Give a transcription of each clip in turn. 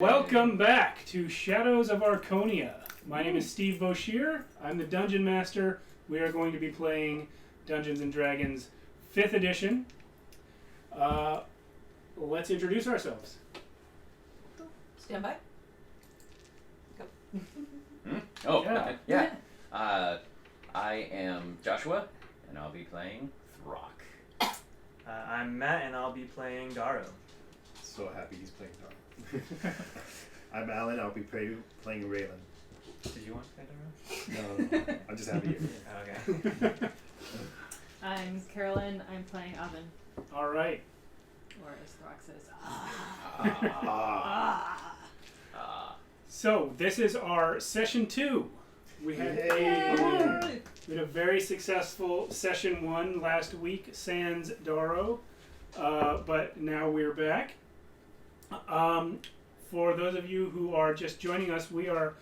Welcome back to Shadows of Archonia. My name is Steve Boshear. I'm the Dungeon Master. We are going to be playing Dungeons & Dragons 5th edition. Let's introduce ourselves. Stand by. Go. Oh, Yeah. okay. Yeah. I am Joshua, and I'll be playing Throck. I'm Matt, and I'll be playing Darrow. So happy he's playing Darrow. I'm Alan, I'll be playing Raylen. Did you want to play Darrow? No, I'm just happy here. Okay. I'm Carolynn. I'm playing Afon. All right. Or as Throck says, So this is our session 2. We had a very successful session 1 last week, sans Darrow, but now we're back. For those of you who are just joining us, we are,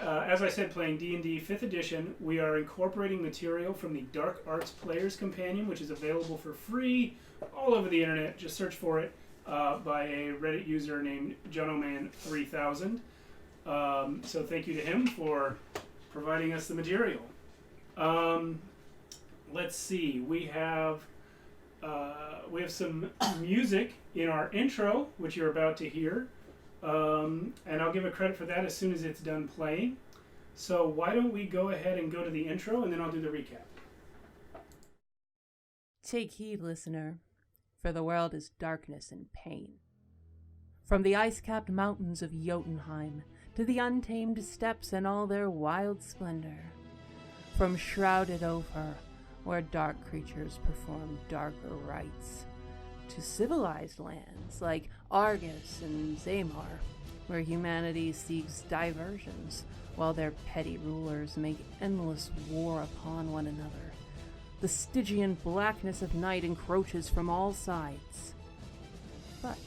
as I said, playing D&D 5th edition. We are incorporating material from the Dark Arts Player's Companion, which is available for free all over the internet. Just search for it by a Reddit user named Jonoman3000. So thank you to him for providing us the material. Let's see, we have some music in our intro, which you're about to hear, and I'll give a credit for that as soon as it's done playing. So why don't we go ahead and go to the intro, and then I'll do the recap. Take heed, listener, for the world is darkness and pain. From the ice-capped mountains of Jotunheim to the untamed steppes in all their wild splendor, from shrouded Ophir, where dark creatures perform darker rites, to civilized lands like Argus and Zamar, where humanity seeks diversions while their petty rulers make endless war upon one another. The Stygian blackness of night encroaches from all sides. But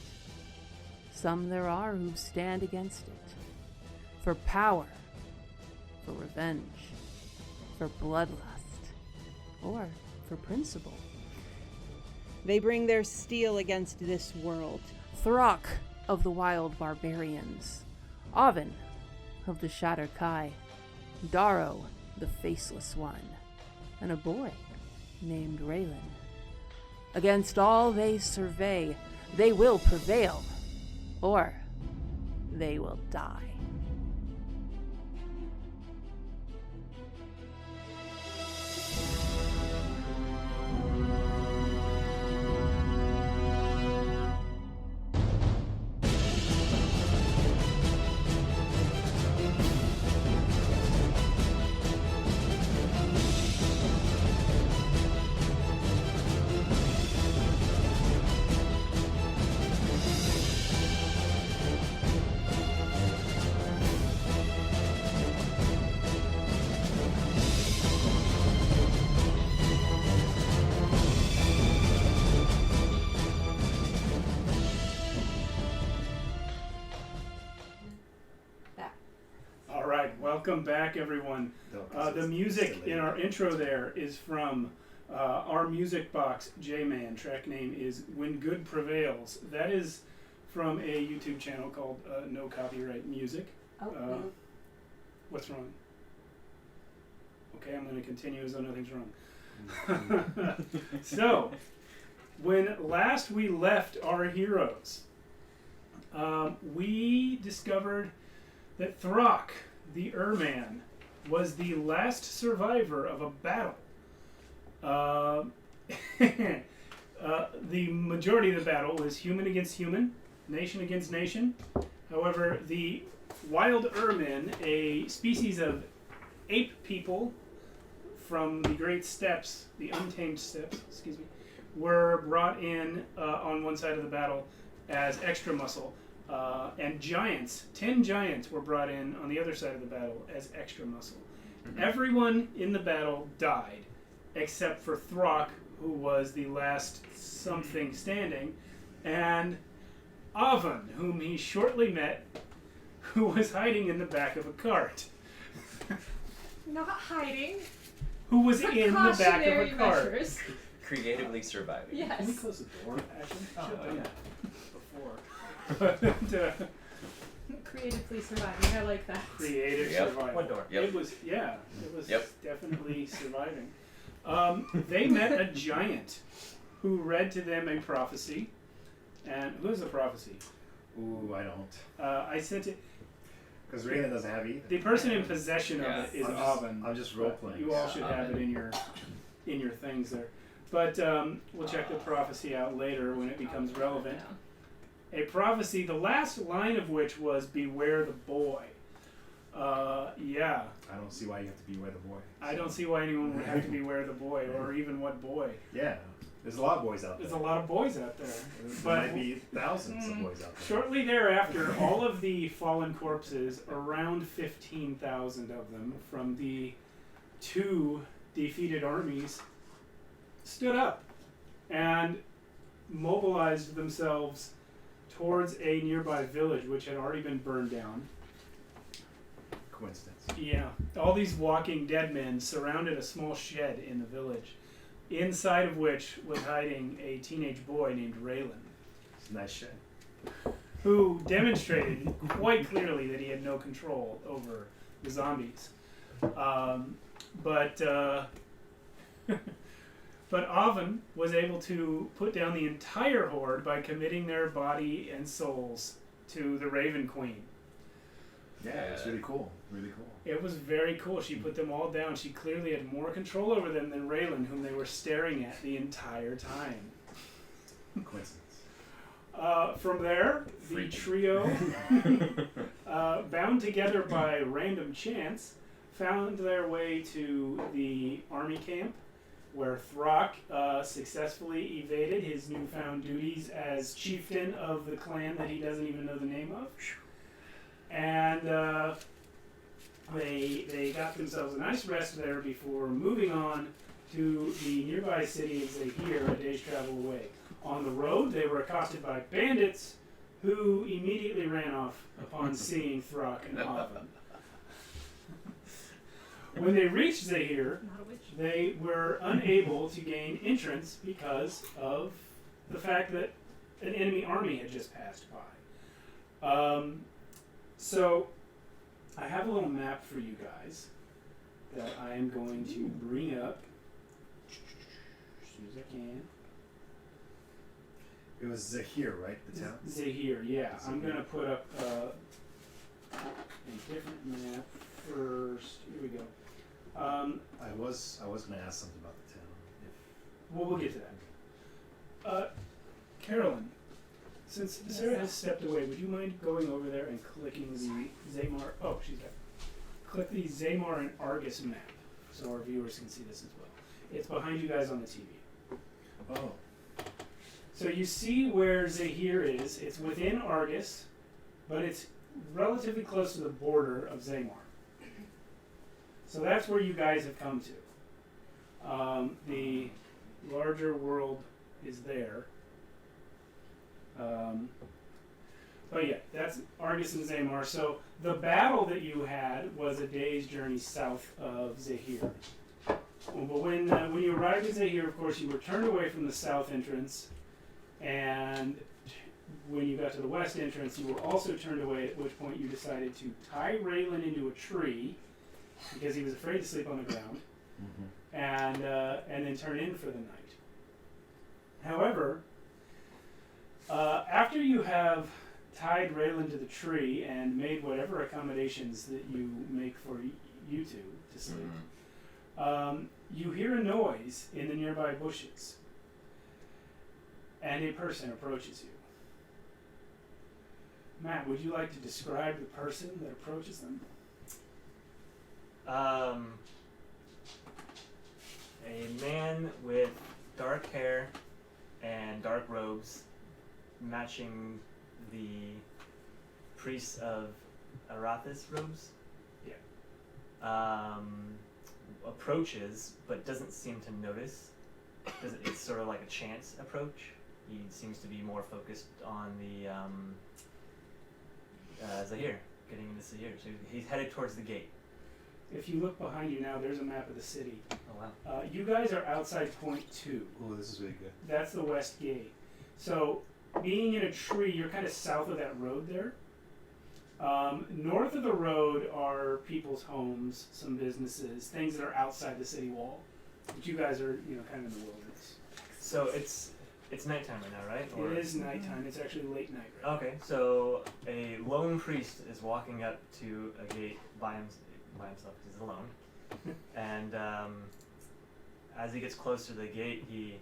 some there are who stand against it, for power, for revenge, for bloodlust, or for principle. They bring their steel against this world. Throck of the wild barbarians, Afon of the Shattered Kai, Darrow the Faceless One, and a boy named Raylen. Against all they survey, they will prevail, or they will die. Welcome back, everyone. The music in our intro there is from OurMusicBox J-Man. Track name is When Good Prevails. That is from a YouTube channel called No Copyright Music. What's wrong? Okay, I'm going to continue as though nothing's wrong. So, when last we left our heroes, we discovered that Throck, the Ur-Man, was the last survivor of a battle. The majority of the battle was human against human, nation against nation. However, the wild Ur-Men, a species of ape people from the Great Steppes, the Untamed Steppes, were brought in on one side of the battle as extra muscle. And giants, 10 giants were brought in on the other side of the battle as extra muscle. Mm-hmm. Everyone in the battle died, except for Throck, who was the last something standing, and Afon, whom he shortly met, who was hiding in the back of a cart. not hiding. Who was in the back of a cart. Measures. Creatively surviving. Can we Yes. close the door? Actually, Oh, yeah. before. But, Creatively surviving. I like that. Creative Yep. survival. What door? Yep. It was Yep. definitely surviving. They met a giant who read to them a prophecy. And who is the prophecy? Ooh, I don't. I sent it. Because Raylen doesn't have either. The person in possession Yeah. of it is I'm Avon. I'm just role but playing. You all should have it Avon. in your things there. But we'll check the prophecy out later when it becomes relevant. A prophecy, the last line of which was "Beware the boy." Yeah, I don't see why you have to beware the boy. I don't see why anyone would have to beware the boy, or even what boy. Yeah, there's a lot of boys out there. There's a lot of boys out there. There but- might be thousands of boys out there. Shortly thereafter, all of the fallen corpses, around 15,000 of them, from the 2 defeated armies, stood up and mobilized themselves towards a nearby village which had already been burned down. Coincidence. Yeah, all these walking dead men surrounded a small shed in the village, inside of which was hiding a teenage boy named Raylen, It's a nice shed. who demonstrated quite clearly that he had no control over the zombies. But Avon was able to put down the entire horde by committing their body and souls to the Raven Queen. Yeah, it's really cool. Really cool. It was very cool. She put them all down. She clearly had more control over them than Raylen, whom they were staring at the entire time. Coincidence. From there, the Freaky. trio, bound together by random chance, found their way to the army camp, where Throck successfully evaded his newfound duties as chieftain of the clan that he doesn't even know the name of. And they got themselves a nice rest there before moving on to the nearby city of Zahir, a day's travel away. On the road, they were accosted by bandits who immediately ran off upon seeing Throck and Avon. When they reached Zahir, Not a witch. they were unable to gain entrance because of the fact that an enemy army had just passed by. So I have a little map for you guys that I am going to bring up as soon as I can. It was Zahir, right? The town? Zahir, yeah. I'm Zahir. going to put up a different map first. Here we go. I was going to ask something about the town. Well, we'll get to that. Carolyn, since Sarah has stepped away, would you mind going over there and clicking the Zamar? Oh, she's back. Click the Zamar and Argus map so our viewers can see this as well. It's behind you guys on the TV. Oh. So you see where Zahir is. It's within Argus, but it's relatively close to the border of Zamar. So that's where you guys have come to. The larger world is there. But yeah, that's Argus and Zamar. So the battle that you had was a day's journey south of Zahir. But when you arrived at Zahir, of course, you were turned away from the south entrance, and when you got to the west entrance, you were also turned away, at which point you decided to tie Raylen into a tree because he was afraid to sleep on the ground, and then turn in for the night. However, after you have tied Raylen to the tree and made whatever accommodations that you make for you two to sleep, you hear a noise in the nearby bushes, and a person approaches you. Matt, would you like to describe the person that approaches them? A man with dark hair and dark robes, matching the priests of Erathis robes. Yeah. Approaches, but doesn't seem to notice. It's sort of like a chance approach. He seems to be more focused on the Zahir, getting into Zahir. So he's headed towards the gate. If you look behind you now, there's a map of the city. Oh wow. You guys are outside point 2. Oh, this is really good. That's the west gate. So, being in a tree, you're kind of south of that road there. North of the road are people's homes, some businesses, things that are outside the city wall. But you guys are, kind of in the wilderness. So it's nighttime right now, right? It is nighttime. It's actually late night right Okay, so a lone priest is walking up to a gate by himself because he's alone. And as he gets close to the gate, he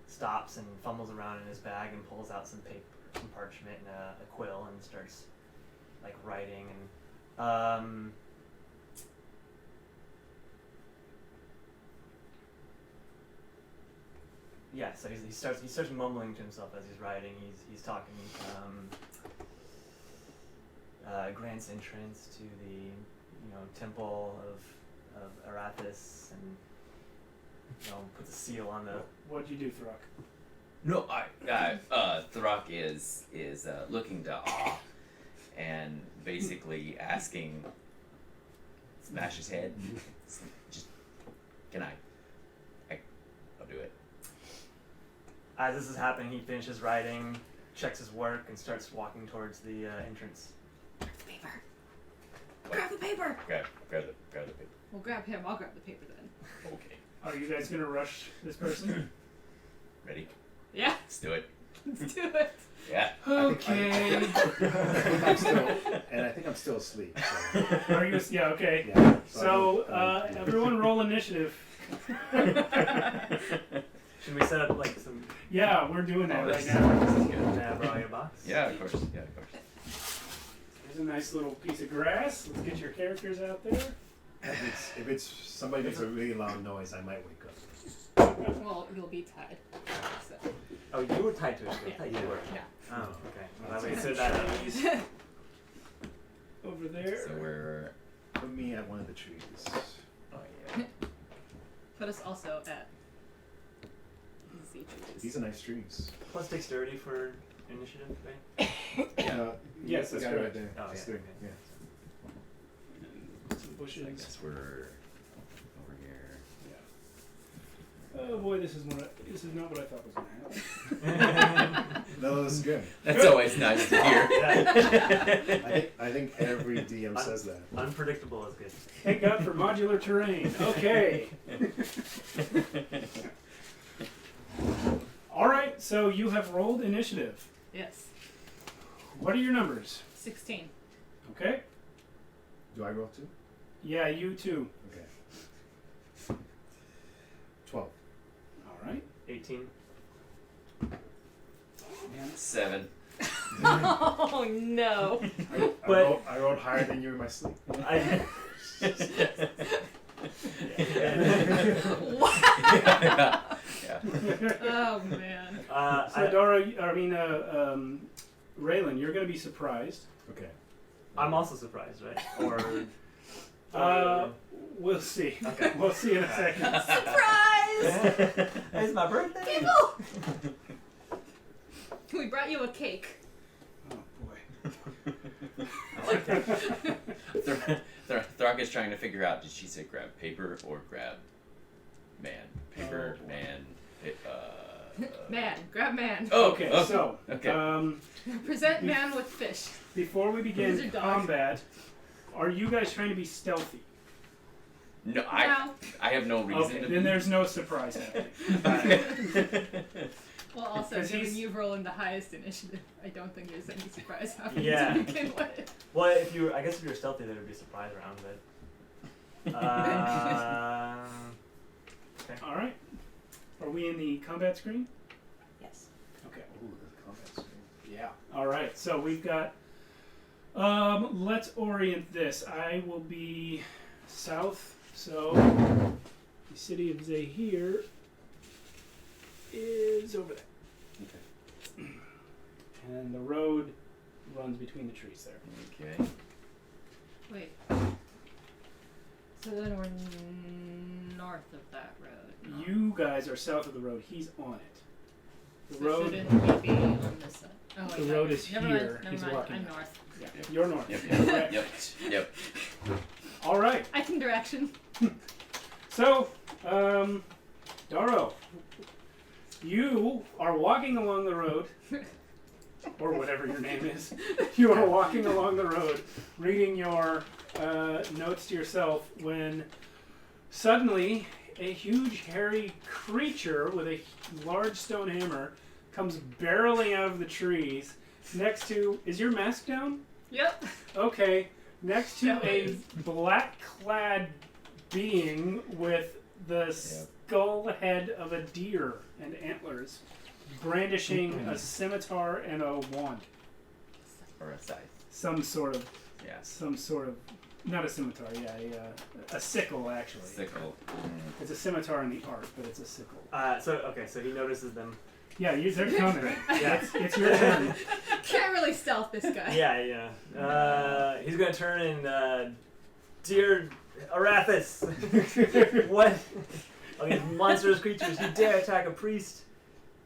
stops and fumbles around in his bag and pulls out some paper, some parchment and a quill and starts like writing and yeah, so he starts mumbling to himself as he's writing. He's talking Grant's entrance to the temple of Erathis, and puts a seal on the. What'd you do, Throck? No, Throck is looking to awe and basically asking, smash his head. Just, can I'll do it. As this is happening, he finishes writing, checks his work, and starts walking towards the entrance. Grab the paper. Grab the paper. Grab the paper. We'll grab him. I'll grab the paper then. Okay. Are you guys going to rush this person? Ready? Yeah. Let's do it. Let's do it. Yeah. Okay. I think I'm still asleep. So. Are you? Yeah. Okay. Yeah. So everyone, roll initiative. Should we set up like some? Yeah, we're doing that right This now. is good. Can I borrow your box? Yeah, of course. There's a nice little piece of grass. Let's get your characters out there. If it's somebody makes a really loud noise, I might wake up. Well, you'll be tied. So. Oh, you were tied to it. I thought you were. Yeah. Oh, okay. Well, we set that up. Over there. So we're. Put me at one of the trees. Oh yeah. Put us also at Z trees. These are nice trees. Plus dexterity for initiative, right? Yes, that's the guy correct. right there. Oh, That's yeah. good. Yeah. Some So I bushes. guess we're over here. Oh boy, this is not what I thought was going to happen. No, this is good. That's always nice to hear. I think every DM says that. Unpredictable is good. Thank God for modular terrain. Okay. All right. So you have rolled initiative. Yes. What are your numbers? 16. Okay. Do I roll too? Yeah, you too. Okay. 12. All right. 18. 7. Oh no. I rolled higher than you in my sleep. I, Yeah. Oh man. So Darrow, Raylen, you're going to be surprised. Okay. I'm also surprised, right? Or We'll see. Okay. We'll see in a second. Surprise! It's my birthday. People! We brought you a cake. Oh boy. I like that. Throck is trying to figure out, did she say grab paper or grab man? Paper, Oh, boy. man, Man, grab man. Oh, Okay, oh, so okay. Present man with fish. before we begin Lizard dog. combat, are you guys trying to be stealthy? No, No. I have no reason Okay, to then be. there's no surprise happening. Well, also, 'Cause given he's- you've rolling the highest initiative, I don't think there's any surprise happening Yeah. to begin with. Well, I guess if you were stealthy, there would be a surprise round, but. Okay. All right. Are we in the combat screen? Yes. Okay. Ooh, the combat screen. Yeah. All right. So we've got. Let's orient this. I will be south. So the city of Zahir is over there, Okay. and the road runs between the trees there. Okay. Wait. So then we're north of that road. You guys are south of the road. He's on it. The So road. shouldn't we be on this side? Oh, wait, The no, road is never here. Mind, never He's mind. walking I'm now. north. Yeah. You're north. Yep. Correct. Yep. All right. I can direction. So, Darrow, you are walking along the road or whatever your name is. You are walking along the road, reading your notes to yourself, when suddenly a huge hairy creature with a large stone hammer comes barreling out of the trees next to... Is your mask down? Yep. Okay. Next to That a is. black-clad being with the skull head of a deer and antlers, brandishing a scimitar and a wand. Or a scythe. Some sort of, Yes. not a scimitar, a sickle actually. Sickle. It's a scimitar in the art, but it's a sickle. So he notices them. Yeah, they're coming. Yeah. It's your turn. Can't really stealth this guy. Yeah. He's gonna turn and dear Erathis, what? Oh, these monstrous creatures! You dare attack a priest?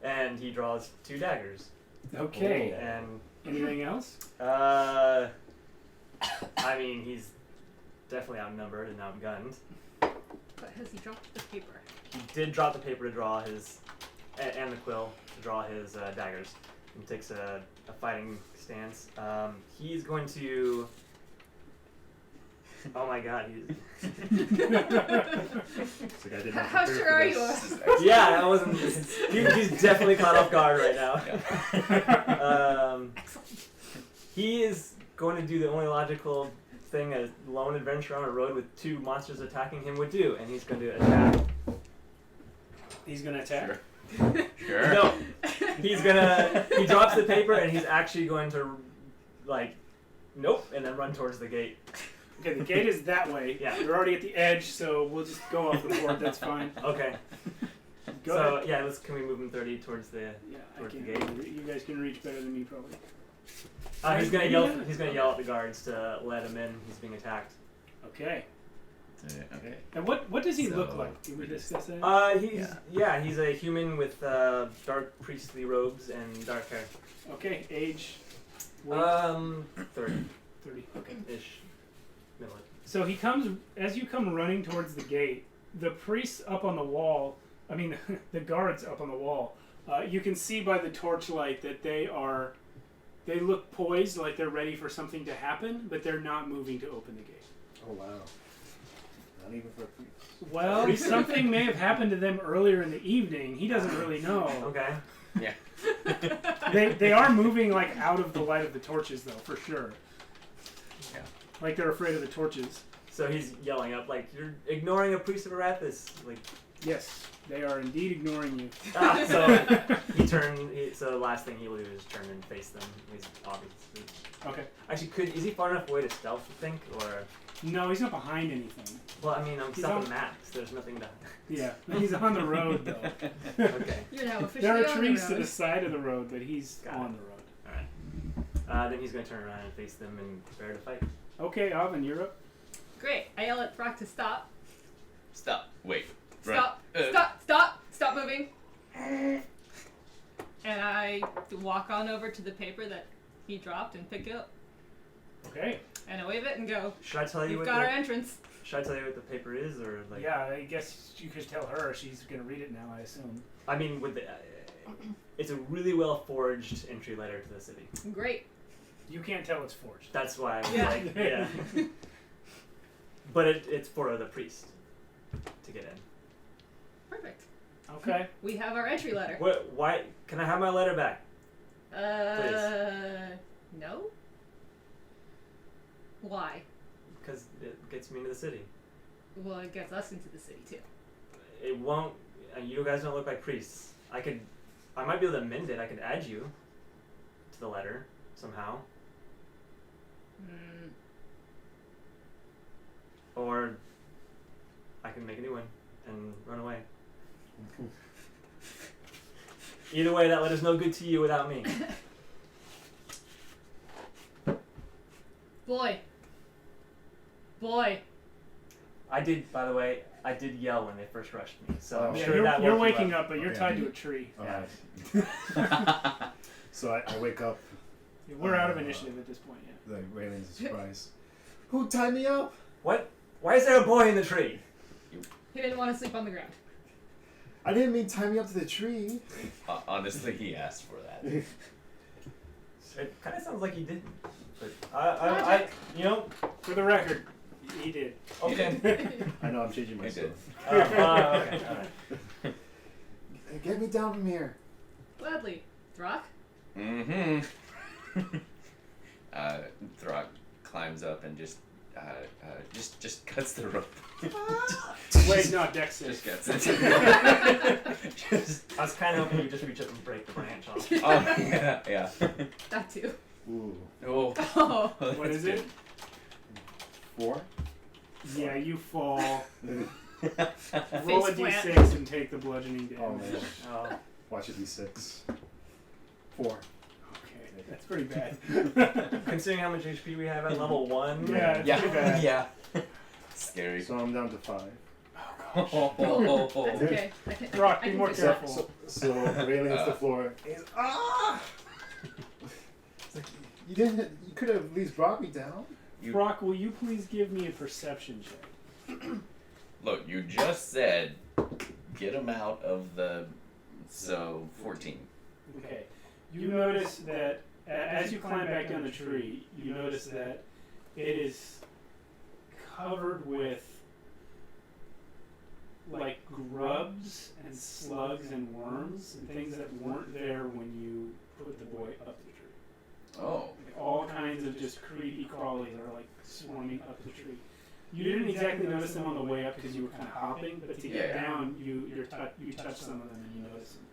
And he draws 2 daggers. Okay. And Anything else? I mean, he's definitely outnumbered and outgunned. But has he dropped the paper? He did drop the paper to draw his, and the quill to draw his daggers. He takes a fighting stance. He's going to. Oh my god, he's. It's like I did not How prepare sure for are this. you? Yeah, I wasn't. He's definitely caught off guard right now. Excellent. He is going to do the only logical thing a lone adventurer on a road with 2 monsters attacking him would do, and he's going to attack. He's gonna attack. Sure. No, he drops the paper and he's actually going to, nope, and then run towards the gate. Okay, the gate is that way. Yeah. You're already at the edge, so we'll just go off the board. That's fine. Okay. Go So ahead. yeah, can we move him 30 towards the? Yeah, I towards the can. gate. You guys can reach better than me, probably. He's gonna yell. He's gonna yell at the guards to let him in. He's being attacked. Okay. Okay. And what does he look So- like? Did we discuss that? He's a human with dark priestly robes and dark hair. Okay, age. Weight, 30 30. Okay. ish. Middle. So he comes, as you come running towards the gate, the priests up on the wall, the guards up on the wall, you can see by the torchlight that they look poised, like they're ready for something to happen, but they're not moving to open the gate. Oh wow. Not even for a priest. Well, something may have happened to them earlier in the evening. He doesn't really know. Okay. Yeah. They are moving out of the light of the torches, though, for sure. Yeah. Like they're afraid of the torches. So he's yelling up you're ignoring a priest of Erathis. Yes, they are indeed ignoring you. So so the last thing he will do is turn and face them. He's obviously. Okay. Actually, is he far enough away to stealth? You think, or? No, he's not behind anything. Well, I'm He's stuck on- with Max. There's nothing to. Yeah, he's on the road though. Okay. You're now officially There are on trees the to road. the side of the road, but he's Got on it. the road. All right. Then he's gonna turn around and face them and prepare to fight. Okay, Avon, you're up. Great. I yell at Throck to stop. Stop. Wait. Stop. Run. Stop moving. And I walk on over to the paper that he dropped and pick it up. Okay. And I wave it and go. Should I tell you We've what got our the entrance. Should I tell you what the paper is, or Yeah, I guess you could tell her. She's gonna read it now, I assume. I mean, with the. It's a really well forged entry letter to the city. Great. You can't tell it's forged. That's why I was Yeah. yeah. But it's for the priest to get in. Perfect. Okay. We have our entry letter. What? Why? Can I have my letter back? No. Why? Because it gets me into the city. Well, it gets us into the city too. It won't. You guys don't look like priests. I might be able to amend it. I could add you to the letter somehow, or I can make a new one and run away. Either way, that letter's no good to you without me. Boy. I did, by the way, I did yell when they first rushed me, so I'm Yeah, sure that you're woke you waking up, but you're Okay. tied to a tree. Alright. So I wake up. We're out of initiative at this point, yeah. Like Raylen's surprise. Who tied me up? What? Why is there a boy in the tree? He didn't want to sleep on the ground. I didn't mean tie me up to the tree. Honestly, he asked for that. It kind of sounds like he didn't. But I you know. For the record, he did. Okay. I know I'm changing my I story. did. Okay. All right. Get me down from here. Gladly. Throck? Mm-hmm. Throck climbs up and just cuts the rope. Wait, no, Dex Just save. cuts it. Just. I was kind of hoping you just reach up and break the branch off. Oh yeah. That too. Ooh. Oh. Oh. What is it? 4? Yeah, you fall. Roll a Face plant. d6 and take the bludgeoning damage. Oh man. Oh. Watch it d6. 4. Okay, that's pretty bad. Considering how much HP we have at level 1. Yeah, it's pretty bad. Yeah. Scary. So I'm down to 5. That's okay. I can, Throck, I be can more fix careful. it. So Raylen hits the floor. He's, It's like, you could have at least brought me down. Brock, will you please give me a perception check? Look, you just said get him out of the. So 14. Okay. You notice that as you climb back down the tree, you notice that it is covered with like grubs and slugs and worms and things that weren't there when you put the boy up the tree. Oh. Like all kinds of just creepy crawlies are like swarming up the tree. You didn't exactly notice them on the way up because you were kind of hopping, but to get Yeah. down, you touch some of them and you notice them.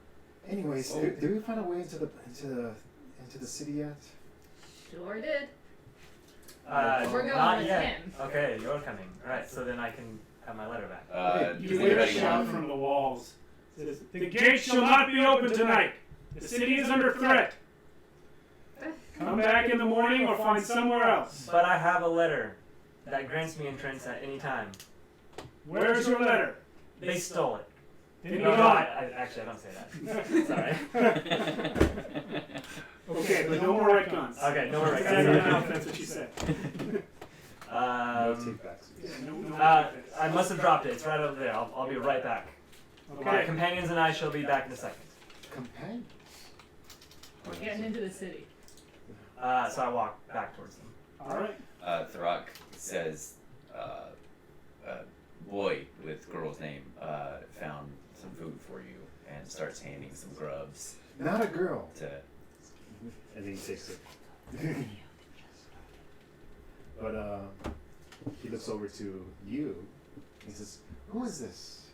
Anyways, did we find a way into the city yet? Sure did. We're going not with yet. him. Okay, you're coming. Alright, so then I can have my letter back. You Does hear a anybody shout want? from the walls. It says, "The gate shall not be open tonight. The city is under threat. Come back in the morning or find somewhere else." But I have a letter that grants me entrance at any time. Where's your letter? They stole it. Then No, you no, don't. actually, I don't say that. Sorry. Okay, but no more retcons. Okay, no more That's retcons. enough, that's what you said. No take backs. Yeah, no I must have dropped it. It's right over there. I'll be right back. My Okay. companions and I shall be back in a second. Companion. We're getting into the city. So I walk back towards them. All right. Throck says, boy with girl's name found some food for you and starts handing some grubs Not a girl. to. And then he takes it. But he looks over to you. He says, "Who is this?"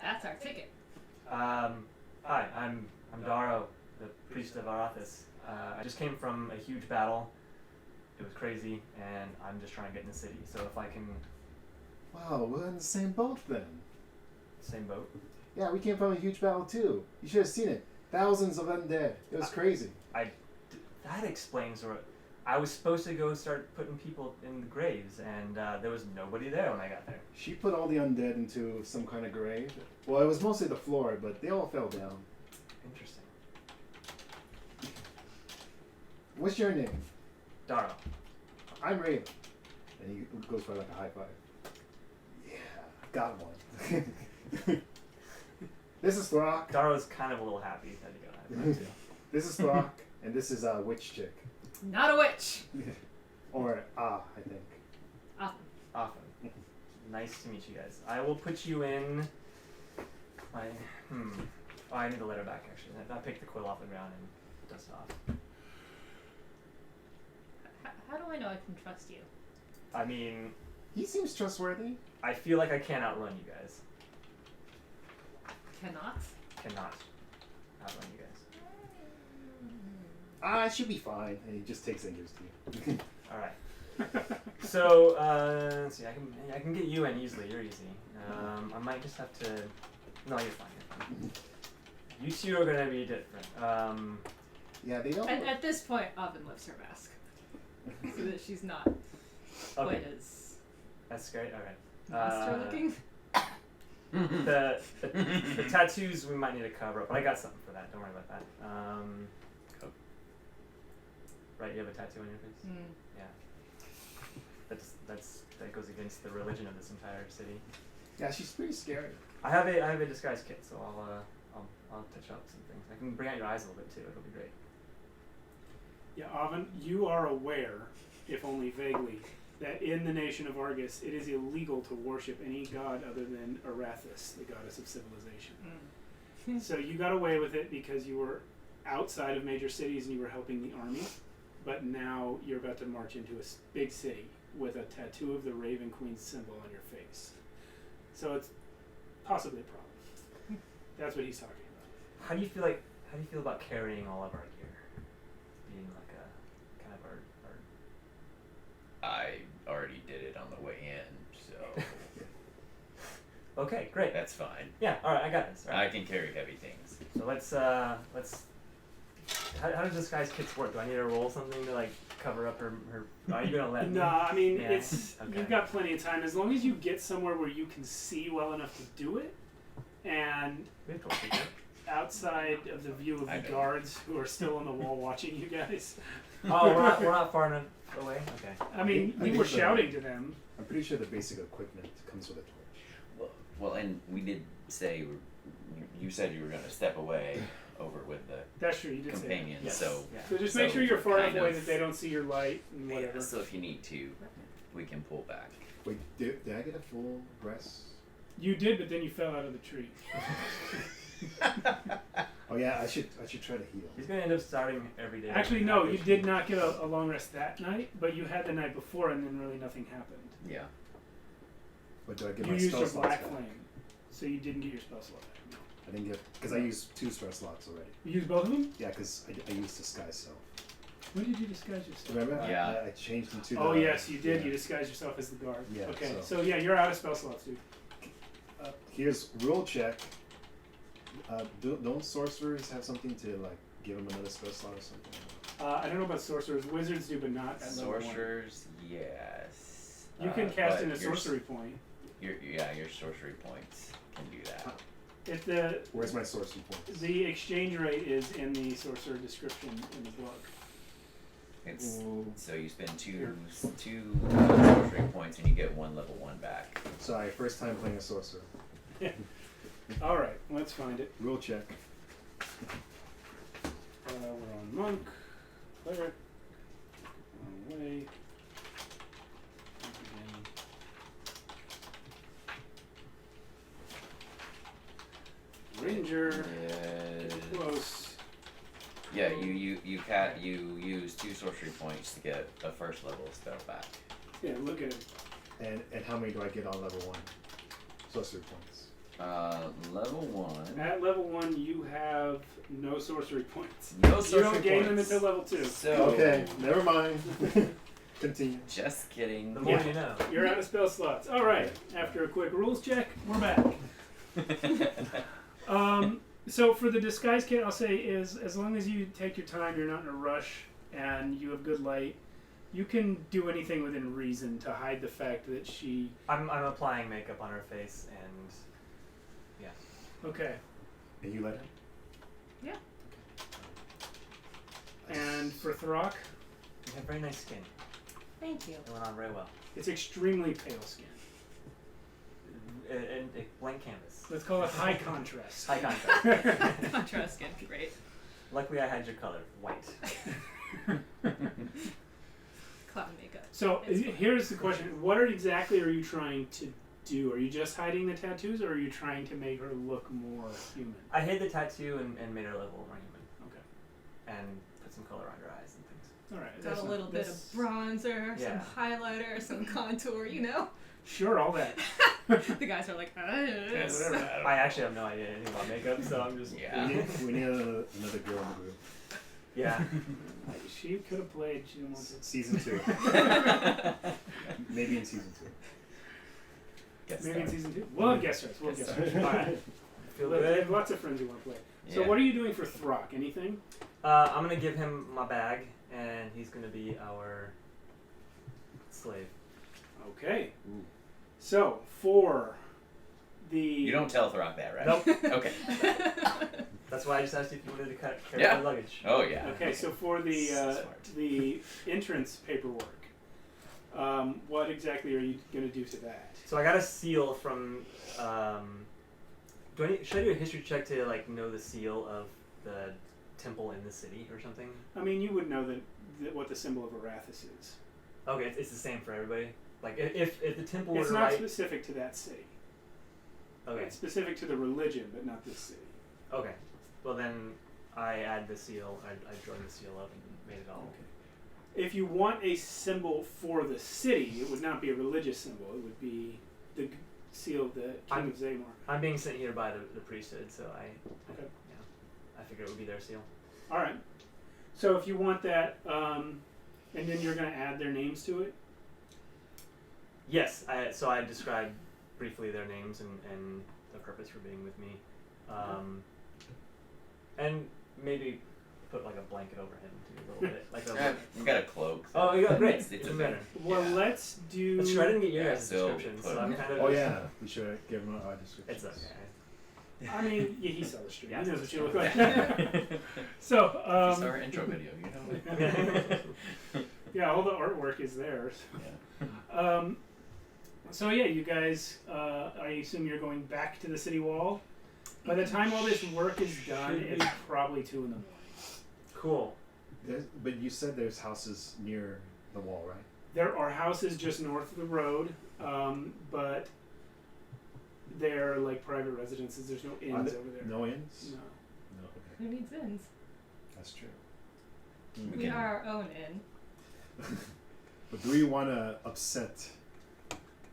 That's our ticket. Hi, I'm Darrow, the priest of Erathis. I just came from a huge battle. It was crazy, and I'm just trying to get in the city. So if I can, Wow, we're in the same boat then. same boat. Yeah, we came from a huge battle too. You should have seen it. Thousands of undead. It was crazy. That explains what. I was supposed to go start putting people in the graves, and there was nobody there when I got there. She put all the undead into some kind of grave. Well, it was mostly the floor, but they all fell down. Interesting. What's your name? Darrow. I'm Raylen. And he goes for like a high five. Yeah, got one. This is Throck. Darrow's kind of a little happy that he got that too. This is Throck, and this is Witch Chick. Not a witch. Or I think. Awesome. Often. Nice to meet you guys. I will put you in my. Oh, I need the letter back actually. I picked the quill off the ground and dust it off. How do I know I can trust you? I mean, He seems trustworthy. I feel like I can't outrun you guys. Cannot? Cannot outrun you guys. It should be fine. And he just takes interest to you. All right. So let's see. I can get you in easily. You're easy. I might just have to. No, you're fine. You're fine. You two are gonna be different. Yeah, they all. At this point, Oven lifts her mask. So that she's not Okay. quite as That's great. All right. monster looking. The tattoos we might need to cover up, but I got something for that. Don't worry about that. Right, you have a tattoo on your face. Yeah. That goes against the religion of this entire city. Yeah, she's pretty scary. I have a disguise kit, so I'll touch up some things. I can bring out your eyes a little bit too. It'll be great. Yeah, Avon, you are aware, if only vaguely, that in the nation of Argus, it is illegal to worship any god other than Erathis, the goddess of civilization. So you got away with it because you were outside of major cities and you were helping the army, but now you're about to march into a big city with a tattoo of the Raven Queen's symbol on your face. So it's possibly a problem. That's what he's talking about. How do you feel about carrying all of our gear? Being like a kind of our I already did it on the way in, so Okay, great. that's fine. Yeah, alright, I got this. All right. I can carry heavy things. So let's how does disguise kits work? Do I need to roll something to like cover up her are you gonna let me? No, I mean, Yeah, it's okay. you've got plenty of time. As long as you get somewhere where you can see well enough to do it, and We have torches, right? outside of the view of I the know. guards who are still on the wall watching you guys. Oh, we're not far enough away? Okay. I mean, I you think were so. shouting to them. I'm pretty sure the basic equipment comes with a torch. Well, and we did say you said you were going to step away over with the That's true, you did say that. companions. Yes. So Yeah. So just So make sure you're far enough kind away of- that they don't see your light and whatever. yeah, so if you need to, we can pull back. Wait, did I get a full dress? You did, but then you fell out of the tree. Oh yeah, I should try to heal. He's gonna end up starting every day. Actually, no, you did not get a long rest that night, but you had the night before, and then really nothing happened. Yeah. But do I get You my used spell your slots black back? flame, so you didn't get your spell slot back. No. I didn't get because I used 2 spell slots already. You used both of them? Yeah, because I used disguise self. When did you disguise yourself? Remember? Yeah. I changed into. Oh the, yes, you did. yeah. You disguised yourself as the guard. Yeah, Okay, so- so yeah, you're out of spell slots, dude. Here's rule check. Don't sorcerers have something to like give them another spell slot or something? I don't know about sorcerers. Wizards do, but not at level 1. Sorcerers, yes. You can cast but in a your- sorcery point. Your sorcery points can do that. If the Where's my sorcery points? the exchange rate is in the sorcerer description in the book. It's Ooh. so you spend two sorcery points and you get 1 level 1 back. Sorry, first time playing a sorcerer. All right, let's find it. Rule check. We're on monk, cleric, wrong way. Monk again. Ranger, Yeah. close. Yeah, you use 2 sorcery points to get a first level spell back. Yeah, look at it. And how many do I get on level 1? Sorcery points. Level 1. At level 1, you have no sorcery points. No You sorcery don't gain them points. until level 2. So Okay, never mind. Continue. just kidding. The more Yeah. you know. You're out of spell slots. All right. After a quick rules check, we're back. So for the disguise kit, I'll say is as long as you take your time, you're not in a rush, and you have good light, you can do anything within reason to hide the fact that she. I'm applying makeup on her face and Okay. And you let him? Yeah. And for Throck, you have very nice skin. Thank you. It went on very well. it's extremely pale skin. And a blank canvas. Let's call it high contrast. High contrast. Contrast skin, great. Luckily I had your color, white. Cloud makeup. So It's fine. here's the question: what exactly are you trying to do? Are you just hiding the tattoos, or are you trying to make her look more human? I hid the tattoo and made her level more human. Okay. And put some color on her eyes and things. All right. Got a little bit of bronzer, Yeah. some highlighter, some contour, you know? Sure, all that. The guys are like, Yes. Whatever. I actually have no idea anything about makeup, so I'm just Yeah. We need another girl in the group. yeah. She could have played. She didn't want to. Season 2. Maybe in season 2. Guest Maybe in star. season 2. We'll have guest stars. We'll have Guest guest stars. All right. Feel We good. have lots of friends who want to play. So Yeah. what are you doing for Throck? Anything? I'm gonna give him my bag, and he's gonna be our slave. Okay. Ooh. So for the You don't tell Throck that, right? Nope. Okay. That's why I just asked you if you wanted to carry Yeah. my luggage. Oh yeah. Okay, so for the Smart. the entrance paperwork, what exactly are you going to do to that? So I got a seal from. Should I do a history check to like know the seal of the temple in the city or something? I mean, you would know that what the symbol of Erathis is. Okay, it's the same for everybody. Like if the temple were It's to not write. specific to that city. Okay. It's specific to the religion, but not this city. Okay. Well then, I add the seal. I joined the seal up and made it all. Okay. If you want a symbol for the city, it would not be a religious symbol. It would be the seal of the King of Zamor. I'm being sent here by the priesthood, so Okay. I figured it would be their seal. All right. So if you want that, and then you're going to add their names to it. Yes. So I described briefly their names and the purpose for being with me, and maybe put like a blanket over him too, a little bit. Like You got a cloak. Oh, you got great. It's Even better. Well, Yeah. let's do. That's true. I didn't get your Yeah, guys' so description, put- so I'm kind of. Oh yeah, we should give him our description. It's okay. I mean, yeah, he saw the stream. Yeah, He knows what you look Yeah. like. So, It's our intro video, you know. yeah, all the artwork is there. Yeah. So yeah, you guys, I assume you're going back to the city wall. By the time all this work is done, it's probably 2 in the morning. Cool. But you said there's houses near the wall, right? There are houses just north of the road, but they're like private residences. There's no inns over there. No inns? No. No, okay. Who needs inns? That's true. We We can- are our own inn. But do we want to upset?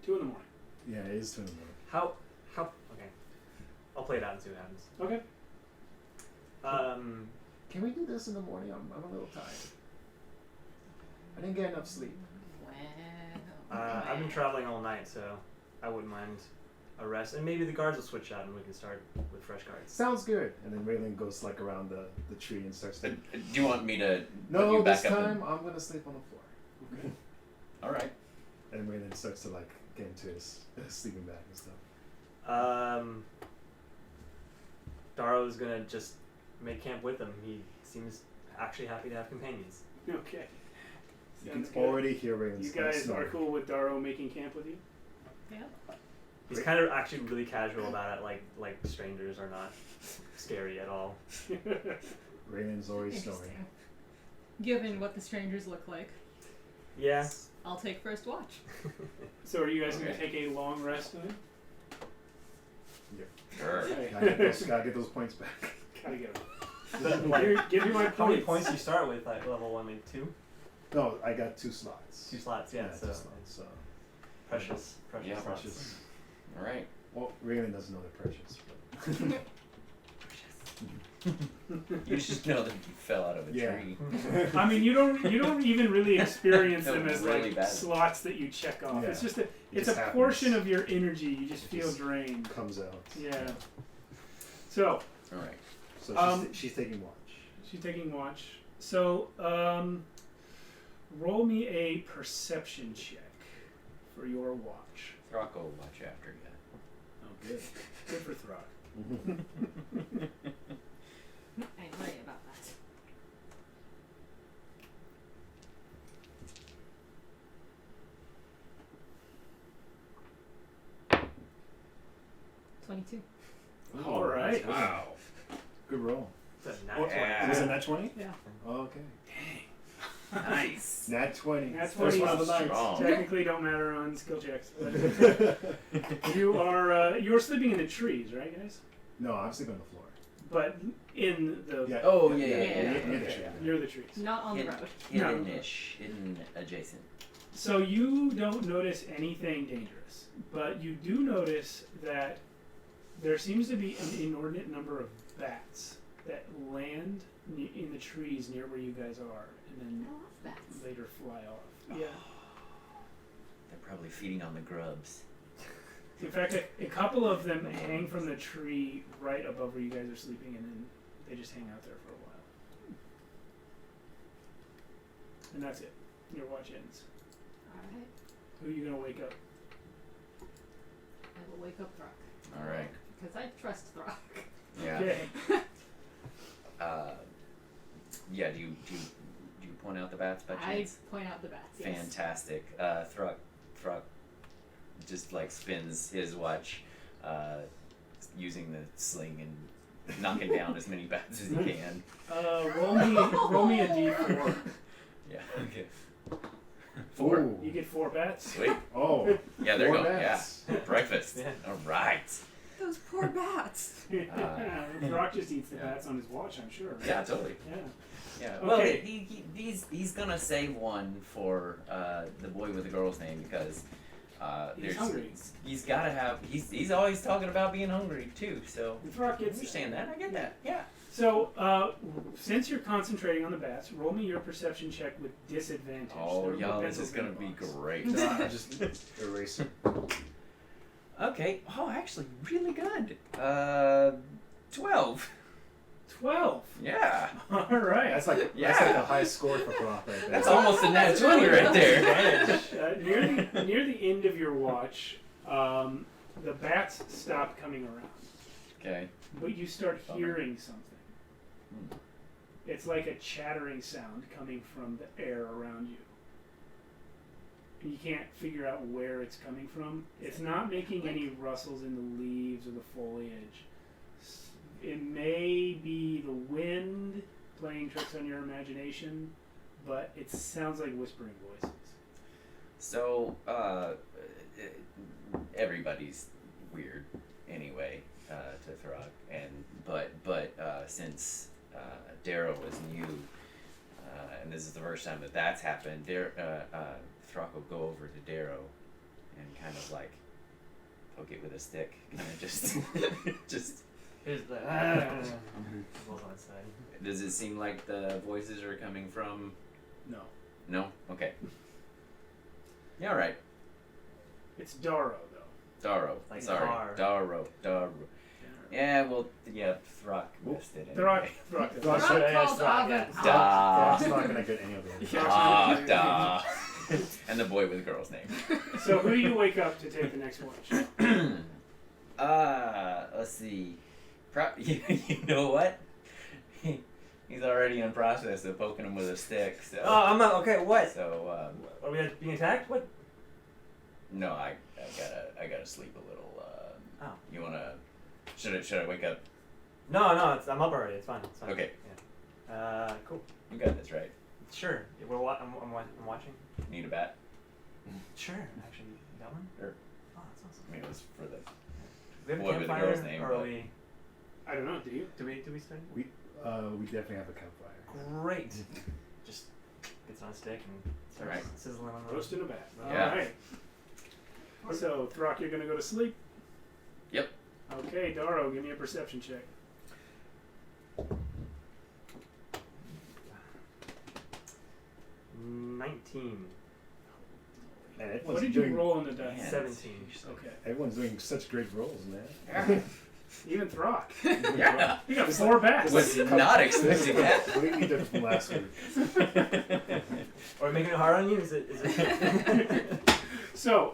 2 in the morning. Yeah, it is 2 in the morning. How? Okay. I'll play it out and see what happens. Okay. Can we do this in the morning? I'm a little tired. I didn't get enough sleep. I've been traveling all night, so I wouldn't mind a rest, and maybe the guards will switch out and we can start with fresh guards. Sounds good. And then Raylen goes like around the tree and starts to. Do you want me to put No, you this back up? time I'm gonna sleep on the floor. Okay. All right. And Raylen starts to like get into his sleeping bag and stuff. Darrow's gonna just make camp with them. He seems actually happy to have companions. Okay. You Sounds can good. already hear Raylen's You guys are snoring. cool with Darrow making camp with you? Yeah. He's kind of actually really casual about it, like strangers are not scary at all. Raylen's already snoring. Interesting. Given what the strangers look like, Yeah. I'll take first watch. So are you guys going to Okay. take a long rest tonight? Sure. Okay. Gotta get those points back. Gotta get them. Like, Give me my how many points. points do you start with? Like level 1, maybe 2? No, I got 2 slots. 2 slots, yeah. So 2 slots. So precious Yeah. slots. precious. All right. Well, Raylen doesn't know they're precious. But You just know that you fell out of a Yeah. tree. I mean, you don't even really experience Felt them as really like bad. slots that you check off. Yeah. It's just a It it's a just portion happens. of your energy. You just It feel just- drained. comes out. Yeah. So All right. So she's taking watch. she's taking watch. So roll me a perception check for your watch. Throck will watch after you. Oh, good. Good for Throck. I worry about that. $22. All right. Wow. Good roll. It's a nat What, 20. Yeah. was it nat 20? Yeah. Oh, okay. Nice. Nat 20. Nat First 20 one of the night. Strong. Technically, don't matter on skill checks. But you're sleeping in the trees, right, guys? No, I'm sleeping on the floor. But in the Yeah. Oh, yeah. Near the Okay. tree. near the trees. Not on the Hidden- road. Hidden-ish. Hidden adjacent. So you don't notice anything dangerous, but you do notice that there seems to be an inordinate number of bats that land in the trees near where you guys are, and then I love bats. later fly off. Yeah. They're probably feeding on the grubs. In fact, a couple of them hang from the tree right above where you guys are sleeping, and then they just hang out there for a while. And that's it. Your watch ends. Alright. Who are you gonna wake up? I will wake up Throck. All right. Because I trust Throck. Yeah. Okay. Yeah. Do you point out the bats by I chance? point out the bats. Yes. Fantastic. Throck just like spins his watch, using the sling and knocking down as many bats as he can. Roll me a d4. Yeah. Okay. 4. Ooh. You get 4 bats. Sweet. Oh. Yeah, there you Four go. bats. Yeah. Breakfast. Yeah. All right. Those poor bats. Throck just eats the yeah. bats on his watch, I'm sure. Yeah, totally. Yeah. Yeah. Well, Okay. he's gonna save one for the boy with the girl's name because He's hungry. He's gotta have. He's always talking about being hungry too. So And Throck I gets understand that. I get that. Yeah. So, since you're concentrating on the bats, roll me your perception check with disadvantage. Oh, They're y'all, this pencil is gonna green be box. great. Just erase it. Okay. Oh, actually, really good. 12. 12. Yeah. All right. That's like Yeah. that's like the highest score for Throck right there. That's almost a nat 20 right there. Near the end of your watch, the bats stop coming around, Okay. but you start hearing something. Hmm. It's like a chattering sound coming from the air around you. And you can't figure out where it's coming from. It's not making any rustles in the leaves or the foliage. It may be the wind playing tricks on your imagination, but it sounds like whispering voices. So, everybody's weird anyway to Throck, but since Darrow was new, and this is the first time that's happened, Throck will go over to Darrow and kind of like poke it with a stick, kind of just. Here's the balls on its side. Does it seem like the voices are coming from? No. No. Okay. Yeah. All right. It's Darrow, though. Darrow. Like Sorry. car. Darrow. Yeah, well, yeah, Throck missed it anyway. Throck. Throck. Throck Yeah, called Throck, Avon yeah. out. Throck's not gonna get any of it. Duh. And the boy with the girl's name. So who do you wake up to take the next watch? Let's see. You know what? He's already in process of poking him with a stick, so. Oh, I'm not okay. What? So, Are we being attacked? What? no, I gotta sleep a little. Oh. You wanna? Should I wake up? No, I'm up already. It's fine. It's fine. Okay. Yeah. Cool. You got this, right? Sure. Yeah, I'm watching. Need a bat? Sure. Actually, you got one? Or, Oh, that's awesome. I mean, it was for the. We have a Boy with the campfire, girl's name, or but- are we? I don't know. Do you? Do we start? We definitely have a campfire. Great. Just gets on a stick and starts Right. sizzling on the Roasting a bat. Yeah. All right. So, Throck, you're going to go to sleep? Yep. Okay, Darrow, give me a perception check. $19. Man, What everyone's did you doing, roll on the dice? Man, 17. Okay. Everyone's doing such great rolls, man. Even Throck. Yeah. You got 4 bats. Was not expecting that. Completely different from last week. Are we making it hard on you? Is it? So,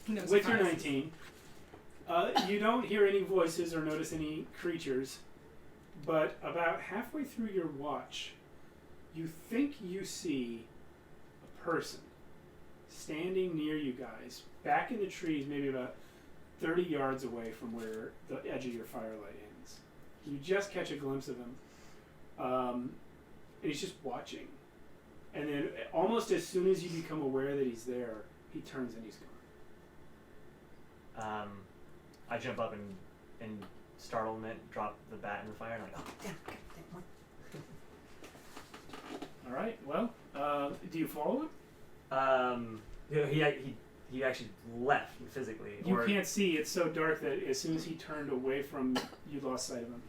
No with your surprise. 19, you don't hear any voices or notice any creatures, but about halfway through your watch, you think you see a person standing near you guys, back in the trees, maybe about 30 yards away from where the edge of your firelight ends. You just catch a glimpse of him, and he's just watching. And then, almost as soon as you become aware that he's there, he turns and he's gone. I jump up and in startlement, drop the bat in the fire, and I'm like, oh damn, what? All right. Well, do you follow him? He actually left physically. You can't see. It's so dark that as soon as he turned away from you, lost sight of him.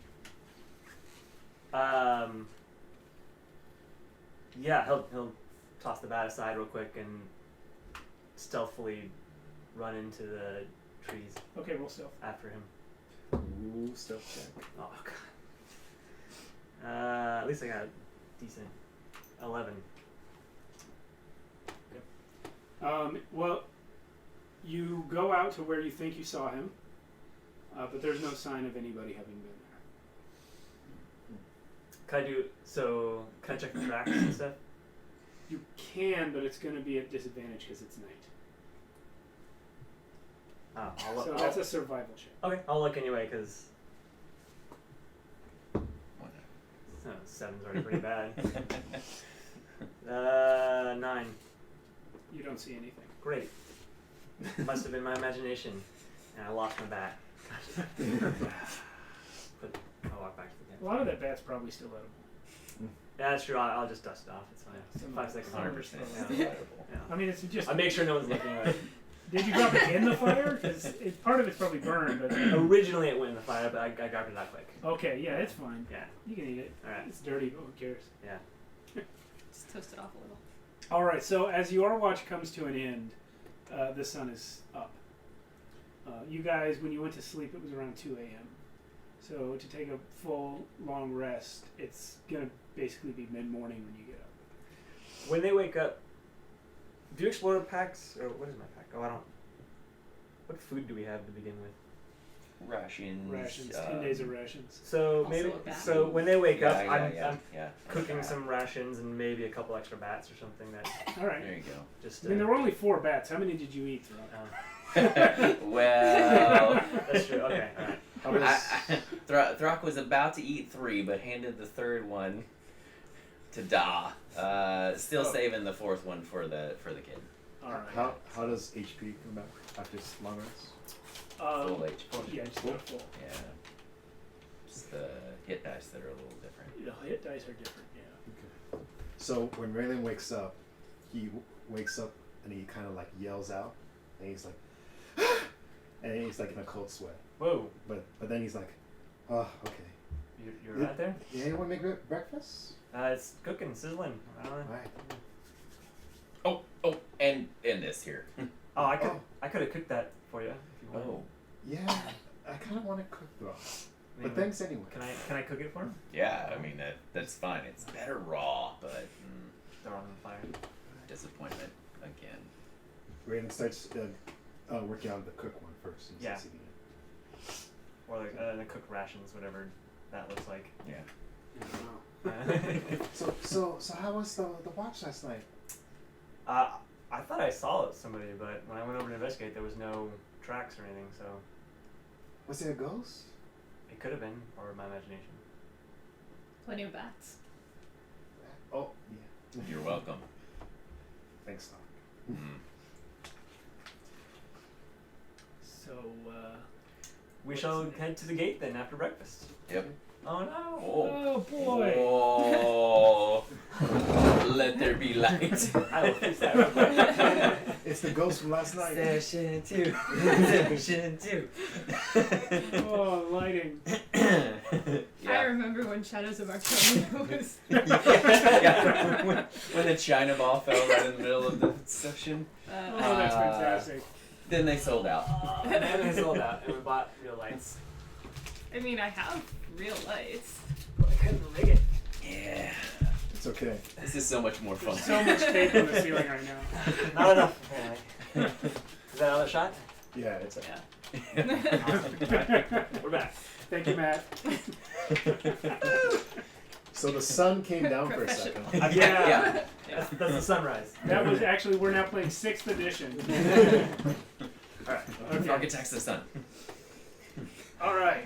Yeah, he'll toss the bat aside real quick and stealthily run into the trees Okay, roll stealth. after him. Ooh, stealth check. Oh god. At least I got a decent 11. Well, you go out to where you think you saw him, but there's no sign of anybody having been there. Can I check the tracks and stuff? You can, but it's going to be at disadvantage because it's night. Oh, So that's a survival check. okay, I'll look anyway, because Oh, 7's already pretty bad. 9. You don't see anything. Great. Must have been my imagination, and I lost my bat. But I'll walk back to the A tent. lot of that bat's probably still edible. Yeah, that's true. I'll just dust it off. It's fine. Some 5 seconds. 100% Yeah. edible. Yeah. I mean, it's just. I make sure no one's looking at it. Did you drop it in the fire? Because part of it's probably burned. But Originally it went in the fire, but I grabbed it that quick. okay, yeah, it's fine. Yeah. You can eat it. All right. It's dirty, but who cares? Yeah. Just toast it off a little. All right. So as your watch comes to an end, the sun is up. You guys, when you went to sleep, it was around 2 a.m. So to take a full long rest, it's gonna basically be mid-morning when you get up. When they wake up, do you explore packs or what is my pack? Oh, I don't. What food do we have to begin with? Rations. Rations, 10 days of rations. So Also maybe a bat. so when they wake up, I'm yeah. cooking some rations and maybe a couple extra bats or something that All right. There you go. just. I mean, there were only 4 bats. How many did you eat, Throck? Well, That's true. Okay. All right. Throck was about to eat 3, but handed the 3rd one to Da. Still saving the 4th one for the kid. All right. How does HP come back after this long rest? Full HP. Yeah, just got full. Yeah. Just the hit dice that are a little different. The hit dice are different, yeah. Okay. So when Raylen wakes up, he wakes up and he kind of like yells out, and he's like, and he's like in a cold sweat. Whoa. But then he's like, oh, okay. You're right there. Yeah, you want to make breakfast? It's cooking, sizzling. I don't know. All right. Oh, and this here. Oh, I could have cooked that for you if you wanted. Oh, Yeah, I kind of want to cook though. I But mean, thanks anyway. Can I cook it for him? yeah. I mean that's fine. It's better raw, but Throw it on the fire. disappointment again. Raylen starts working on the cook one first. And Yeah. starts eating it. Or like the cooked rations, whatever that looks like. Yeah. Wow. So how was the watch last night? I thought I saw somebody, but when I went over to investigate, there was no tracks or anything. So Was it a ghost? it could have been, or my imagination. Plenty of bats. Oh, yeah. You're welcome. Thanks, Doc. Mhm. So, We shall head to the gate then after breakfast. Yep. Oh no! oh boy. Oh, let there be light. I will fix that real quick. It's the ghost from last night. Session 2. Session 2. Oh, lighting. I remember when Shadows of Archonia was. yeah. When the China ball fell right in the middle of the session. Oh, that's fantastic. Then they sold out. And then they sold out, and we bought real lights. I mean, I have real lights. But I couldn't rig it. Yeah. It's okay. This is so much more fun. There's so much tape on the ceiling right now. Not enough, apparently. Is that another shot? Yeah, it's We're back. Thank you, Matt. So the sun came down for a second. Yeah. That's the sunrise. That was actually, we're now playing 6th edition. Alright. Okay. Architects the sun. All right.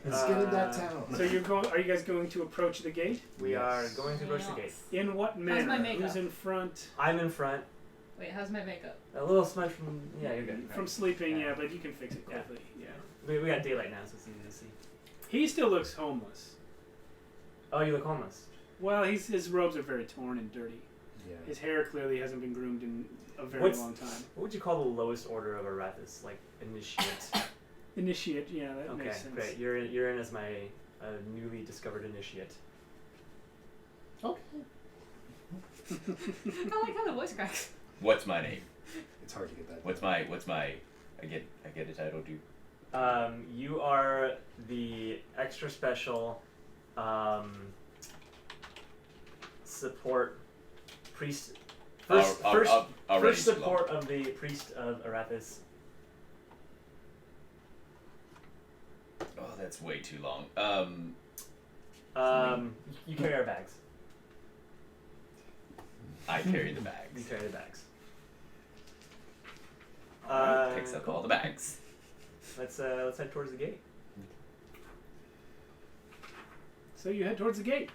Let's get in that town. So are you guys going to approach the gate? We are going to approach the gate. In what manner? my makeup? Who's in front? I'm in front. Wait, how's my makeup? A little smudge from. Yeah, you're good. From sleeping, yeah, but you can fix it Yeah. quickly. Yeah. We got daylight now, so it's easy to see. He still looks homeless. Oh, you look homeless. Well, his robes are very torn and dirty. Yeah. His hair clearly hasn't been groomed in a very What's- long time. What would you call the lowest order of Erathis? Like initiate. Initiate, yeah, that Okay, makes sense. great. You're in as my newly discovered initiate. Okay. I like how the voice cracks. What's my name? It's hard to get that. What's my I get a title too. You are the extra special support priest. First support of the priest of Erathis. Oh, that's way too long. You carry our bags. I carry the You bags. carry the bags. Picks up all the bags. Let's head towards the gate. So you head towards the gate.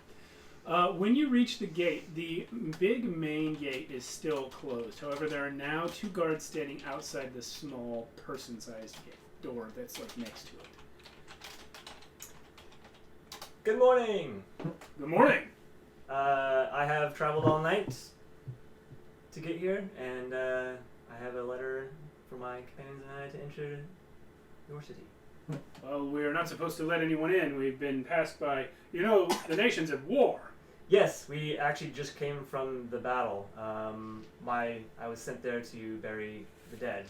When you reach the gate, the big main gate is still closed. However, there are now 2 guards standing outside the small person-sized door that's like next to it. Good morning. Good morning. I have traveled all night to get here, and I have a letter for my companions and I to enter your city. Well, we're not supposed to let anyone in. We've been passed by, the nation's at war. Yes, we actually just came from the battle. I was sent there to bury the dead.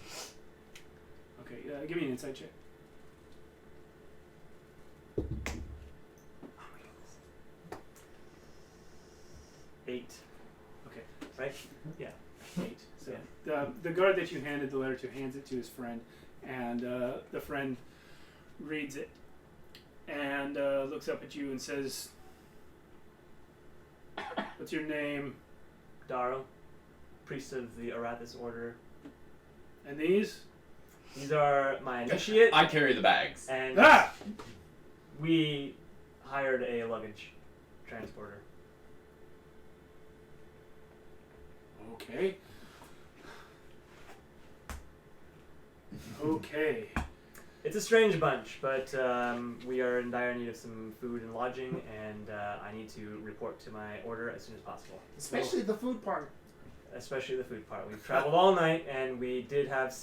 Okay, give me an insight check. Oh my goodness. 8. Okay. Right? Yeah. 8. So the guard that you handed the letter to hands it to his friend, and the friend reads it and looks up at you and says, "What's your name?" Darrow, priest of the Erathis order. And these? These are my initiate, I carry the bags. and Ah! we hired a luggage transporter. Okay. Okay. It's a strange bunch, but we are in dire need of some food and lodging, and I need to report to my order as soon as possible. Especially the food part. Especially the food part. We've traveled all night, and we did have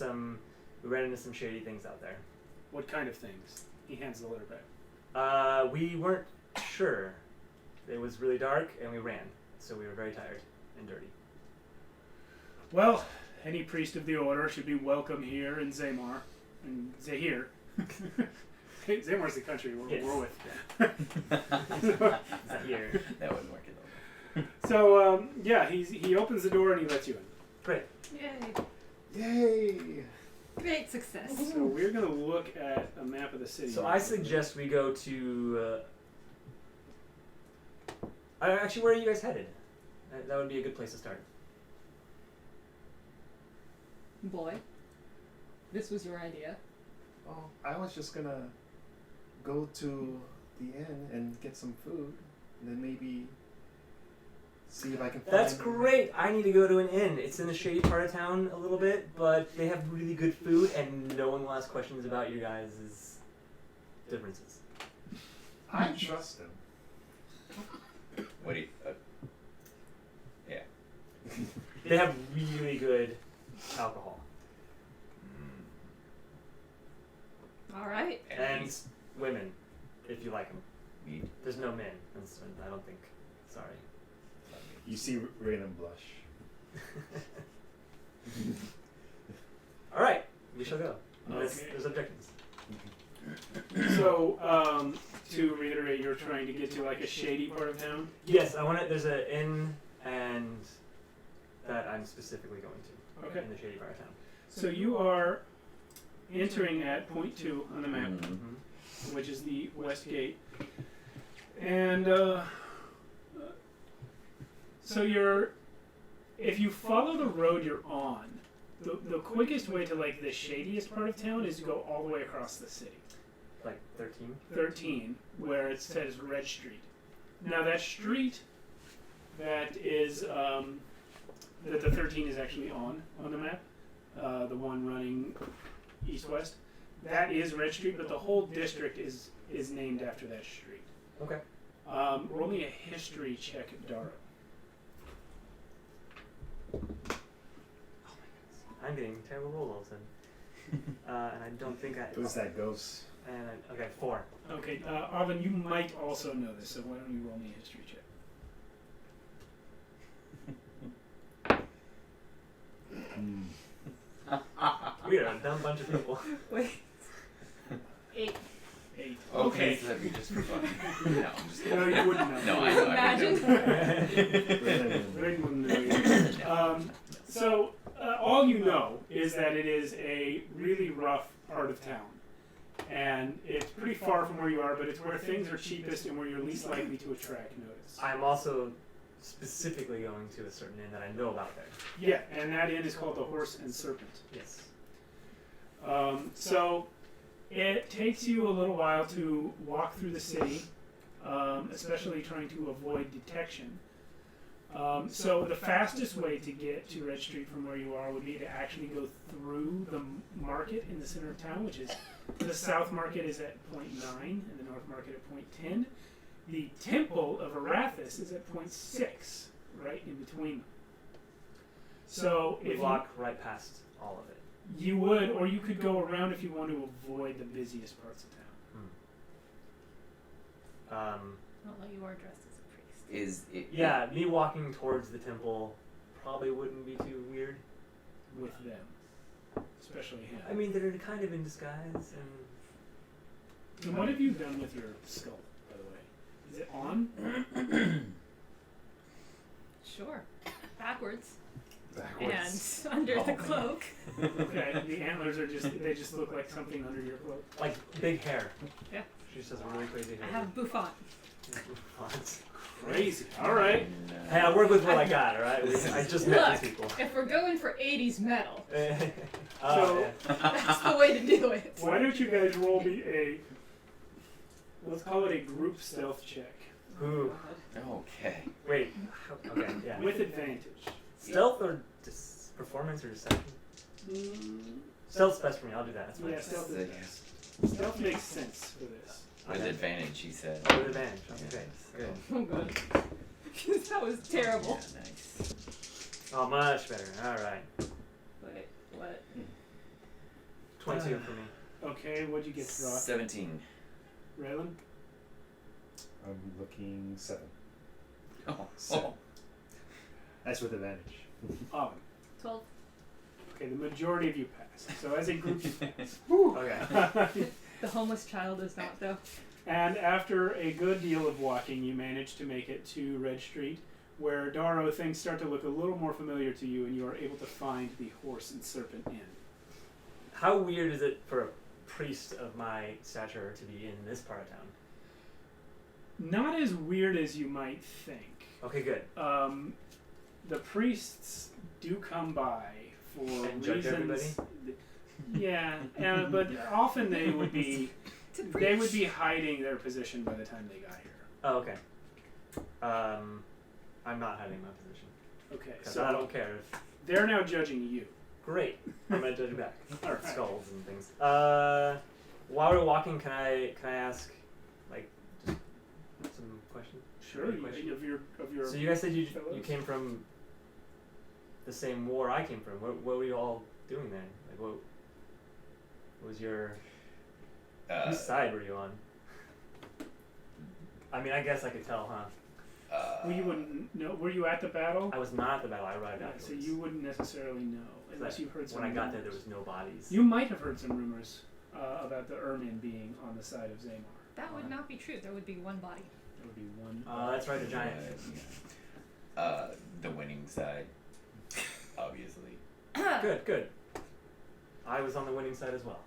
we ran into some shady things out there. What kind of things? He hands the letter back. We weren't sure. It was really dark, and we ran, so we were very tired and dirty. Well, any priest of the order should be welcome here in Zahir. Zamar's the country we're with. Zahir. That wouldn't work at all. So, he opens the door and he lets you in. Great. Yay. Yay! Great success. So we're going to look at a map of the city. So I suggest we go to... actually, where are you guys headed? That would be a good place to start. Boy, this was your idea. Oh, I was just gonna go to the inn and get some food, and then maybe see if I can find... That's great. I need to go to an inn. It's in the shady part of town a little bit, but they have really good food, and no one will ask questions about your guys' differences. I trust them. What do you... yeah. They have really good alcohol. All right. And women, if you like them. Meat. There's no men, I don't think. Sorry. You see Raylen blush. All right, we shall go. Okay. There's objections. So, to reiterate, you're trying to get to like a shady part of town? Yes, I want to. There's an inn, and that I'm specifically going to. Okay. In the shady part of town. So you are entering at point 2 on the map, Mm-hmm. which is the west gate. And so if you follow the road you're on, the quickest way to like the shadiest part of town is to go all the way across the city. Like 13. 13, where it says Red Street. Now that street that is that the 13 is actually on the map, the one running east-west, that is Red Street, but the whole district is named after that street. Okay. Roll me a history check, Darrow. I'm getting terrible rolls then. And I don't think I. Who's that ghost? And okay, 4. Okay, Arvin, you might also know this, so why don't you roll me a history check? We are a dumb bunch of people. Wait. 8. 8. Okay. So that'd be just for fun. No, I'm just kidding. No, you wouldn't know. No, I know. Imagine. Raiden wouldn't know either. So, all you know is that it is a really rough part of town. And it's pretty far from where you are, but it's where things are cheapest and where you're least likely to attract notice. I'm also specifically going to a certain inn that I know about there. Yeah, and that inn is called the Horse and Serpent. Yes. So it takes you a little while to walk through the city. especially trying to avoid detection. So the fastest way to get to Red Street from where you are would be to actually go through the market in the center of town, which is the south market is at point 9 and the north market at point 10. The temple of Erathis is at point 6, right in between them. So We if walk right past all of it. you would, or you could go around if you want to avoid the busiest parts of town. Although you are dressed as a priest. Is it? Yeah, me walking towards the temple probably wouldn't be too weird. With them, especially him. I mean, they're kind of in disguise, and And what have you done with your skull, by the way? Is it on? Sure. Backwards. Backwards. And under the cloak. Okay, the antlers are they just look like something under your cloak. like big hair. Yeah. She just has really crazy I hair. have bouffant. Crazy. All right. Hey, I work with what I got, alright? I just met Look, these people. if we're going for 80s metal, So- yeah. that's the way to do it. Why don't you guys roll me let's call it a group stealth check Ooh. Okay. Wait. Okay, yeah. with advantage. Stealth or performance or deception? Stealth's best for me, I'll do that. That's fine. Yeah, stealth is Yeah. best. Stealth makes sense for this. With Okay. advantage, he said. With advantage. Okay, good. Oh, good. That was terrible. Yeah, nice. Oh, much better. Alright. Wait, what? 22 for me. Okay, what'd you get, Throck? 17. Raylen? I'm looking 7. Oh. So- That's with advantage. Oven. 12. Okay, the majority of you pass. So as a group, you pass. Okay. The homeless child is not, though. And after a good deal of walking, you manage to make it to Red Street, where Darrow, things start to look a little more familiar to you, and you are able to find the Horse and Serpent Inn. How weird is it for a priest of my stature to be in this part of town? Not as weird as you might think. Okay, good. The priests do come by for And judge reasons. Yeah, but often they would be hiding their position by the time they got here. Oh, okay. I'm not hiding my position. Okay, Because so I don't care if... they're now judging you. Great. I'm gonna judge you back. All right. Skulls and things. While we're walking, can I ask, like, just some questions? Sure, Any question? of your. So you guys said you fellows? came from the same war I came from. What were you all doing there? Like, what was your... whose side were you on? I mean, I guess I could tell, huh? Well, you wouldn't know. Were you at the battle? I was not at the battle. I arrived Yeah, afterwards. so you wouldn't necessarily know unless you heard some. When I got there, rumors. there was no bodies. You might have heard some rumors about the Ermin being on the side of Zamar. That would not be true. There would be one body. There would be one. That's right, a giant. The winning side, obviously. Good. I was on the winning side as well.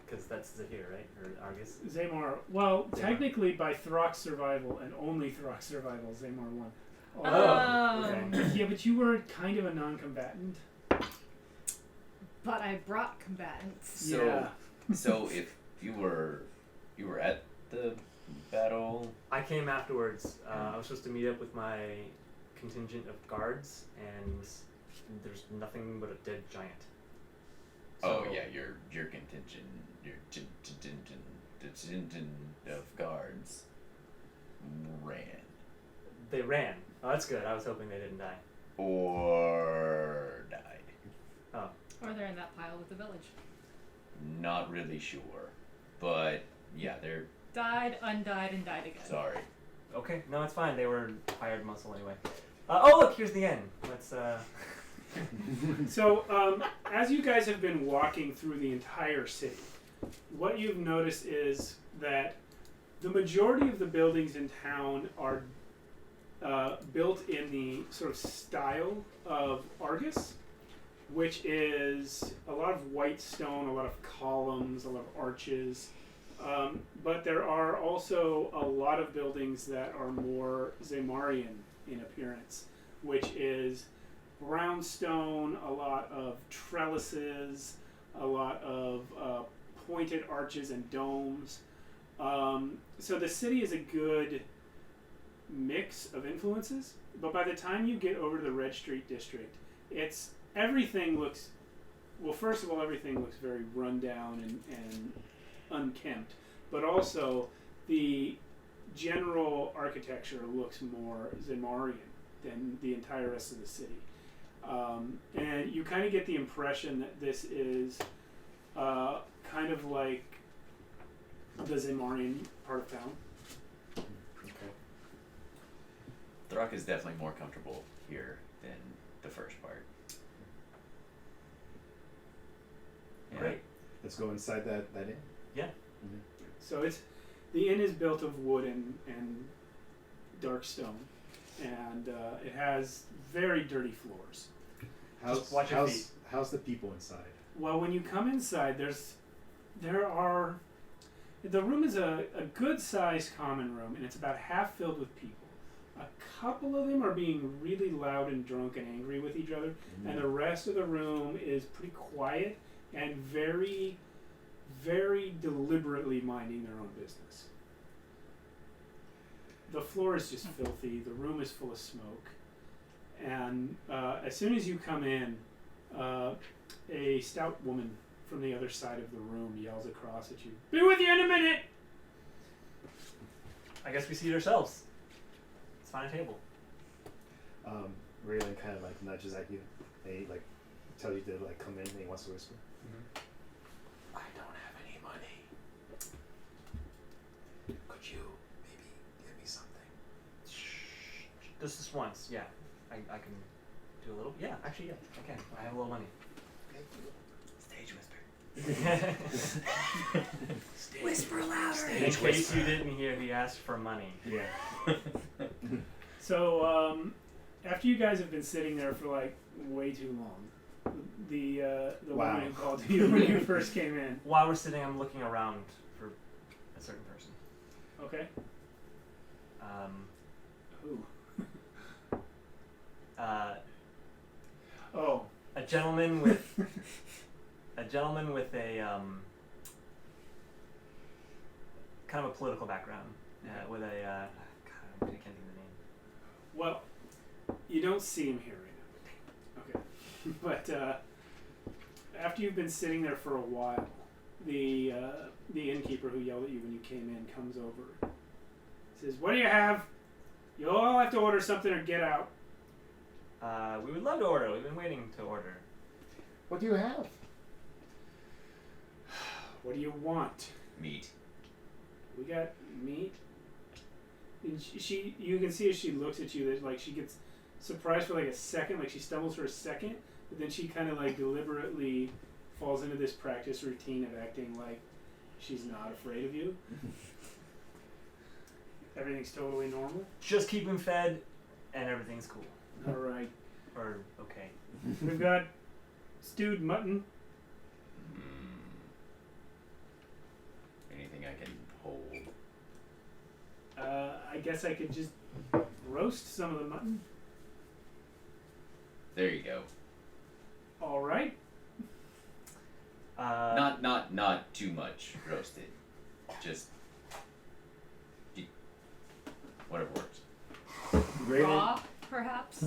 Because that's Zahir, right? Or Argus? Zamar. Well, Zamar. technically, by Throck's survival and only Throck's survival, Zamar won. Okay. Yeah, but you were kind of a non-combatant. But I brought combatants. So, Yeah. so if you were at the battle, I came afterwards. I was supposed to meet up with my contingent of guards, and there's nothing but a dead giant. oh So- yeah, your contingent, your contingent of guards ran They ran. Oh, that's good. I was hoping they didn't die. or died. Oh. Or they're in that pile with the village. Not really sure, but yeah, they're Died, undied, and died again. sorry. Okay. No, it's fine. They were hired muscle anyway. Oh, look, here's the end. Let's, So, as you guys have been walking through the entire city, what you've noticed is that the majority of the buildings in town are built in the sort of style of Argus, which is a lot of white stone, a lot of columns, a lot of arches. But there are also a lot of buildings that are more Zamarian in appearance, which is brownstone, a lot of trellises, a lot of pointed arches and domes. So the city is a good mix of influences, but by the time you get over to the Red Street district, everything looks, well, first of all, everything looks very run down and unkempt, but also the general architecture looks more Zemarian than the entire rest of the city. And you kind of get the impression that this is kind of like the Zemarian part of town. Okay. Throck is definitely more comfortable here than the first part. Yeah. Great. Let's go inside that inn. Yeah. Mhm. So the inn is built of wood and dark stone, and it has very dirty floors. Just watch your feet. How's the people inside? Well, when you come inside, the room is a good-sized common room, and it's about half filled with people. A couple of them are being really loud and drunk and angry with each other, and the rest of the room is pretty quiet and very, very deliberately minding their own business. The floor is just filthy. The room is full of smoke. And as soon as you come in, a stout woman from the other side of the room yells across at you, "Be with you in a minute!" I guess we seat ourselves. Let's find a table. Raylen kind of like nudges at you. And he like tell you to like come in, and he wants to whisper. Mm-hmm. I don't have any money. Could you maybe give me something? Just once, yeah. I can do a little. Yeah, actually, yeah, I can. I have a little money. Thank you. Stage whisper. Whisper louder. In case you didn't hear, he asked for money. Yeah. So after you guys have been sitting there for like way too long, the Wow. woman who called you when you first came in. While we're sitting, I'm looking around for a certain person. Okay. Who? Oh. A gentleman with a kind of a political background, with a God, I can't think of the name. Well, you don't see him here right now. Okay. But after you've been sitting there for a while, the innkeeper who yelled at you when you came in comes over. Says, "What do you have? You'll all have to order something or get out." We would love to order. We've been waiting to order. What do you have? What do you want? Meat. We got meat. And you can see as she looks at you that like she gets surprised for like a second, like she stumbles for a second, but then she kind of like deliberately falls into this practice routine of acting like she's not afraid of you. Everything's totally normal. Just keep him fed, and everything's cool. All right. Or okay. We've got stewed mutton. Anything I can hold. I guess I could just roast some of the mutton. There you go. All right. Not too much roasted. Just whatever works. Raw, perhaps?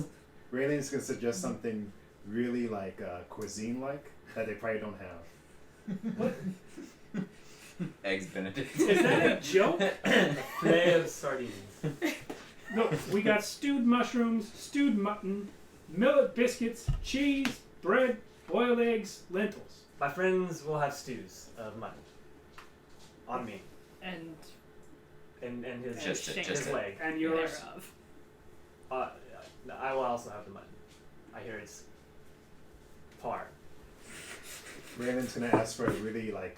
Raylen's gonna suggest something really like cuisine-like that they probably don't have. What? Eggs Benedict. Is that a joke? Fillet of sardines. No, we got stewed mushrooms, stewed mutton, millet biscuits, cheese, bread, boiled eggs, lentils. My friends will have stews of mutton. On me. And And his Just his it. leg. And yours. thereof. I will also have the mutton. I hear it's par. Raylen's gonna ask for a really like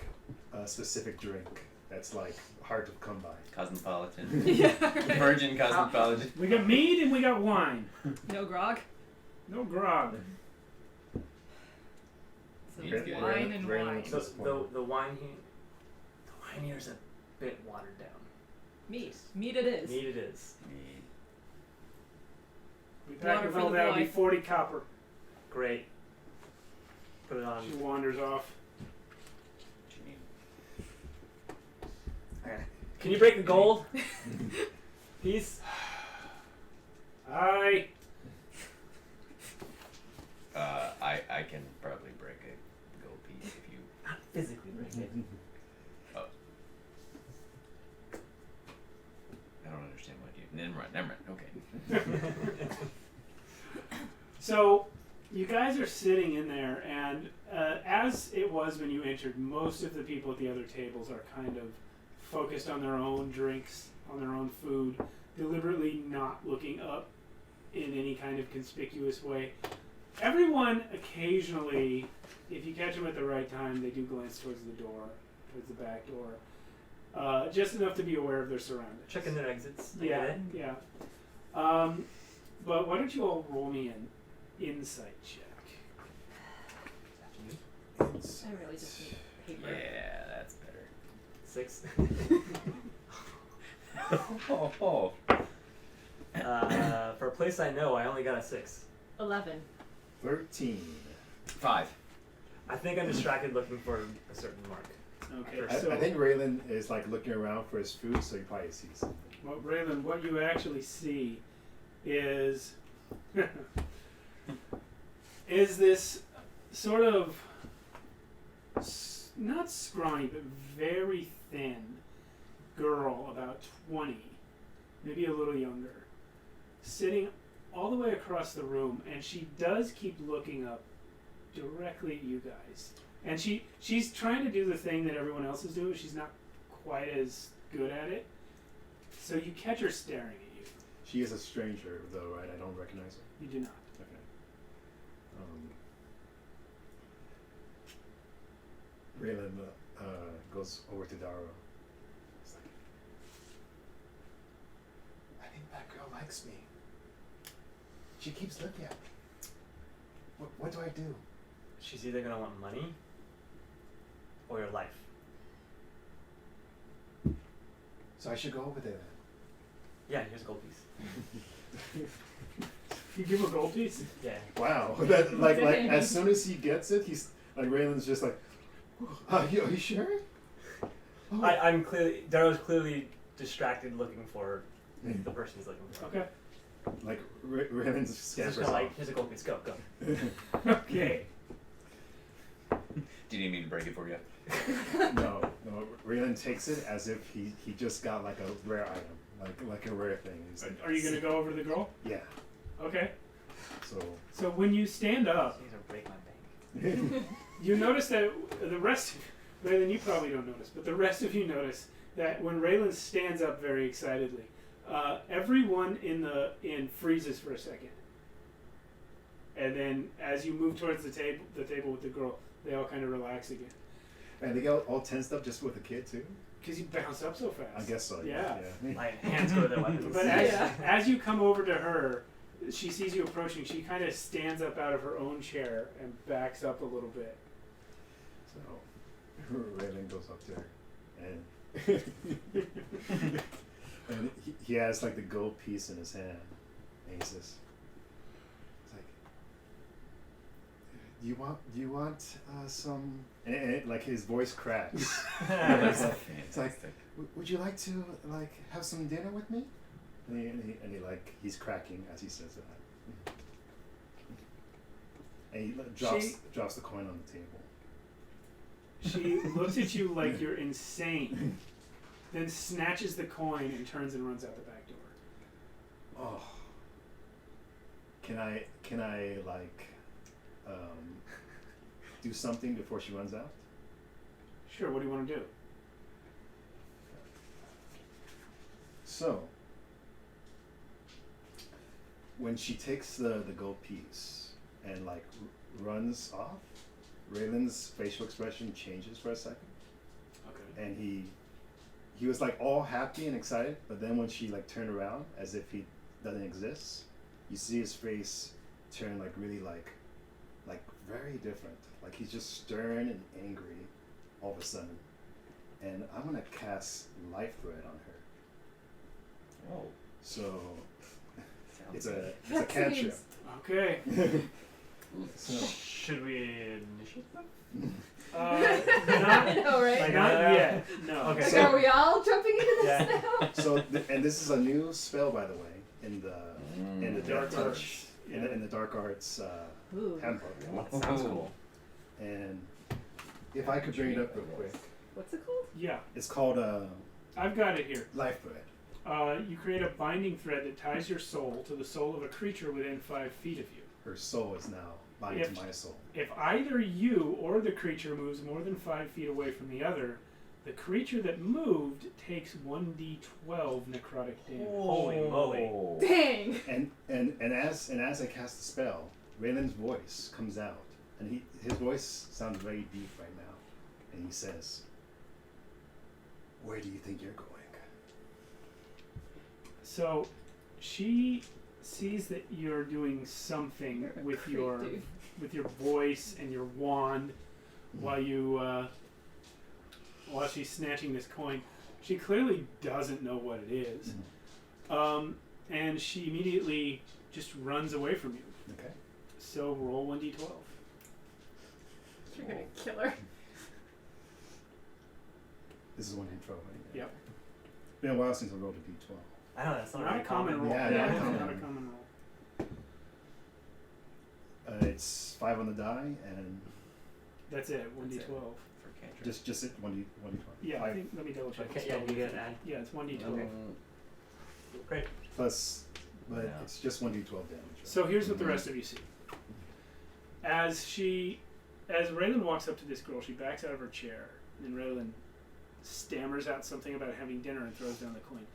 specific drink that's like hard to come by. Cosmopolitan. Yeah. Virgin cosmopolitan. We got mead and we got wine. No grog? No grog. So Mead's good. wine and Raylen- wine. The wine here's a bit watered down. Meat. Meat it is. Meat it is. We pack Water it for all the that'll be boy. 40 copper. Great. Put it on. She wanders off. What you mean? Okay. Can you break the gold? Piece? I I can probably break a gold piece if you. Not physically break it. Oh. I don't understand what you. Never mind. Okay. So, you guys are sitting in there, and as it was when you entered, most of the people at the other tables are kind of focused on their own drinks, on their own food, deliberately not looking up in any kind of conspicuous way. Everyone occasionally, if you catch them at the right time, they do glance towards the door, towards the back door, just enough to be aware of their surroundings. Checking their exits. Yeah, yeah. But why don't you all roll me an insight check? I really just need paper. Yeah, that's better. 6. Oh. For a place I know, I only got a 6. 11. 13. 5. I think I'm distracted looking for a certain mark. Okay, I so think Raylen is like looking around for his food, so he probably sees something. well, Raylen, what you actually see is is this sort of not scrawny but very thin girl, about 20, maybe a little younger, sitting all the way across the room, and she does keep looking up directly at you guys. And she's trying to do the thing that everyone else is doing. She's not quite as good at it. So you catch her staring at you. She is a stranger, though, right? I don't recognize her. You do not. Okay. Raylen goes over to Darrow. He's like, I think that girl likes me. She keeps looking at me. What do I do? She's either gonna want money or your life. So I should go over there then. Yeah, here's a gold piece. You give her a gold piece? Yeah. Wow. That like as soon as he gets it, he's like Raylan's just like, are you sure? Oh. I'm clearly Darrow's clearly distracted looking for the person he's looking for. Okay. Like Raylan's He's just scampers gonna off. like, here's a gold piece, go. Okay. Do you need me to break it for you? No. Raylan takes it as if he just got like a rare item, like a rare thing. He's like, Are you going to go over to the girl? yeah. Okay. So So when you stand up, He's gonna break my bank. you notice that the rest of Raylan, you probably don't notice, but the rest of you notice that when Raylan stands up very excitedly, everyone in the inn freezes for a second. And then as you move towards the table with the girl, they all kind of relax again. and they get all tensed up just with the kid too. Because you bounce up so fast. I guess so. Yeah. My hands go to their weapons. But as you come over to her, she sees you approaching. She kind of stands up out of her own chair and backs up a little bit. So Raylan goes up to her, and he has like the gold piece in his hand, and he says, "It's like, do you want some?" And like his voice cracks. It's like, would you like to like have some dinner with me? And he like he's cracking as he says that. And he drops the coin on the table. She looks at you like you're insane, then snatches the coin and turns and runs out the back door. Oh. Can I like do something before she runs out? Sure, what do you want to do? So when she takes the gold piece and like runs off, Raylan's facial expression changes for a second. Okay. And he was like all happy and excited, but then when she like turned around as if he doesn't exist, you see his face turn like really like very different. Like he's just stern and angry all of a sudden. And I'm gonna cast Life Thread on her. Oh. So it's Sounds a cantrip. means- Okay. So Should we initiate them? Not, know, right? Like, not uh, yet. No. okay. Like, So- are we all jumping into this Yeah. now? So, and this is a new spell, by the way, in the Dark Death Touch, Arts. in the Dark Arts Ooh. handbook. That sounds cool. And if I could bring it up real quick, What's it called? Yeah, it's called I've got it here. Life Bread. You create a binding thread that ties your soul to the soul of a creature within 5 feet of you. Her soul is now bound If- to my soul. If either you or the creature moves more than 5 feet away from the other, the creature that moved takes 1d12 necrotic damage. Holy moly. Dang. And as I cast the spell, Raylen's voice comes out, and his voice sounds very deep right now, and he says, "Where do you think you're going?" So, she sees that you're doing something You're a with creep, your dude. with your voice and your wand while she's snatching this coin. She clearly doesn't know what it is. And she immediately just runs away from you. Okay. So roll 1d12. You're gonna kill her. This is one hit throw, right? Yep. It's been a while since I rolled a d12. I know that's not, Not very a common roll. Yeah, Yeah, not a common not a roll. common roll. It's 5 on the die, and That's it. 1d12. That's it. For cantrip. just it 1d12. Yeah, I think. Let me double check. Okay, yeah, you get an add. Yeah, it's 1d12. Okay. Great. Plus, but Yeah. it's just 1d12 damage. Right? So here's what the rest of you see. As Raylen walks up to this girl, she backs out of her chair, and Raylen stammers out something about having dinner and throws down the coin.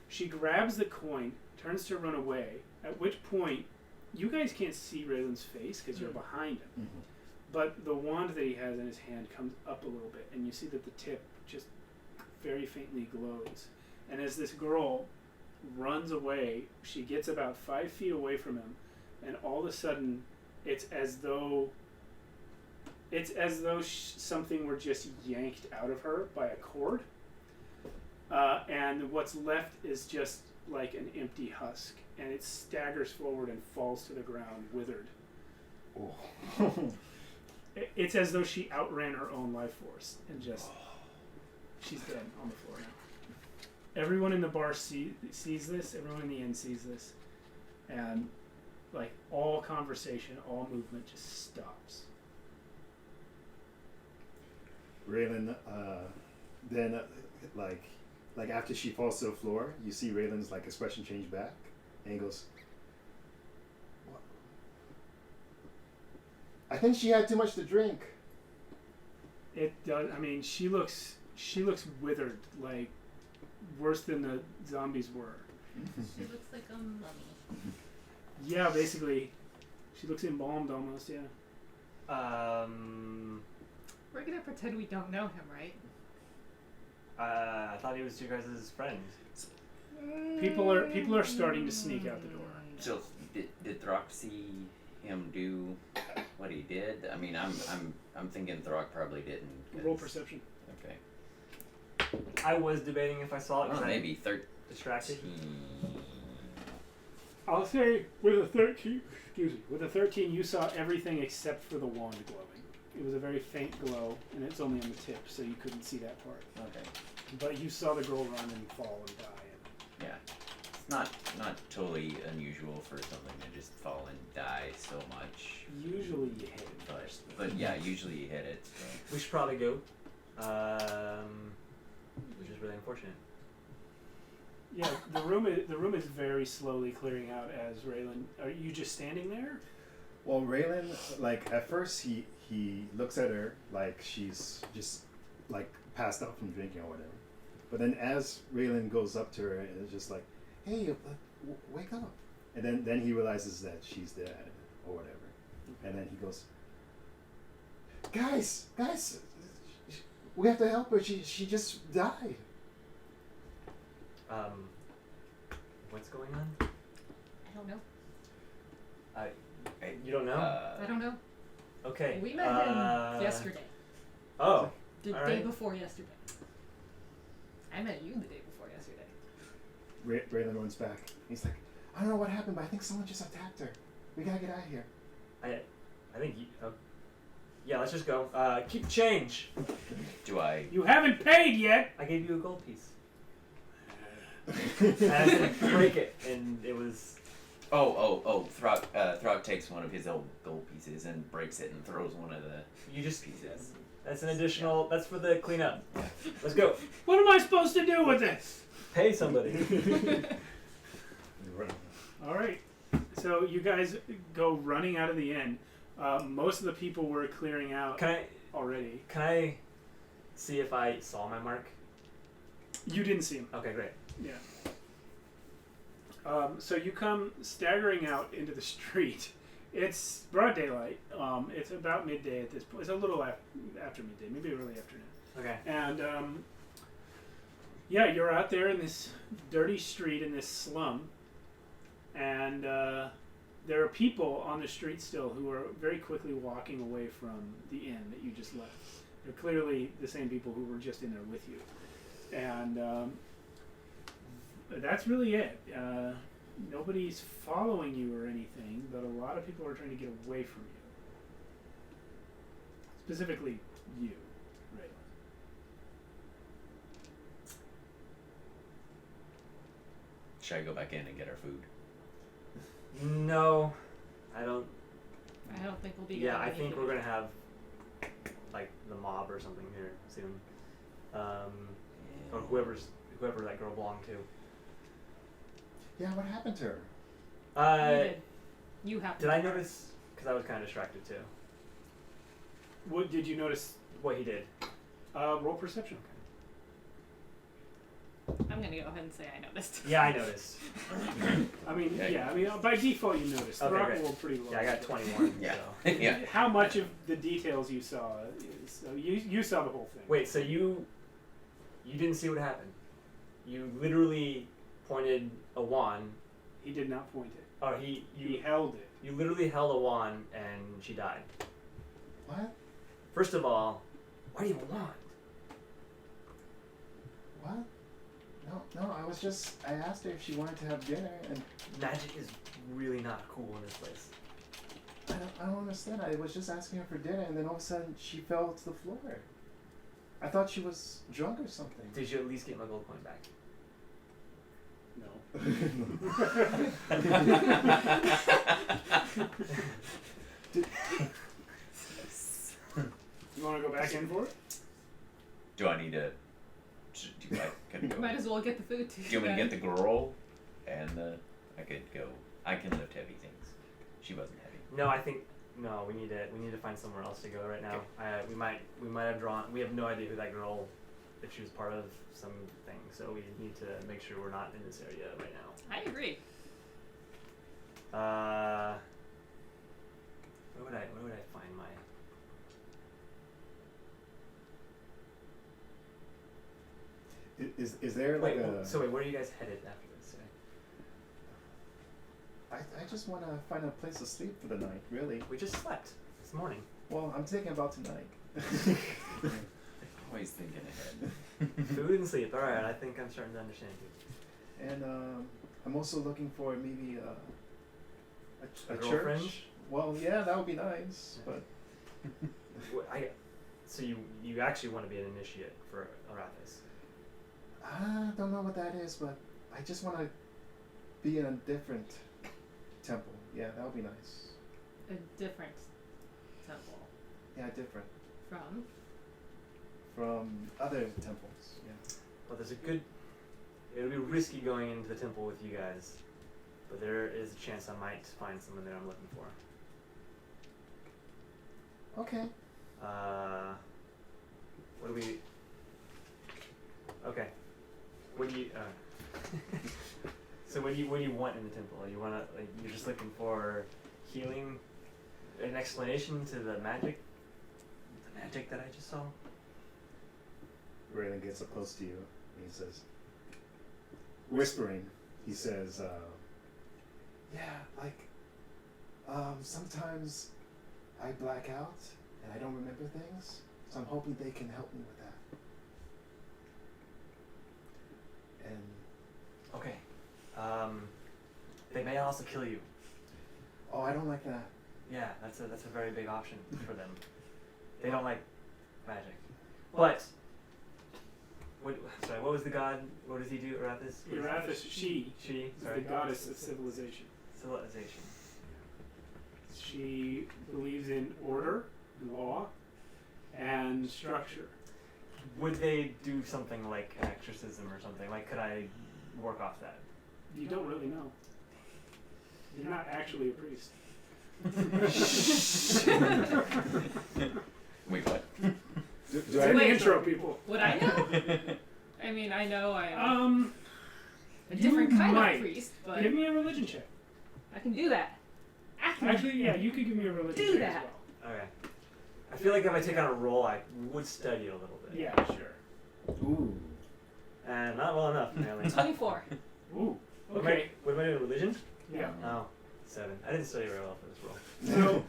She grabs the coin, turns to run away, at which point you guys can't see Raylen's face because you're behind him. Mhm. But the wand that he has in his hand comes up a little bit, and you see that the tip just very faintly glows. And as this girl runs away, she gets about 5 feet away from him, and all of a sudden, it's as though something were just yanked out of her by a cord, and what's left is just like an empty husk, and it staggers forward and falls to the ground, withered. Oh. It's as though she outran her own life force and just she's dead on the floor now. Everyone in the bar sees this. Everyone in the inn sees this, and like all conversation, all movement just stops. Raylen, then like after she falls to the floor, you see Raylen's like expression change back, and he goes, "What? I think she had too much to drink." It does. I mean, she looks withered, like worse than the zombies were. She looks like a mummy. Yeah, basically, she looks embalmed almost. Yeah. We're gonna pretend we don't know him, right? I thought he was you guys' friend. People are starting to sneak out the door. So did Throck see him do what he did? I mean, I'm thinking Throck probably didn't. 'Cause- Roll perception. Okay. I was debating if I saw it. Well, 'cause I'm maybe 13. distracted. I'll say with a 13. Excuse me. With a 13, you saw everything except for the wand glowing. It was a very faint glow, and it's only on the tip, so you couldn't see that part. Okay. But you saw the girl run and fall and die. Yeah. It's not totally unusual for something to just fall and die so much. And usually you hit it But first. yeah, usually you hit it. So. We should probably go. Which is really unfortunate. Yeah, the room is very slowly clearing out as Raylen. Are you just standing there? Well, Raylen, like at first he looks at her like she's just like passed out from drinking or whatever. But then as Raylen goes up to her and is just like, "Hey, wake up!" And then he realizes that she's dead or whatever. And then he goes, "Guys, we have to help her. She just died." What's going on? I don't know. You don't know? I don't know. Okay. We met him yesterday. Oh. The all day right. before yesterday. I met you the day before yesterday. Raylen runs back. He's like, "I don't know what happened, but I think someone just attacked her. We gotta get out of here." I think you. Yeah, let's just go. Keep change. Do I? You haven't paid yet. I gave you a gold piece. And I said break it, and it was. Oh! Throck takes one of his old gold pieces and breaks it and throws one of the You just. pieces. That's an additional. That's for the cleanup. Let's go. What am I supposed to do with this? Pay somebody. All right. So you guys go running out of the inn. Most of the people were clearing out Can already. I see if I saw my mark? You didn't see him. Okay, great. Yeah. So you come staggering out into the street. It's broad daylight. It's about midday at this point. It's a little after midday, maybe early afternoon. Okay. And yeah, you're out there in this dirty street in this slum, and there are people on the street still who are very quickly walking away from the inn that you just left. They're clearly the same people who were just in there with you, and that's really it. Nobody's following you or anything, but a lot of people are trying to get away from you. Specifically, you, Raylen. Should I go back in and get our food? No, I don't. I don't think we'll be. Yeah, getting I any think food. we're gonna have like the mob or something here soon. Or whoever that girl belonged to. Yeah, what happened to her? You did. You have. Did I notice? Because I was kind of distracted too. What did you notice? What he did. Roll perception. I'm gonna go ahead and say I noticed. Yeah, I noticed. I mean, Yeah. I mean, by default you noticed. Okay, Throck great. rolled pretty low. Yeah, I got 21. Yeah. So. Yeah. How much of the details you saw? So you saw the whole thing. Wait, so you didn't see what happened? You literally pointed a wand, He did not point it. or He you held it. literally held a wand and she died. What? First of all, why do you have a wand? What? No, I asked her if she wanted to have dinner, and Magic is really not cool in this place. I don't understand. I was just asking her for dinner, and then all of a sudden she fell to the floor. I thought she was drunk or something. Did you at least get my gold coin back? No. You want to go back in for it? Do I need to? Do I can go? Might as well get the food too. Do you want me to get the girl? And I could go. I can lift heavy things. She wasn't heavy. No, I think no. We need to find somewhere else to go right now. We might have drawn. We have no idea who that girl, if she was part of something. So we need to make sure we're not in this area right now. I agree. Where would I find my? Is there like Wait, a? so wait, where are you guys headed after this? I just want to find a place to sleep for the night. Really. We just slept this morning. Well, I'm thinking about tonight. Always thinking ahead. Food and sleep. All right, I think I'm starting to understand you. And I'm also looking for maybe a church. Girlfriend? Well, yeah, that would be nice, Yeah. but So you actually want to be an initiate for Erathis? I don't know what that is, but I just want to be in a different temple. Yeah, that would be nice. A different temple Yeah, different from. from other temples. Yeah. Well, it'll be risky going into the temple with you guys, but there is a chance I might find someone that I'm looking for. Okay. What do we? Okay. What do you? So what do you want in the temple? You wanna you're just looking for healing, an explanation to the magic that I just saw. Raylen gets up close to you and he says, whispering, he says, sometimes I black out and I don't remember things, so I'm hoping they can help me with that. And Okay. They may also kill you. oh, I don't like that. Yeah, that's a very big option for them. They don't like magic. But what was the god? What does he do? Erathis? Erathis, she She. is Sorry. the goddess of civilization. Civilization. She believes in order, law, and structure. Would they do something like an exorcism or something? Like, could I work off that? You don't really know. You're not actually a priest. Wait, what? Do It's I in the Wait. intro, people. Would I know? I mean, I know I'm a you different kind might. of priest, but Give me a religion check. I can do that. Actually, yeah, you could give me a religion Do check that. as well. Okay. I feel like if I take on a role, I would study a little bit. Yeah, sure. Ooh. And not well enough, apparently. 24. Ooh. What am Okay. I doing? Religion? Yeah. Oh, 7. I didn't study very well for this role. So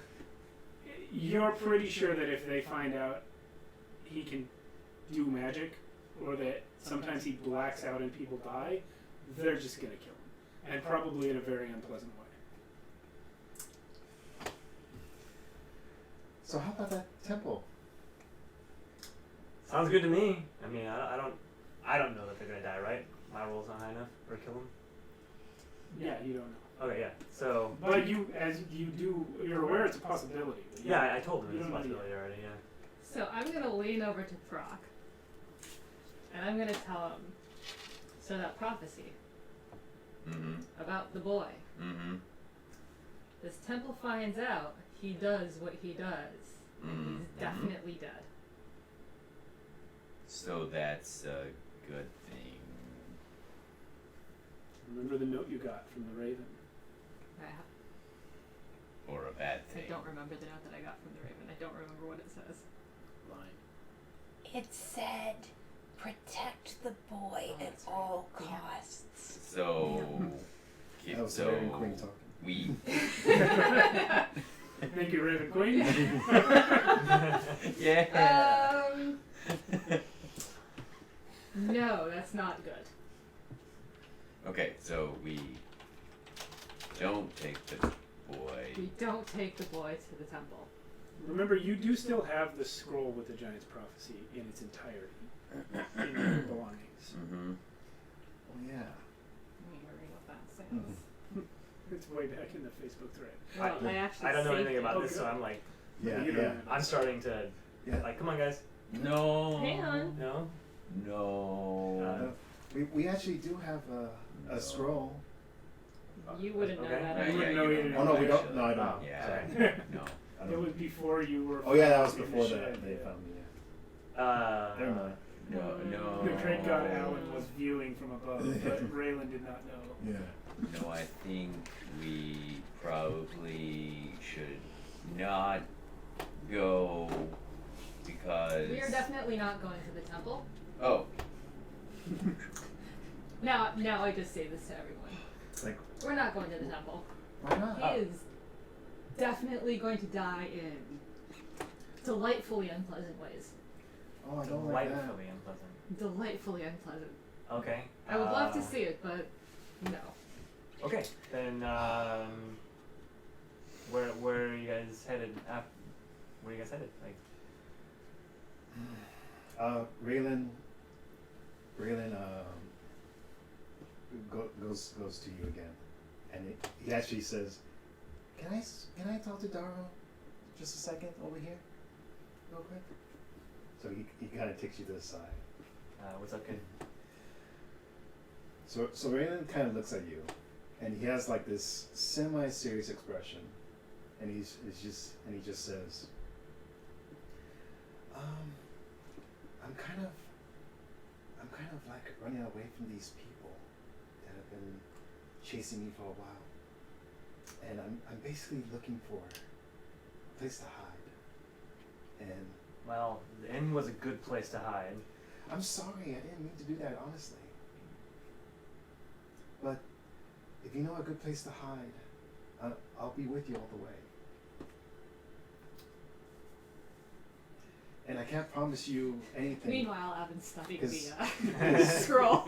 you're pretty sure that if they find out he can do magic, or that sometimes he blacks out and people die, they're just gonna kill him, and probably in a very unpleasant way. So how about that temple? Sounds good to me. I mean, I don't know that they're gonna die, right? My roll's not high enough, or kill them. Yeah, you don't know. Okay, yeah. So. But you, as you do, you're aware it's a possibility. But Yeah, I told them You it's a don't know possibility already. Yeah. So I'm gonna lean over to Throck, and I'm gonna tell him. So that prophecy Mm-hmm. about the boy. Mm-hmm. This temple finds out he does what he does, and he's definitely dead. So that's a good thing. Remember the note you got from the Raven. Or a bad I thing. don't remember the note that I got from the Raven. I don't remember what it says. Line. It said, protect the boy at all costs. So, That was so Raven Queen talking. we. Thank you, Raven Queen. Yeah. No, that's not good. Okay, so we don't take the boy. We don't take the boy to the temple. Remember, you do still have the scroll with the Giant's prophecy in its entirety in your belongings. Mm-hmm. Oh yeah. Let me read what that says. It's way back in the Facebook thread. Well, I actually I don't know saved anything about it. this, so I'm like, Yeah, You yeah. don't- I'm starting to, Yeah. like, come on, guys. No. Hang on. No. No. We actually do have a scroll. You wouldn't know Okay. that. Yeah, You wouldn't know you either. Oh no, we don't. actually. No, I don't. Yeah. Sorry. No. I It don't. was before you were. Oh yeah, that was in the before shed, they yeah. found me. Yeah. Never mind. No. The great god Alan was viewing from above, but Raylen did not know. Yeah. No, I think we probably should not go because. We are definitely not going to the temple. Oh. Now I just say this to everyone. Like, We're not going to the temple. why not? He is definitely going to die in delightfully unpleasant ways. Oh, I don't like that. Delightfully unpleasant. Delightfully unpleasant. Okay. I would love to see it, but no. Okay, then where are you guys headed? Where are you guys headed? Like, Raylen goes to you again, and he actually says, "Can I talk to Darrow just a second over here, real quick?" So he kind of takes you to the side. what's up, kid? So Raylen kind of looks at you, and he has like this semi-serious expression, and he just says, I'm kind of like running away from these people that have been chasing me for a while, and I'm basically looking for a place to hide. And Well, the inn was a good place to hide. I'm sorry, I didn't mean to do that, honestly. But if you know a good place to hide, I'll be with you all the way. And I can't promise you anything. Meanwhile, I've been studying 'Cause- the scroll,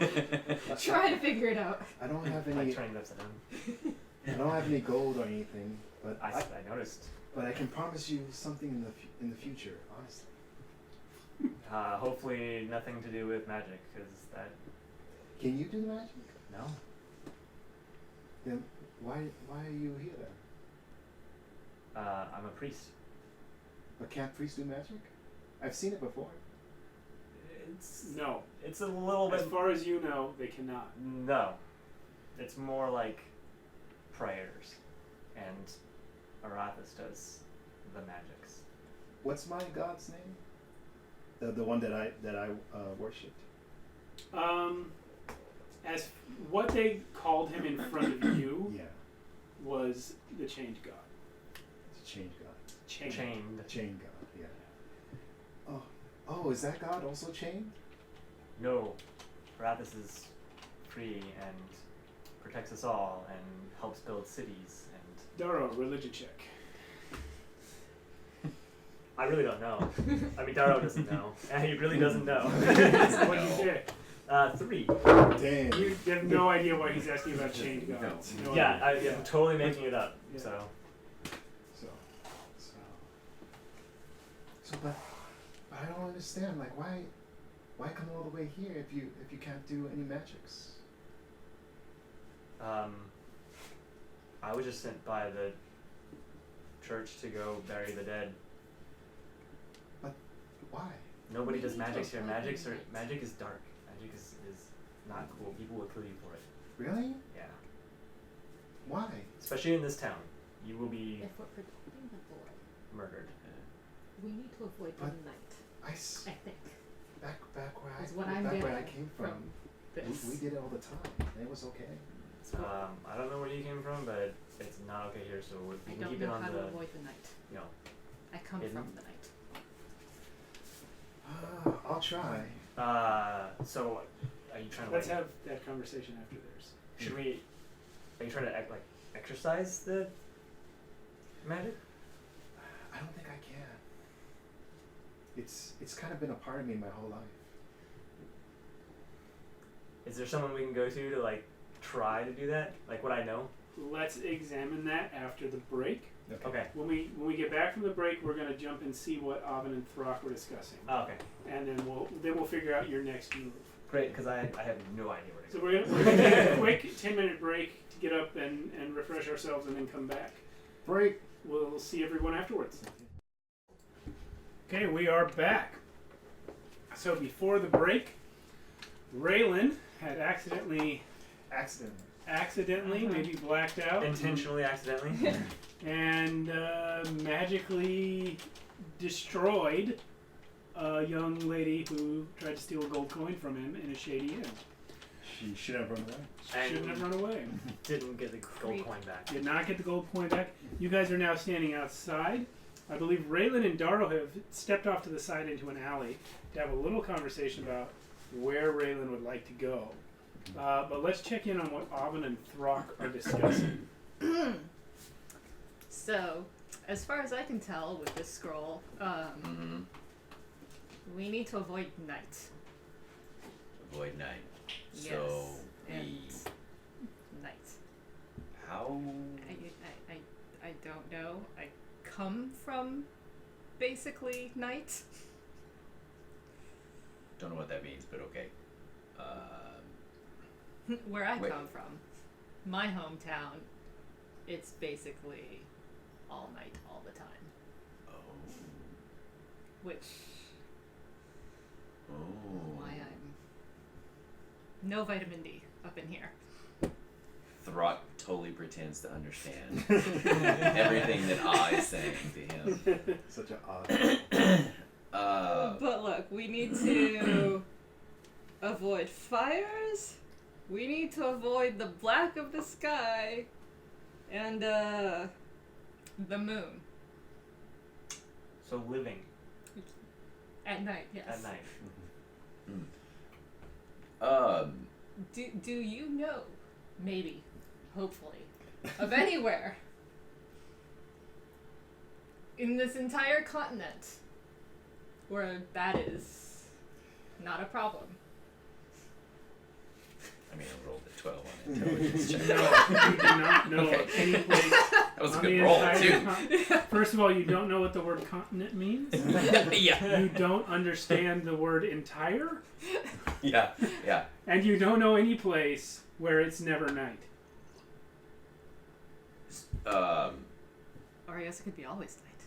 trying to figure it out. I don't have Like any. turning it upside down. I don't have any gold or anything. But I noticed. But I can promise you something in the future, honestly. Hopefully nothing to do with magic, because that... Can you do the magic? No. Then why are you here then? I'm a priest. But can't priests do magic? I've seen it before. No. It's a little As bit... far as you know, they cannot. No. It's more like prayers. And Erathis does the magics. What's my god's name? The one that I worshipped. As what they called him in front of you Yeah, was the chained god. it's a chained god. Chained. Chained god. Yeah. Oh, is that god also chained? No. Erathis is free and protects us all and helps build cities and... Darrow, religion check. I really don't know. I mean, Darrow doesn't know. And he really doesn't know. What you get? 3. Damn. You have no idea why he's asking about chained gods. No Yeah, idea. I'm totally making it up. Yeah. So, But I don't understand. Like, why come all the way here if you can't do any magics? I was just sent by the church to go bury the dead. Why? Nobody does magics here. Magic is dark. Magic is not cool. People will kill you for it. Really? Yeah. Why? Especially in this town. You will be If we're protecting the boy, murdered. we need to avoid the But- night. I s- I think. back where Is what I'm I getting came from. This. We did it all the time. And it was okay. I don't know where you came from, but it's not okay here. So we I can don't keep it know on how the. to avoid the night. You know, I come Hidden? from the night. I'll try. So are you trying to Let's like? have that conversation after theirs. Should we? Are you trying to exercise the magic? I don't think I can. It's kind of been a part of me my whole life. Is there someone we can go to like try to do that? Like what I know? Let's examine that after the break. Okay. When we get back from the break, we're gonna jump and see what Avon and Throck were discussing, Oh, okay. and then we'll figure out your next move. Great, because I have no idea where to So go. we're gonna take a quick 10-minute break to get up and refresh ourselves, and then come back. Break. We'll see everyone afterwards. Okay, we are back. So before the break, Raylen had accidentally, maybe blacked out, Intentionally, accidentally. and magically destroyed a young lady who tried to steal a gold coin from him in a shady inn. She should have run away. Shouldn't have run away. Didn't get the gold coin back. Did not get the gold coin back. You guys are now standing outside. I believe Raylen and Darrow have stepped off to the side into an alley to have a little conversation about where Raylen would like to go. But let's check in on what Avon and Throck are discussing. So, as far as I can tell with this scroll, we need to avoid night. Avoid night. Yes. So and night. how? I don't know. I come from basically night. Don't know what that means, but okay. Where I Wait. come from, my hometown, it's basically all night, all the time. Oh. Which Oh. why I'm no vitamin D up in here. Throck totally pretends to understand everything that I is saying to him. Such an odd. But look, we need to avoid fires. We need to avoid the black of the sky, and the moon So living at night. Yes. at night. Do you know, maybe, hopefully, of anywhere in this entire continent where that is not a problem? I mean, I rolled a 12 on intelligence check. No, you do not know Okay. of any place That was a on good the roll, entire too. First of all, you don't know what the word continent means. Yeah. You don't understand the word entire, Yeah. Yeah. and you don't know any place where it's never night. Or I guess it could be always night.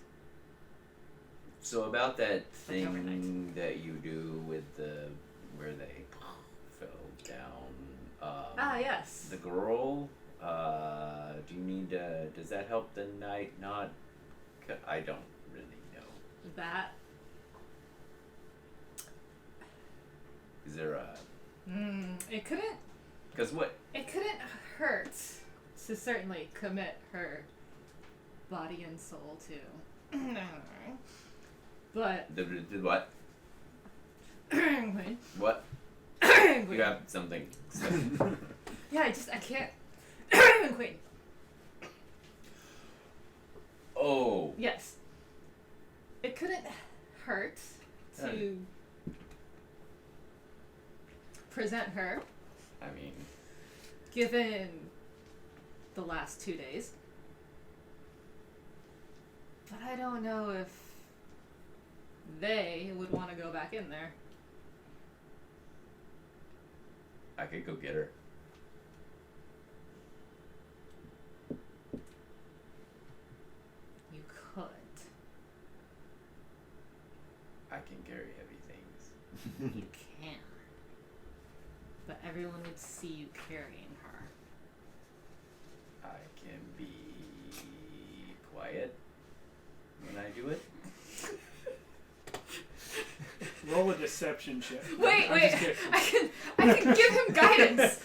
So about that Like overnight. thing that you do with the where they fell down. Yes. The girl. Do you need? Does that help the night? Not. I don't really know. That. Is there a? It couldn't. Because what? It couldn't hurt to certainly commit her body and soul to. But. The what? Wait. What? You have something. Yeah, I can't. Queen. Oh. Yes. It couldn't hurt to present her, I mean. given the last 2 days. But I don't know if they would want to go back in there. I could go get her. You could. I can carry heavy things. You can. But everyone would see you carrying her. I can be quiet when I do it. Roll a deception check. Wait, I'm wait. just kidding. I can give him guidance.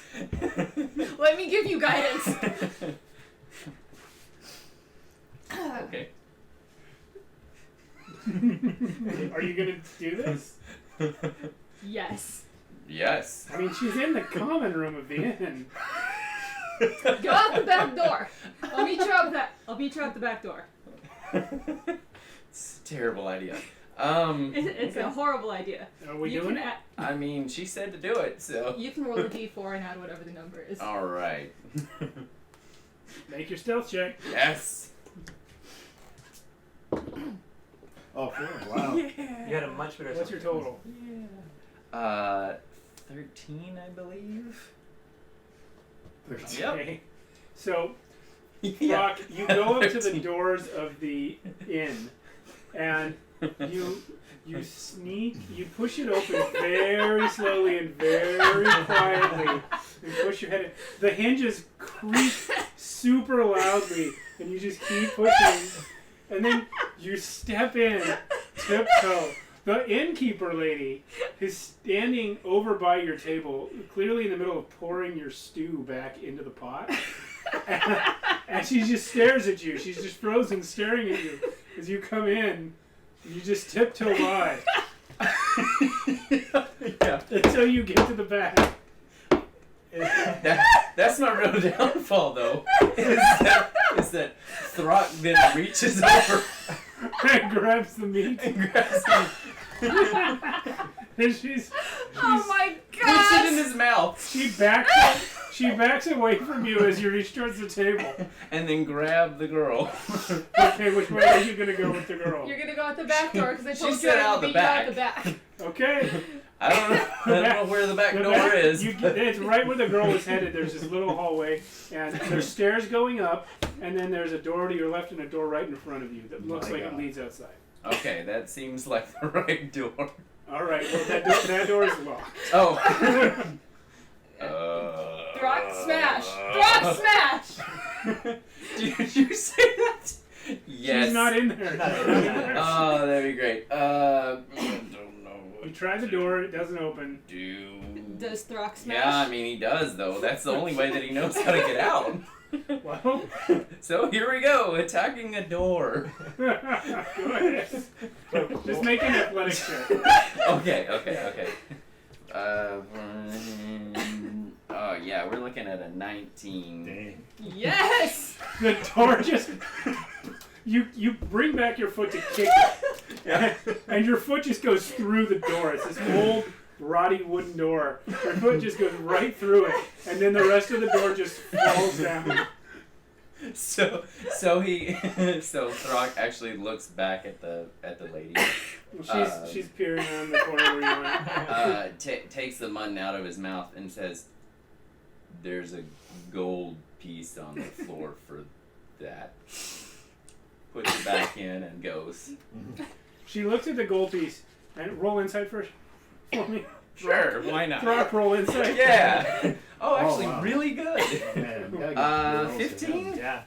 Let me give you guidance. Okay. Are you gonna do this? Yes. Yes. I mean, she's in the common room of the inn. Go out the back door. I'll meet you out the back door. It's a terrible idea. It's a horrible idea. Are we You doing can it? I mean, she said to do it, so. You can roll a d4 and add whatever the number is. All right. Make your stealth check. Yes. Oh, 4. Wow. You had a much better. What's your total? 13, I believe. 13. Yep. Okay. So, Yeah. Throck, you go up to the 13. doors of the inn, and you you push it open very slowly and very quietly, and push your head in. The hinges creak super loudly, and you just keep pushing, and then you step in, tiptoe. The innkeeper lady is standing over by your table, clearly in the middle of pouring your stew back into the pot. And she just stares at you. She's just frozen staring at you as you come in. You just tiptoe by Yeah. until you get to the back. That's my real downfall, though. Is that Throck then reaches over And grabs the meat. and grabs him, And she's Oh my puts it in god! his mouth, she backs away from you as you reach towards the table. and then grab the girl. Okay, which way are you gonna go with the girl? You're gonna go out the back door because I She told you said I out would the meet you out back. the back. Okay. I don't know where the back The door back- is. it's right where the girl is headed. There's this little hallway, and there's stairs going up, and then there's a door to your left and a door right in front of you that looks My like it God. leads outside. Okay, that seems like the right door. All right, well that door is locked. Oh. Throck smash! Throck smash! Did you say that? Yes. She's not in there. She's not in there. Oh, that'd be great. I don't know what You try the door, it doesn't open. to do. Does Throck smash? Yeah, I mean he does though. That's the only way that he knows how to get out. Well, So here we go, attacking a door. go ahead. Just make an athletic check. Okay. Oh yeah, we're looking at a 19. Dang. Yes! The door just you bring back your foot to kick it, and your foot just goes through the door. It's this old rotty wooden door. Her foot just goes right through it, and then the rest of the door just falls down. So Throck actually looks back at the lady. She's peering around the corner where you went. Takes the mutton out of his mouth and says, "There's a gold piece on the floor for that." Puts it back in and goes. She looks at the gold piece and roll insight first for me. Sure, why not? Throck, roll insight. Yeah. Oh, actually, wow. really good. Man, we gotta get 15? Yeah.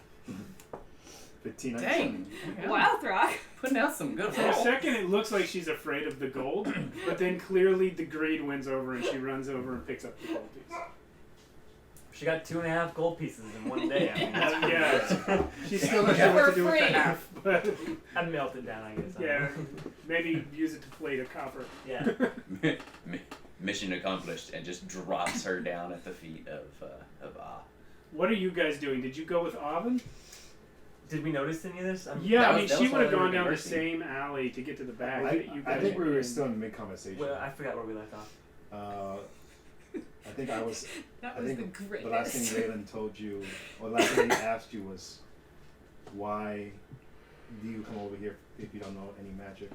15. Dang. Wow, Throck. Putting out some good For a rolls. second, it looks like she's afraid of the gold, but then clearly the greed wins over and she runs over and picks up the gold piece. She got 2.5 gold pieces in one day. I mean, that's pretty Yeah. good. She's still not sure what to do with the For free. half, but I'd melt it down, I guess. I yeah, don't know. maybe use it to plate a copper. Yeah. Mission accomplished, and just drops her down at the feet of Ah. What are you guys doing? Did you go with Avon? Did we notice any of this? Yeah, That I mean, was- that she was would have while gone they were down the conversing. same alley to get to the back. I that you guys think we were in. still in mid-conversation. Well, I forgot where we left off. I think I was. That I was the think greatest. the last thing Raylen told you, or the last thing he asked you was, why do you come over here if you don't know any magic?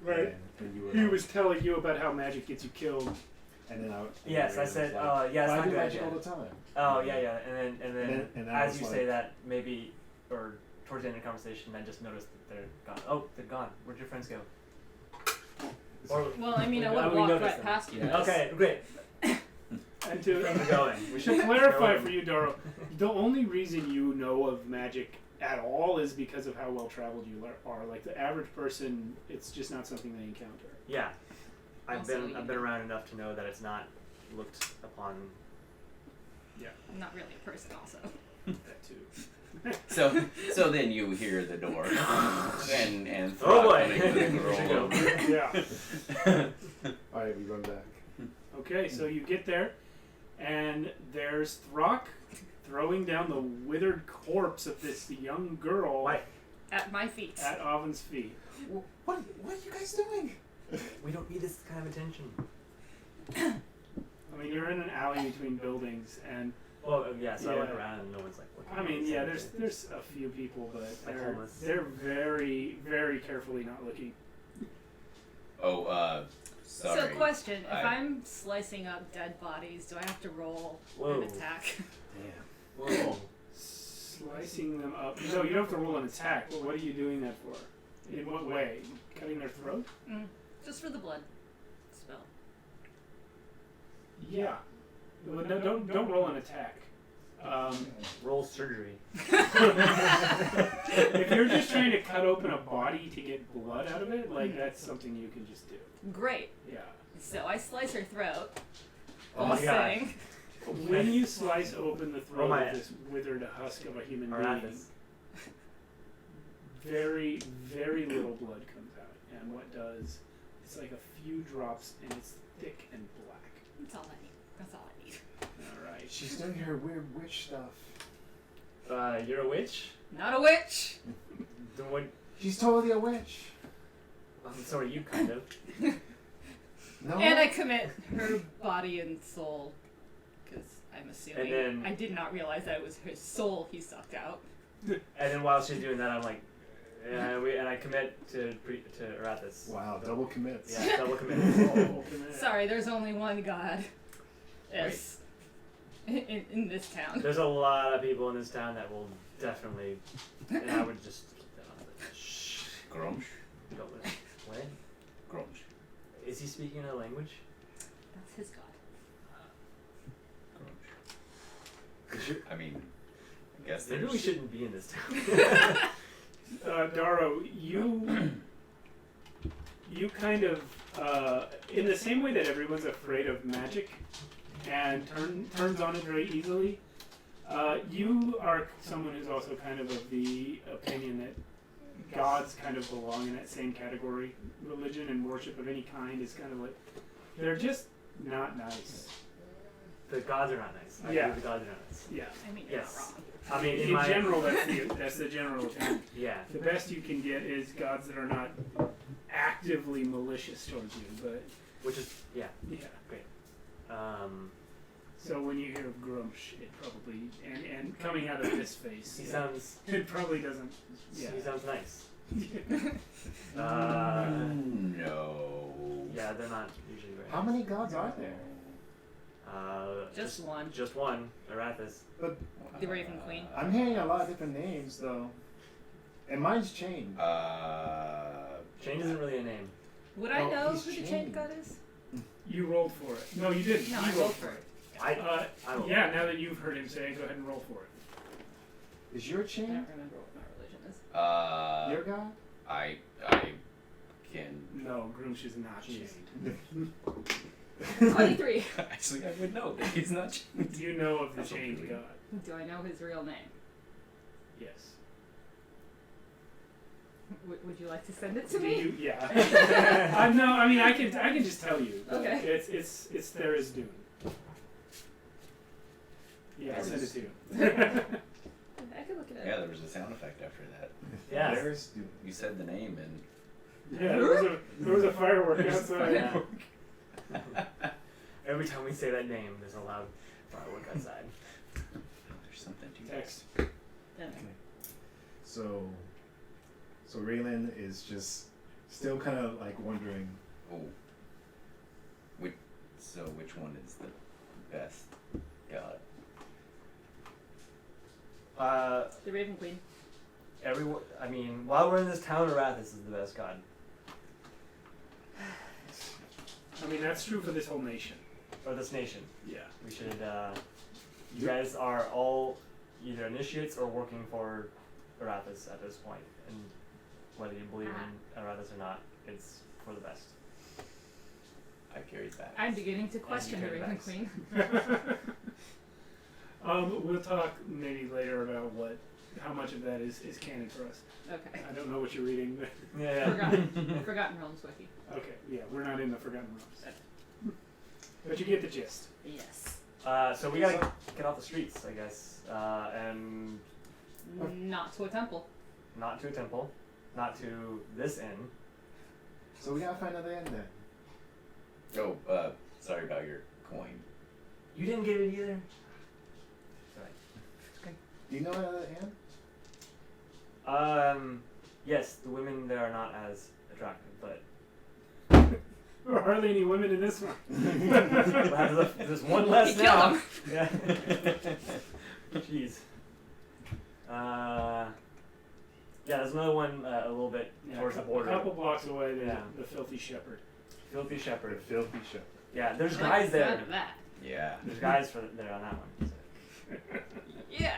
Right. And you were He like- was telling you about how magic gets you killed. And then Yes, I Raylen said, was like, yeah, it's "But I not do good magic idea." all the time. Oh, yeah. And then And I as was you like- say that, maybe, or towards the end of the conversation, I just noticed that they're gone. Oh, they're gone. Where'd your friends go? Or, Well, I mean, I would Oh, have we walked noticed right them. past you. okay, great. And to We're going. We to should clarify go. for you, Darrow, the only reason you know of magic at all is because of how well traveled you are. Like the average person, it's just not something they encounter. Yeah, I've Also, been around enough to know that it's not looked upon. I'm not really a person, also. That too. So then you hear the door, and Oh, boy. Throck coming with We should go. Yeah. All right, we run back. Okay, so you get there, and there's Throck throwing down the withered corpse of this young girl Why? At my feet. at Avon's feet. What are you guys doing? We don't need this kind of attention. I mean, you're in an alley between buildings, and Well, yeah. So I went Yeah. around and no one's like looking. I mean, at yeah, us. there's a few people, but Like they're homeless. they're very, very carefully not looking. Oh, sorry. So, question: If I- I'm slicing up dead bodies, do I have to roll Whoa. an attack? Damn. Whoa. Slicing them up. No, you don't have to roll an attack. But what are you doing that for? In what way? Cutting their throat? Just for the blood spell. Yeah. Well, no, don't roll an attack. Roll surgery. If you're just trying to cut open a body to get blood out of it, like that's something you can just do. Great. Yeah. So I slice her throat. Oh while my God. saying, When you slice open the Oh throat my- of this withered husk of a human being, Erathis. very, very little blood comes out. And what does, it's like a few drops and it's thick and black. That's all I need. That's all I need. Alright. She's doing her weird witch stuff. You're a witch. Not a witch. Then what? She's totally a witch. So are you, kind of. No. And I commit her body and soul. Because I'm assuming. And then- I did not realize that it was her soul he sucked out. And then while she's doing that, I'm like, and I commit to Erathis. Wow, double commits. Yeah, double commit. Oh, Sorry, there's only one god. Yes. In this town. There's a lot of people in this town that will definitely, and I would just keep that on the shh. Grumsh. Go with it. What? Grumsh. Is he speaking a language? That's his god. Grumsh. I mean, I guess Maybe there's... we shouldn't be in this town. Darrow, you kind of, in the same way that everyone's afraid of magic and turns on it very easily, you are someone who's also kind of the opinion that gods kind of belong in that same category. Religion and worship of any kind is kind of like, they're just not nice. The gods are not nice. I Yeah. agree the gods are not nice. Yeah. I mean, you're Yes. not wrong. I mean, In my general, that's the general opinion. yeah. The best you can get is gods that are not actively malicious towards you, but Which is yeah. So when you hear Grumsh, it probably and coming out of this face, He sounds it probably doesn't. Yeah. he sounds nice. No. Yeah, they're not usually very. How many gods are there? Just one. Just one, Erathis. The Raven Queen. I'm hearing a lot of different names though, and mine's chained. Chain isn't really a name. Would I No, know he's who the chained. chained god is? You rolled for it. No, you didn't. No, you I rolled for it. I will. Yeah, now that you've heard him say it, go ahead and roll for it. Is your I chain don't remember what my religion is. your god? I can. No, Grumsh is not Jeez. chained. 23. Actually, I would know that he's not. You know of the That's chained okay. god. Do I know his real name? Yes. Would you like to send it to Do me? you, yeah. No, I mean I can just tell you. But Okay. It's Therisdune. Yeah, I'll send it to you. I could look it up. Yeah, there was a sound effect after that. Yeah. There's dude. You said the name and. Yeah, there was a firework outside. Yeah. Every time we say that name, there's a loud firework outside. There's something to Text. So Raylen is just still kind of like wondering. Oh. Which one is the best god? The Raven Queen. Everyone. I mean, while we're in this town, Erathis is the best god. I mean that's true for this whole nation. Or this nation. Yeah. We should. You guys are all either initiates or working for Erathis at this point, and whether you believe in Erathis or not, it's for the best. I carried that. I'm beginning to question the carry Raven bags. Queen. We'll talk maybe later about how much of that is canon for us. Okay. I don't know what you're reading, but Yeah. Forgotten Realms Wiki. okay, yeah, we're not in the Forgotten Realms. But you get the gist. Yes. So we gotta get off the streets, I guess, and Not to a temple. not to a temple, not to this inn. So we gotta find another end then. Oh, sorry about your coin. You didn't get it either. Sorry. Do you know another end? Yes, the women there are not as attractive, but There are hardly any women in this one. there's one less He killed now. him. Yeah. Jeez. Yeah, there's another one a little bit towards the A border. couple blocks away, there's Yeah. the Filthy Shepherd. Filthy The Shepherd. filthy shepherd. Yeah, there's I like guys the sound there. of that. Yeah. There's guys there on that one. Yeah.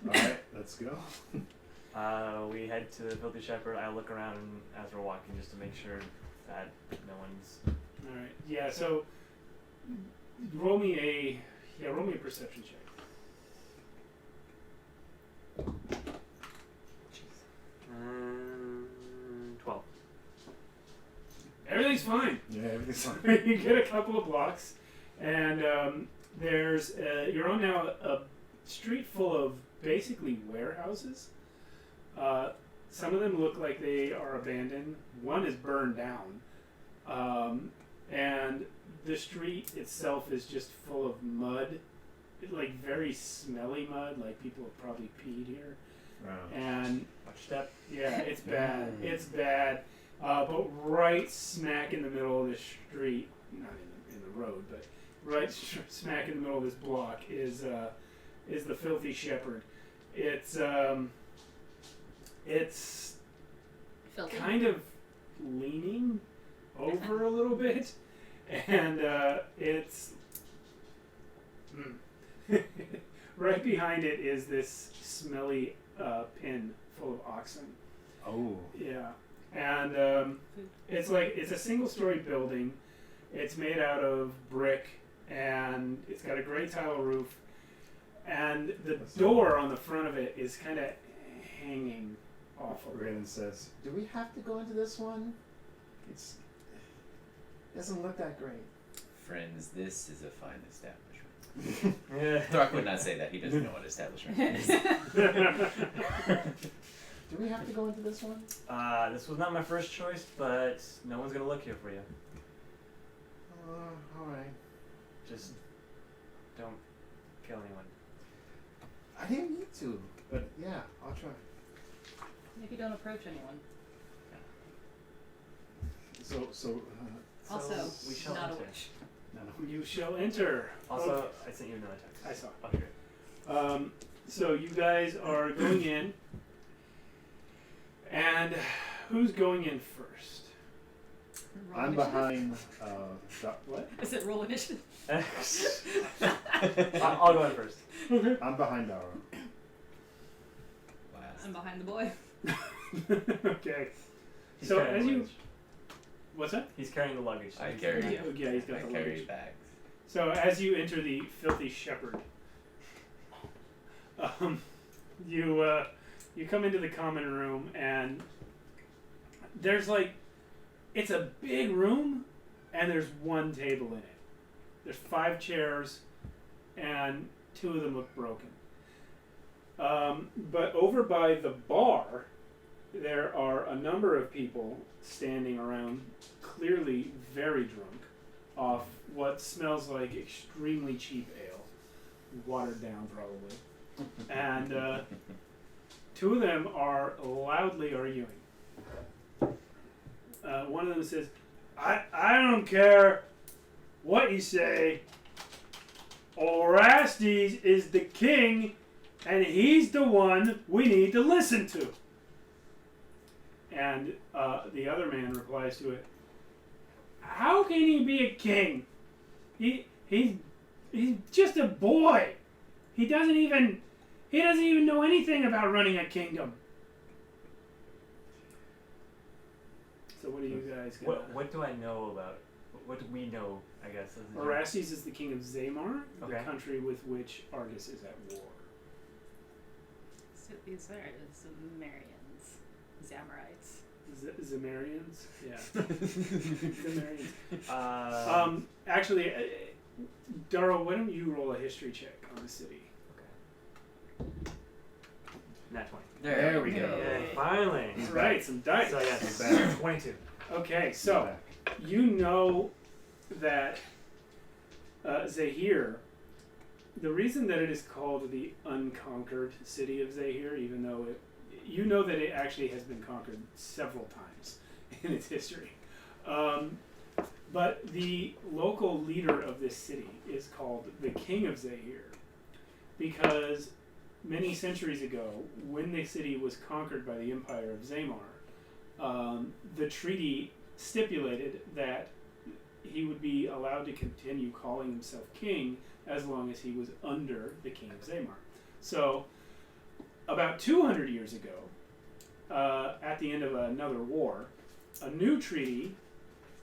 Alright, let's go. We head to the Filthy Shepherd. I look around as we're walking just to make sure that no one's. All right. Yeah. So roll me a perception check. 12. Everything's fine. Yeah, everything's fine. You get a couple of blocks, and there's you're on now a street full of basically warehouses. Some of them look like they are abandoned. One is burned down, and the street itself is just full of mud, like very smelly mud. Like people have probably peed here, Wow. and Watch step. yeah, it's bad. It's bad. But right smack in the middle of the street, not in the road, but right smack in the middle of this block is the Filthy Shepherd. It's Filthy. kind of leaning over a little bit, and it's right behind it is this smelly pen full of oxen. Oh. Yeah, and it's a single-story building. It's made out of brick, and it's got a gray tile roof, and the door on the front of it is kind of hanging off of it. Raylen says, "Do we have to go into this one? It doesn't look that great." Friends, this is a fine establishment. Yeah. Throck would not say that. He doesn't know what establishment is. Do we have to go into this one? This was not my first choice, but no one's gonna look here for you. All right. Just don't kill anyone. I didn't need to, but yeah, I'll try. Maybe don't approach anyone. So. Also, we shall not a enter. witch. No. You shall enter. Also, I sent you another text. I saw. Okay, great. So you guys are going in, and who's going in first? Roll I'm initiative? behind. What? Is it roll initiative? I'll go in first. Okay. I'm behind Darrow. Last. I'm behind the boy. Okay. He's So carrying as the you, luggage. what's that? He's carrying the luggage. I He's- carry. Yeah, he's got I the carry luggage. bags. So as you enter the filthy shepherd, you come into the common room, and there's it's a big room, and there's one table in it. There's 5 chairs, and 2 of them look broken. But over by the bar, there are a number of people standing around, clearly very drunk, off what smells like extremely cheap ale, watered down probably. And 2 of them are loudly arguing. One of them says, I don't care what you say. Orestes is the king, and he's the one we need to listen to. And the other man replies to it, how can he be a king? He's just a boy. He doesn't even know anything about running a kingdom. So what do you guys got? What do I know about? What do we know? I guess. As a Orestes is the king of Zamar, the Okay. country with which Argus is at war. So these are Zamarians. Zamarites. Zamarians? Yeah. Zamarians. Actually, Darrow, why don't you roll a history check on the city? Nat 20. There we go. Yay, finally. He's All right, some dice. So He's yes, back. 22. Okay, so you know that Zahir, the reason that it is called the Unconquered city of Zahir, even though you know that it actually has been conquered several times in its history. But the local leader of this city is called the King of Zahir because many centuries ago, when the city was conquered by the Empire of Zamar, the treaty stipulated that he would be allowed to continue calling himself king as long as he was under the King of Zamar. So, about 200 years ago, at the end of another war, a new treaty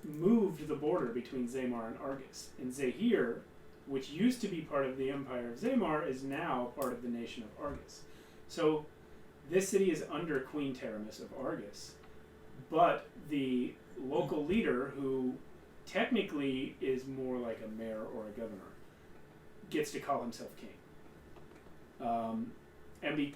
moved the border between Zamar and Argus. And Zahir, which used to be part of the Empire of Zamar, is now part of the nation of Argus. So this city is under Queen Taramis of Argus, but the local leader, who technically is more like a mayor or a governor, gets to call himself king.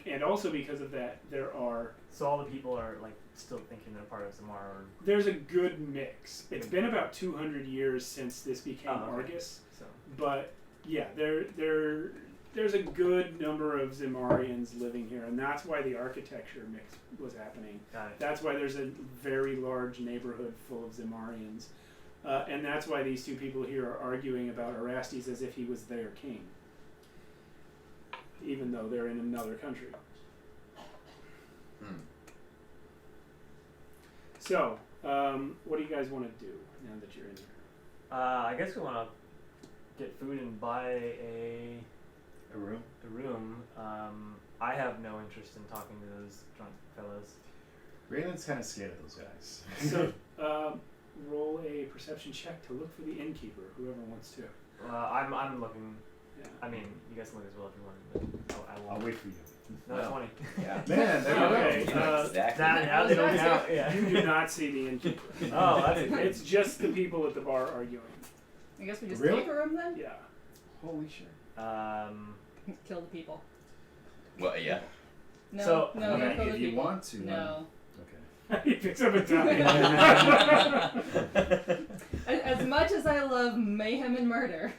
And also because of that, there are... So all the people are still thinking they're part of Zamar. There's a good mix. It's been about 200 years since this became Argus. So But yeah, there's a good number of Zamarians living here, and that's why the architecture mix was happening. got it. That's why there's a very large neighborhood full of Zamarians, and that's why these 2 people here are arguing about Orestes as if he was their king, even though they're in another country. So, what do you guys want to do now that you're in here? I guess we want to get food and buy a room. room. I have no interest in talking to those drunk fellows. Raylen's kind of scared of those guys. So, roll a perception check to look for the innkeeper, whoever wants to. I'm looking. Yeah. I mean, you guys can look as well if you want, but I I'll won't. wait for you. No, Well, 20. Yeah. Man, there you Okay, go. Exactly. That, they don't count. Yeah. You do not see the innkeeper. Oh, that's good. It's just the people at the bar arguing. I guess we just Really? take a room then? Yeah. Holy shit. Kill the people. Well, yeah. No, So- no, I mean, don't kill the if you people. want to. No. Okay. He picks up a die. As much as I love mayhem and murder,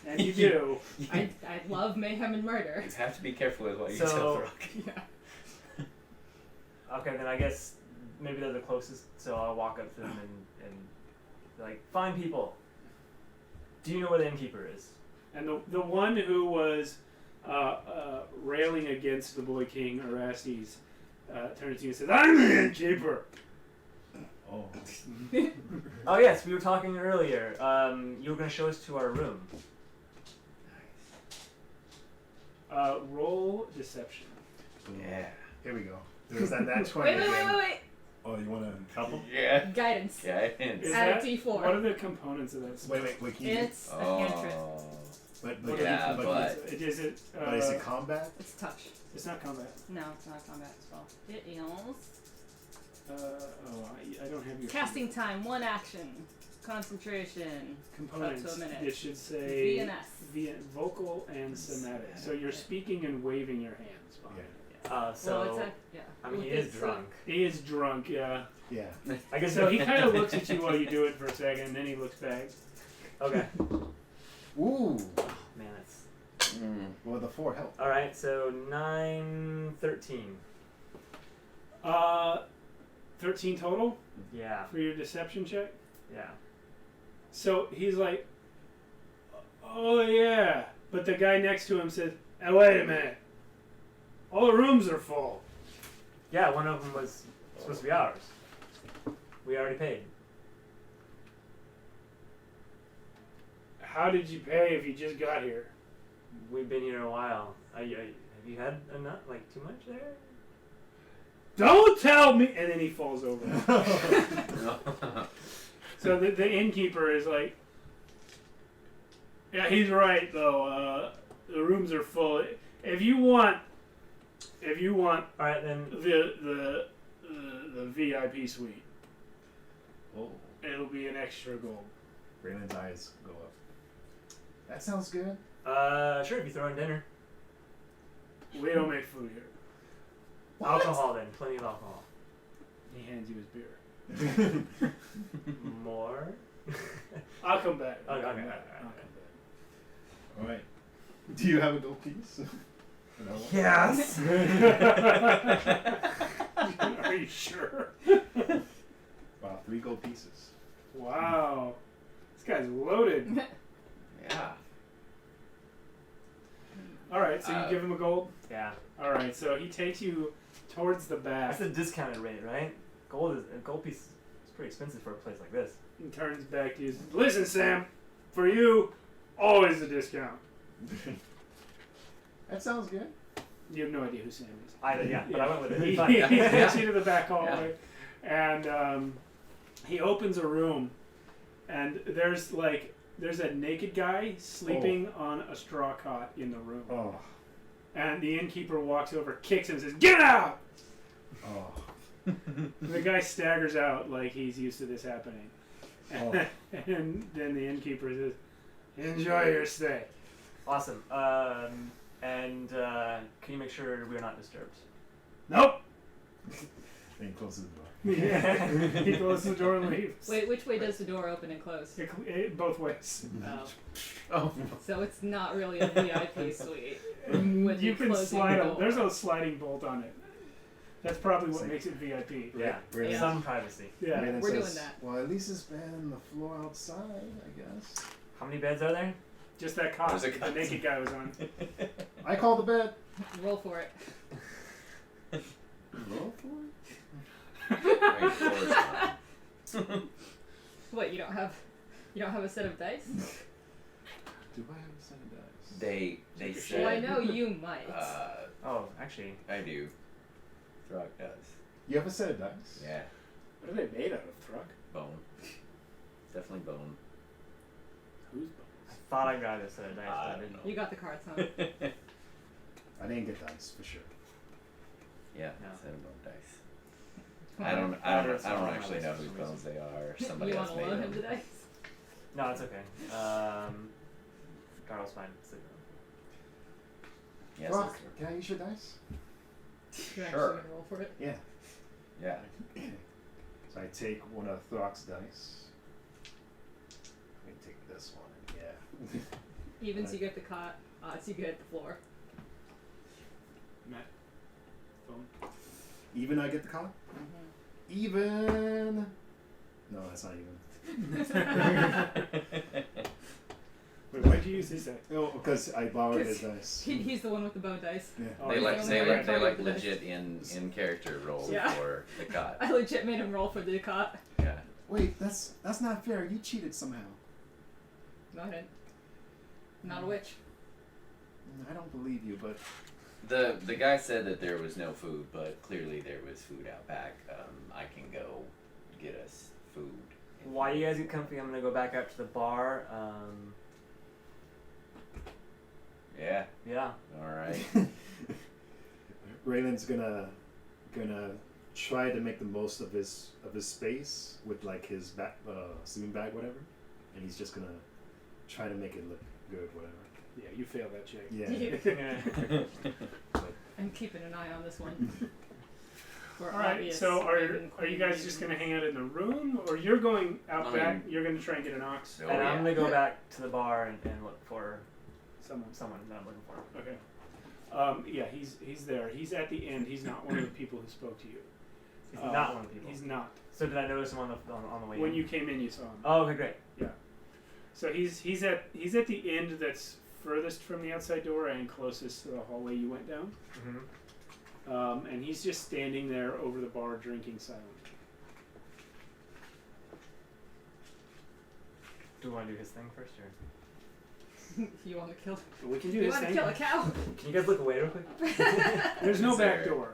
And you do. I love mayhem and murder. You have to be careful with what you So- tell Throck. Yeah. Okay, then I guess maybe they're the closest, so I'll walk up to them and be like, fine people. Do you know where the innkeeper is? And the one who was railing against the boy king, Erathis, turns to you and says, I'm the innkeeper. Oh. Oh yes, we were talking earlier. You were going to show us to our room. Roll deception. Yeah. Here we go. There's that 20 Wait, again. wait. Oh, you want to help him? Yeah. Guidance. Guidance. Is Add a that, D4. What are the components of that spell? Wait, can you? It's a cantrip. Oh. But Yeah, but- Is it? But is it combat? It's touch. It's not combat. No, it's not a combat spell. It is I don't have your casting time, 1 action, concentration, components. up to a minute. It should say VNS. Vocal and somatic. So you're speaking and waving your hands behind Yeah. it. So, well, it's yeah. I mean, he It's, is drunk. He is drunk, yeah. Yeah. I guess So he kind of looks at you while you do it for a second, and then he looks back. Okay. Ooh. Man, that's... Well, the 4 help. Alright, so 9, 13. 13 total Yeah, for your deception check. yeah. So he's like, oh yeah. But the guy next to him says, hey, wait a minute. All the rooms are full. Yeah, one of them was supposed to be ours. We already paid. How did you pay if you just got here? We've been here a while. Have you had enough? Like, too much there? Don't tell me! And then he falls over. So the innkeeper is like, yeah, he's right though. The rooms are full. If you want Alright, then. the VIP suite, Oh. it'll be an extra gold. Raylen's eyes go up. That sounds good. Sure, if you throw in dinner. We don't make food here. Alcohol, then. Plenty of alcohol. He hands you his beer. More? I'll come back. Okay, I'll come okay, back. alright, I'll All right. Do you have a gold piece? No. Yes! come back. Are you sure? Wow, 3 gold pieces. Wow. This guy's loaded. Yeah. Alright, so you give him a gold? Yeah. Alright, so he takes you towards the back That's a discounted rate, right? A gold piece is pretty expensive for a place like this. and turns back to you. Listen, Sam, for you, always a discount. That sounds good. You have no idea who Sam is. Yeah, but I went with it. He It's fine. takes you to the back hallway, and he opens a room, and there's a naked guy sleeping on a straw cot in the room. Oh. And the innkeeper walks over, kicks him, and says, "Get out!" Oh. The guy staggers out like he's used to this happening. Oh. And then the innkeeper says, "Enjoy your stay." Awesome. And can you make sure we're not disturbed? Nope. Then he closes the door. Yeah. He closes the door and leaves. Wait, which way does the door open and close? Both ways. Oh. Oh. So it's not really a VIP suite. With You the can closing slide door. there's a sliding bolt on it. That's probably what makes it VIP. Yeah. Raylen- Some privacy. Yeah. Raylen We're doing says, that. Well, at least it's better than the floor outside, I guess. How many beds are there? Just that cot There's a the cot. naked guy was on. I call the bed. Roll for it. Roll for it? Right, floor's fine. What, you don't have a set of dice? Do I have a set of dice? They Well, I said. know you might. Oh, actually. I do. Throck does. You have a set of dice? Yeah. What are they made out of, Throck? Bone. Definitely bone. Who's I thought I got a set of dice, but I I didn't. don't know. You got the cards, huh? I didn't get dice, for sure. Yeah. No. Set of bone dice. Come I on. don't That's all I actually have know for whose some bones they are. Somebody You else want to made loan him the them. dice? No, it's okay. Darrow's fine. Sleep. Yes. Rock, can I use your dice? You're Sure. actually gonna roll for it. Yeah. Yeah. So I take one of Throck's dice. Let me take this one. Yeah. Evens, you get the cot. Odds, you get the floor. Matt. Phone. Even I get the call? Even. No, that's not even. Wait, why'd you use this dice? No, because I borrowed his dice. He's the one with the bone dice. Yeah. Oh, They he's like the they only like one. they like legit in character roll Yeah. for the cot. I legit made him roll for the cot. Yeah. Wait, that's not fair. You cheated somehow. No, I didn't. Not a witch. I don't believe you, but The guy said that there was no food, but clearly there was food out back. I can go get us food. While you guys get comfy, I'm gonna go back out to the bar. Yeah. Yeah. All right. Raylen's gonna try to make the most of his space with like his back sleeping bag, whatever, and he's just gonna try to make it look good, whatever. Yeah, you failed that check. Yeah. I'm keeping an eye on this one. For All right. obvious So are Raven you Queen guys reasons. just gonna hang out in the room, or you're going out I back? mean- You're gonna try and get an ox. Oh, And yeah. I'm gonna go back to the bar and look for Someone. someone that I'm looking for. Okay. Yeah, he's there. He's at the end. He's not one of the people who spoke to you. He's not one of the people. He's not. So did I notice him on the way When in? you came in, you saw him. Oh, okay, great. So he's at the end that's furthest from the outside door and closest to the hallway you went down. Mm-hmm. And he's just standing there over the bar drinking silently. Do we want to do his thing first, or You want to kill? We can do You this want to thing. kill a cow? can you guys look away real quick? There's no Is back there- door.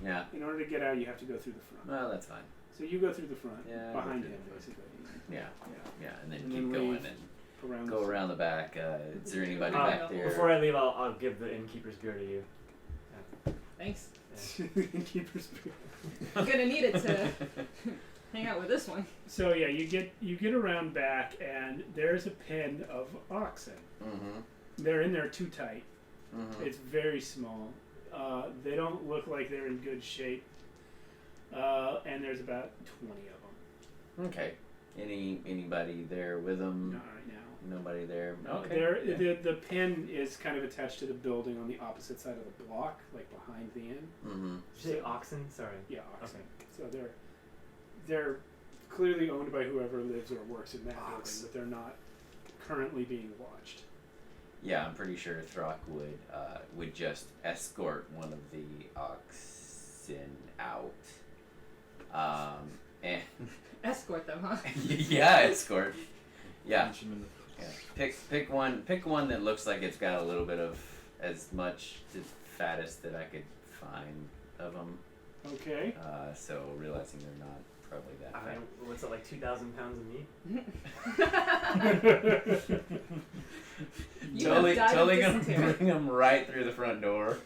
Yeah. In order to get out, you have to go through the front. Well, that's fine. So you go through the front, Yeah, I go behind through him, the front. basically. Yeah. Yeah. Yeah, and then And keep then going leave. and Around go the- around the back. Is there anybody Uh, back there? Before I leave, I'll give the innkeeper's beer to you. Thanks. Innkeeper's beer. I'm gonna need it to hang out with this one. So yeah, you get around back, and there's a pen of oxen. Mm-hmm. They're in there too tight. Mm-hmm. It's very small. They don't look like they're in good shape. And there's about 20 of them. Okay. Anybody there with them? Not right now. Nobody there. Okay. There, Yeah. the pen is kind of attached to the building on the opposite side of the block, like behind the inn. Mm-hmm. Did you say oxen? Sorry. Yeah, oxen. So they're clearly owned by whoever lives or works in that building, but they're not currently being watched. Yeah, I'm pretty sure Throck would just escort one of the oxen out. And Escort them, huh? yeah, escort. Yeah. Punch him in the Yeah. Pick one that looks like it's got a little bit of as much the fattest that I could find of them. Okay. So realizing they're not probably that I fat. mean, what's it, like 2,000 pounds of meat? You have died of Totally gonna dysentery. bring them right through the front door.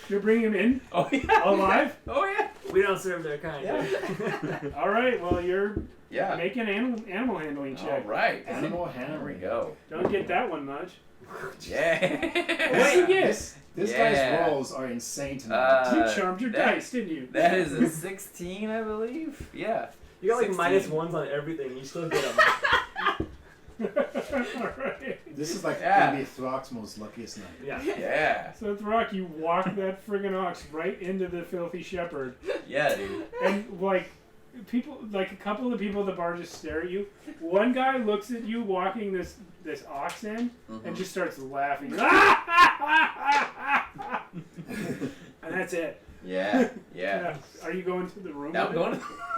You're bringing him in Oh yeah. alive? Oh yeah. We don't serve their kind. Yeah. All right. Well, you're Yeah. making an animal handling All check. right. animal There we handling. go. Don't get that one much. Yeah. What did you get? This Yeah. guy's rolls are insane tonight. You charmed your that- dice, didn't you? That is a 16, I believe. Yeah. You got like 16. -1s on everything. You still get them. All right. This is like Yeah. gonna be Throck's most luckiest night. Yeah. Yeah. So Throck, you walk that friggin' ox right into the filthy shepherd, Yeah, dude. and like people, like a couple of people at the bar just stare at you. One guy looks at you walking this ox in and just starts laughing. And that's it. Yeah. Yeah. Are you going to the room? Now I'm with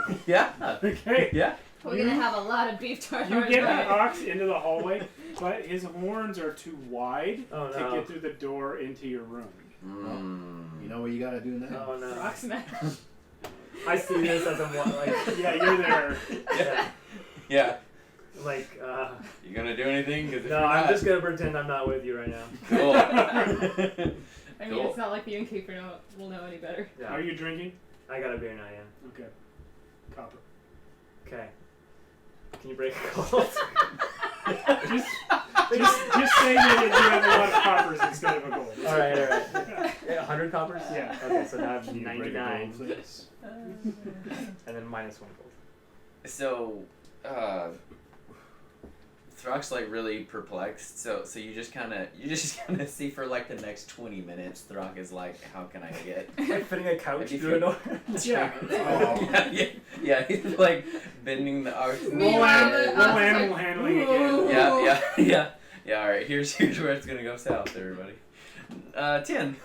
going. Yeah. it? Okay. Yeah. We're gonna have a lot of beef tartare. You get tonight. the ox into the hallway, but his horns are too wide Oh, to no. get through the door into your room. Mm. You know what you gotta do now? Oh no. Rock smash. I see this as I'm like, Yeah, you're there. yeah, Yeah. like, You gonna do anything? 'Cause if no, you're I'm not- just gonna pretend I'm not with you right now. Cool. I mean, Cool. it's not like the innkeeper will know any better. Yeah. Are you drinking? I got a beer now, yeah. Okay. Copper. Okay. Can you break a cold? Just just say that you have a lot of coppers instead of a gold. All right. Yeah, 100 coppers. Yeah. Okay, so now I have Can you break a 99, gold, please? and then minus 1 gold. So, Throck's like really perplexed. So you just kind of see for like the next 20 minutes. Throck is like, how can I get? Like fitting a couch Have you through a door. Yeah. Oh. yeah. He's like bending the arc. Roll Meanwhile, animal like, handling "Whoa." again. Yeah. All right. Here's where it's gonna go south, everybody. 10.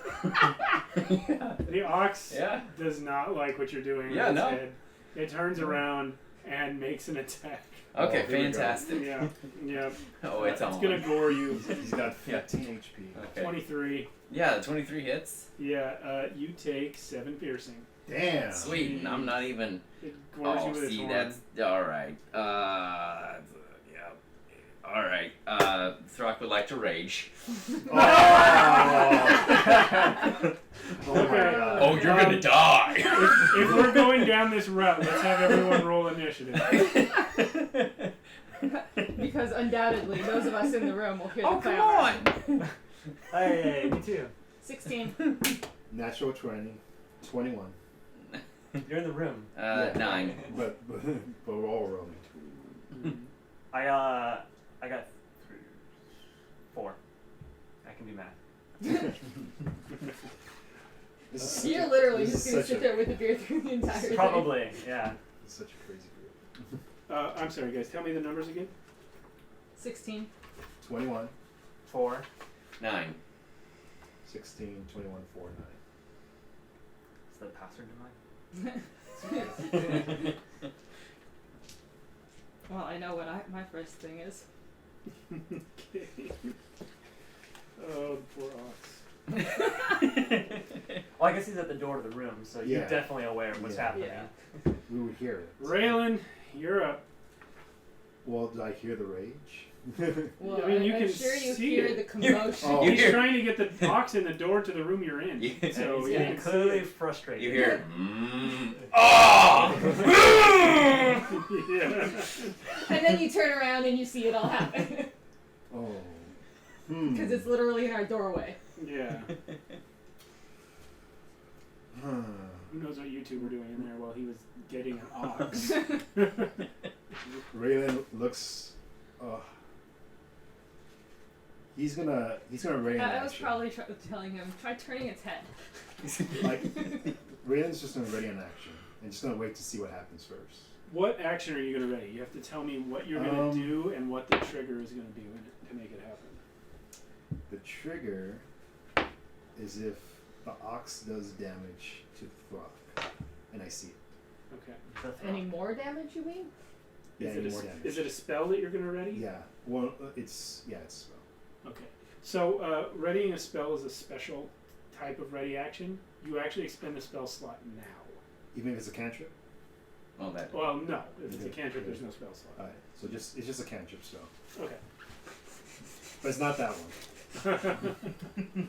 Yeah. The ox Yeah. does not like what you're doing. Yeah, with its no. head. It turns around and makes an attack. Okay. Oh, here we go. Fantastic. Yeah. Yeah. Oh, it's on. gonna gore you. He's got 15 HP. Okay. 23. Yeah, 23 hits. Yeah. You take 7 piercing. Damn. Sweet. And I'm not even. It gores you Oh, with its see, horn. that's all right. Yeah. All right. Throck would like to rage. Oh, oh my Okay. god. Oh, you're gonna die. If we're going down this route, let's have everyone roll initiative. Because undoubtedly, those of us in the room will hear Oh, the come clamor. on. Hey, me too. 16. Natural 20. 21. You're in the room. 9. But we're all rolling. I got 4. I can do math. This is such You're a- literally this just is gonna such sit a- there with the beer through the entire thing. Probably, yeah. It's such a crazy group. I'm sorry, guys. Tell me the numbers again. 16. 21, 4. 9. 16, 21, 4, Is that password to mine? Well, I know what my first thing is. Okay. Oh, poor ox. Well, I guess he's at the door to the room, so Yeah. you're definitely aware of what's Yeah. happening. Yeah. 9. We would hear it. Raylen, you're up. Well, did I hear the rage? Well, I mean, you I'm can sure you see hear it. the commotion. Oh. He's hear- trying to get the ox in the door to the room you're in. You- So He's you getting can see clearly it. frustrated. You hear, oh! Yeah. And then you turn around and you see it all happen. Oh. Because it's literally in our doorway. Yeah. Huh. Who knows what you two were doing in there while he was getting an ox? Raylen looks. He's gonna ready in I was action. probably telling him, try turning its head. Like Raylen's just gonna ready in action and just gonna wait to see what happens first. What action are you going to ready? You have to tell me what you're going to do and what the trigger is going to do in it to make it happen. The trigger is if the ox does damage to Throck, and I see it. Okay. Any more damage, you mean? Yeah, Is any it, more a, damage. is it a spell that you're going to ready? Yeah. Well, it's a spell. Okay. So, readying a spell is a special type of ready action. You actually expend the spell slot now. Even if it's a cantrip. Well, that. Well, no. If it's a Okay. cantrip, there's no spell slot. All right. So it's just a cantrip spell, Okay. but it's not that one.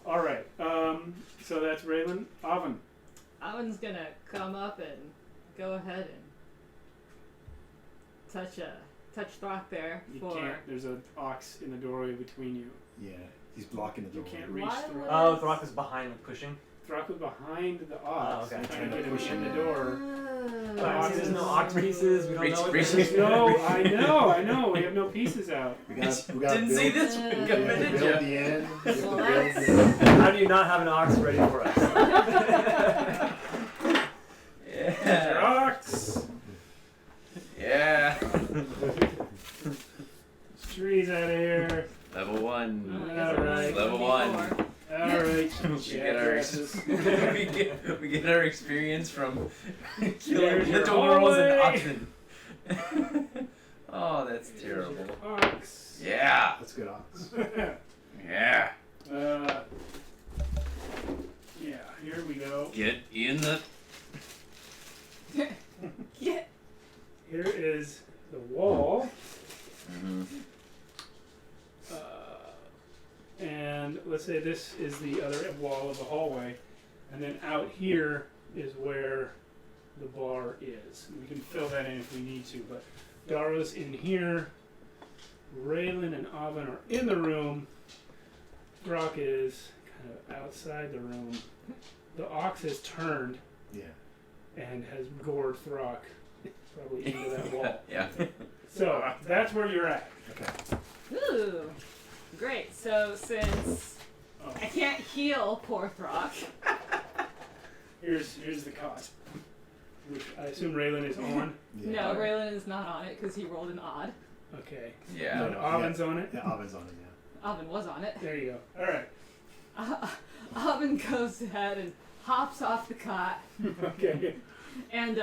All right. So that's Raylen. Avon. Avon's gonna come up and go ahead and touch Throck there You for. can't. There's an ox in the doorway between you. Yeah. He's blocking the You door. can't reach Why through. would- Oh, Throck is behind with pushing. Throck was behind the ox. Oh, okay. Trying to get him in the door. See, there's no ox pieces. We don't Reach- know what reach- this is. No, I know. We have no pieces out. We got Didn't build, see this one Yeah. We coming, have to did build ya? the end. We have to Well, build that's- the end. How do you not have an ox ready for us? There's your Yeah. ox. Yeah. Trees out of here. Level 1. I guess it Alright. was Level 1d4. 1. All right. We get our we get our experience from killing There's your little girls and hallway. oxen. Oh, that's terrible. Ox. Yeah. That's good ox. Yeah. Yeah. Here we go. Get in the. Yeah. Here is the wall. Mhm. And let's say this is the other wall of the hallway, and then out here is where the bar is. We can fill that in if we need to, but Darrow's in here, Raylen and Avon are in the room. Throck is kind of outside the room. The ox has turned Yeah. and has gored Throck probably into that wall. Yeah. So that's where you're at. Okay. Ooh. Great. So since Oh, I can't heal poor Throck, here's the cot, which I assume Raylen is on. no, Raylen is not on it because he rolled an odd. Okay. Yeah. And Avon's on it. Yeah, Oven's on it. Yeah. Oven was on it. There you go. All right. Oven goes ahead and hops off the cot Okay. and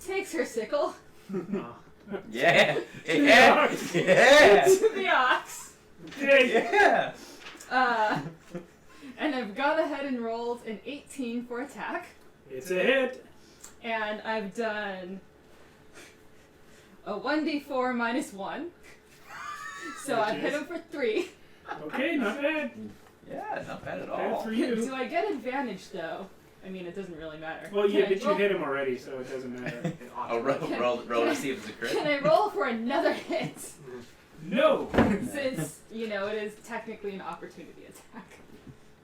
takes her sickle Yeah. To the Yeah. ox. Yeah. to the ox. Okay. Yeah. And I've gone ahead and rolled an 18 for attack. It's a hit. And I've done a 1d4 minus 1. So Which I've hit is? him for 3. Okay, not bad. Yeah. Not bad at Bad all. for you. Do I get advantage though? I mean, it doesn't really matter. Well, yeah, Can I but you roll- hit him already, so it doesn't matter. Oh, roll to see if it's a crit. Can I roll for another hit? No. Since, it is technically an opportunity attack.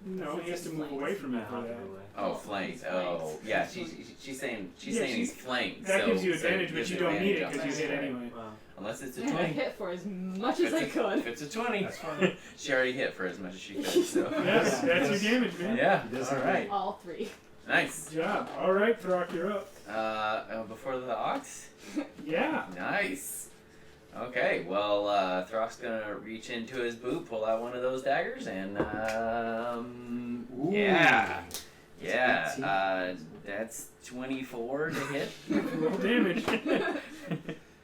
No, he has to move away from you for that. Oh, flanked. Oh, yeah. She's saying Yeah, he's flanked. That so, gives you so advantage, but gives you don't need it advantage on because you that. hit anyway. Wow. Unless it's a And I 20. hit for as much as I If could. it's a 20. That's fine. She already hit for as much as she could. So. Yes, that's your damage, man. Yeah. He does All have right. All 3. Nice. Good job. All right, Throck, you're up. Before the ox. Yeah. Nice. Okay, well, Throck's gonna reach into his boot, pull out one of those daggers, and Ooh. yeah, That's that's 24 to hit. Roll damage.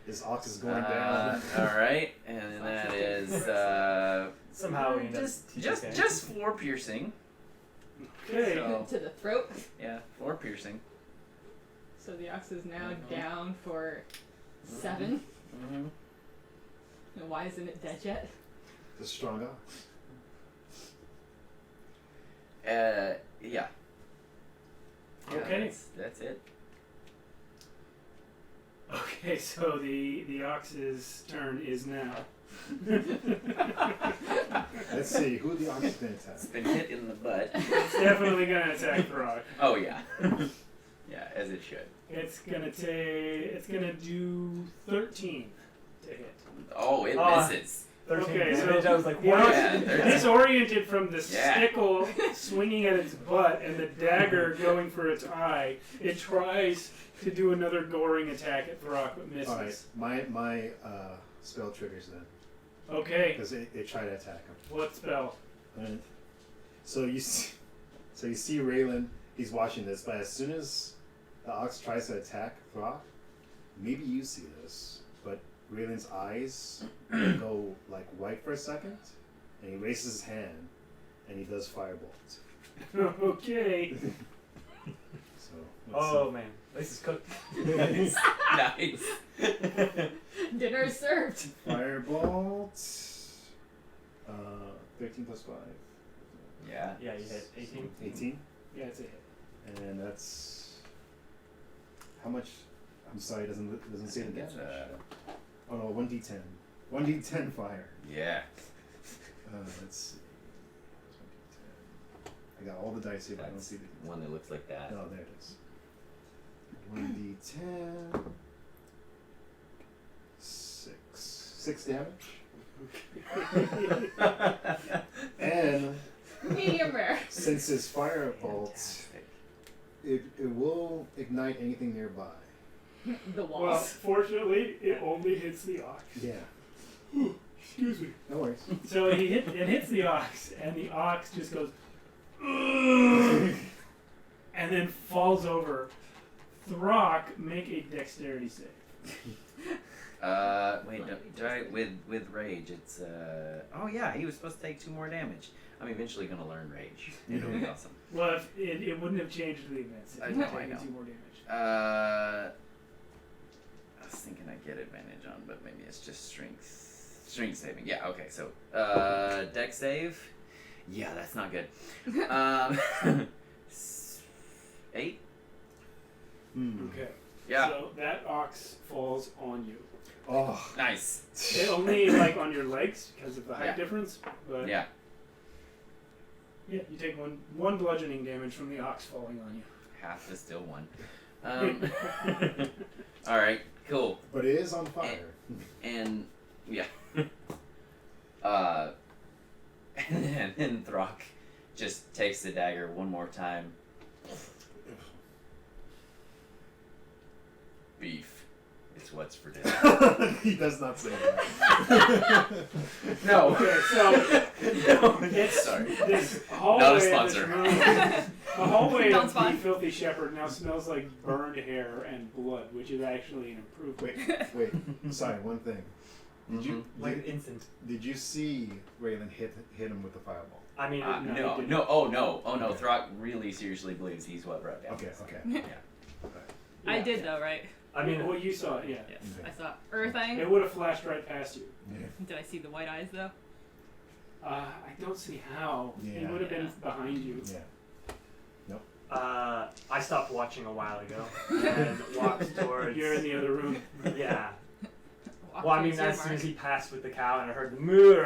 His ox is going down. All right, and that is Somehow he does just 4 piercing. Okay. So To the throat. yeah, 4 piercing. So the ox is now Mhm. down for 7. Mm-hmm. And why isn't it dead yet? The strong ox. Yeah. Okay. That's it. Okay, so the ox's turn is now. Let's see who the ox is going to attack. It's been hit in the butt. It's definitely gonna attack Throck. Oh yeah. Yeah, as it should. It's gonna do 13 to hit. Oh, it Oh. misses. 13 Okay, so damage. I was like, the what? ox- Yeah, 13. Disoriented from the Yeah. stickle swinging at its butt and the dagger going for its eye, it tries to do another goring attack at Throck, but misses. Alright, my spell triggers then. Okay, Because it tried to attack him. what spell? And so you see Raylen, he's watching this, but as soon as the ox tries to attack Throck, maybe you see this, but Raylen's eyes go like white for a second, and he raises his hand, and he does firebolt. Okay. So let's Oh man, this is cooked. Nice. 'Dinner is served. see. Firebolt. 13 plus 5. Yeah. Yeah, you hit 18. 18. Yeah, it's a hit. And that's how much? I'm sorry, it doesn't say the It's, damage. Oh no, 1d10. 1d10 fire. Yeah. Let's see. 1d10. I got all the dice here, but I don't see the. One that looks like that. Oh, there it is. 1d10. 6 damage. And Medium rare. since his firebolt, Fantastic. it will ignite anything nearby. The Well, walls. fortunately, it only hits the ox. Yeah. Excuse me. No worries. So it hits the ox, and the ox just goes, "Ugh," and then falls over. Throck, make a dexterity save. Wait, no, do I, with rage, it's, oh yeah, he was supposed to take 2 more damage. I'm eventually gonna learn rage. It'll be awesome. Well, if it wouldn't have changed the events if I you know, had I taken know. 2 more damage. I was thinking I'd get advantage on, but maybe it's just strength saving. Yeah, okay, so, dex save. Yeah, that's not good. 8? Hmm. Okay. Yeah. So that ox falls on you. Oh. Nice. It only like on your legs because of the height Yeah. difference. But Yeah. yeah, you take one bludgeoning damage from the ox falling on you. Half is still one. All right. Cool. But it is on fire. And yeah. And then Throck just takes the dagger one more time. Beef. It's what's for dinner. He does not say that. No. Okay, so No. it's Sorry. this hallway. Not a of this sponsor. room- The hallway Don't of the sponsor. filthy shepherd now smells like burned hair and blood, which is actually an improvement. Wait. Sorry, one thing. Did you Like an instant. did you see Raylen hit him with the fireball? I mean, No, he No. didn't. No. Oh no. Oh no. Okay. Throck really seriously believes he's what wrote down. Okay, okay. Yeah. I Yeah. did though, right? I mean, well, you saw it, yeah. Yes. Okay. I saw Earthing. It would have flashed right past you. Yeah. Did I see the white eyes though? I don't see how. He Yeah. would have been Yeah. behind you. Yeah. I stopped watching a while ago and walked towards. You're in the other room. Yeah. Walk Well, I mean, towards your as soon mark. as he passed with the cow and I heard the moo,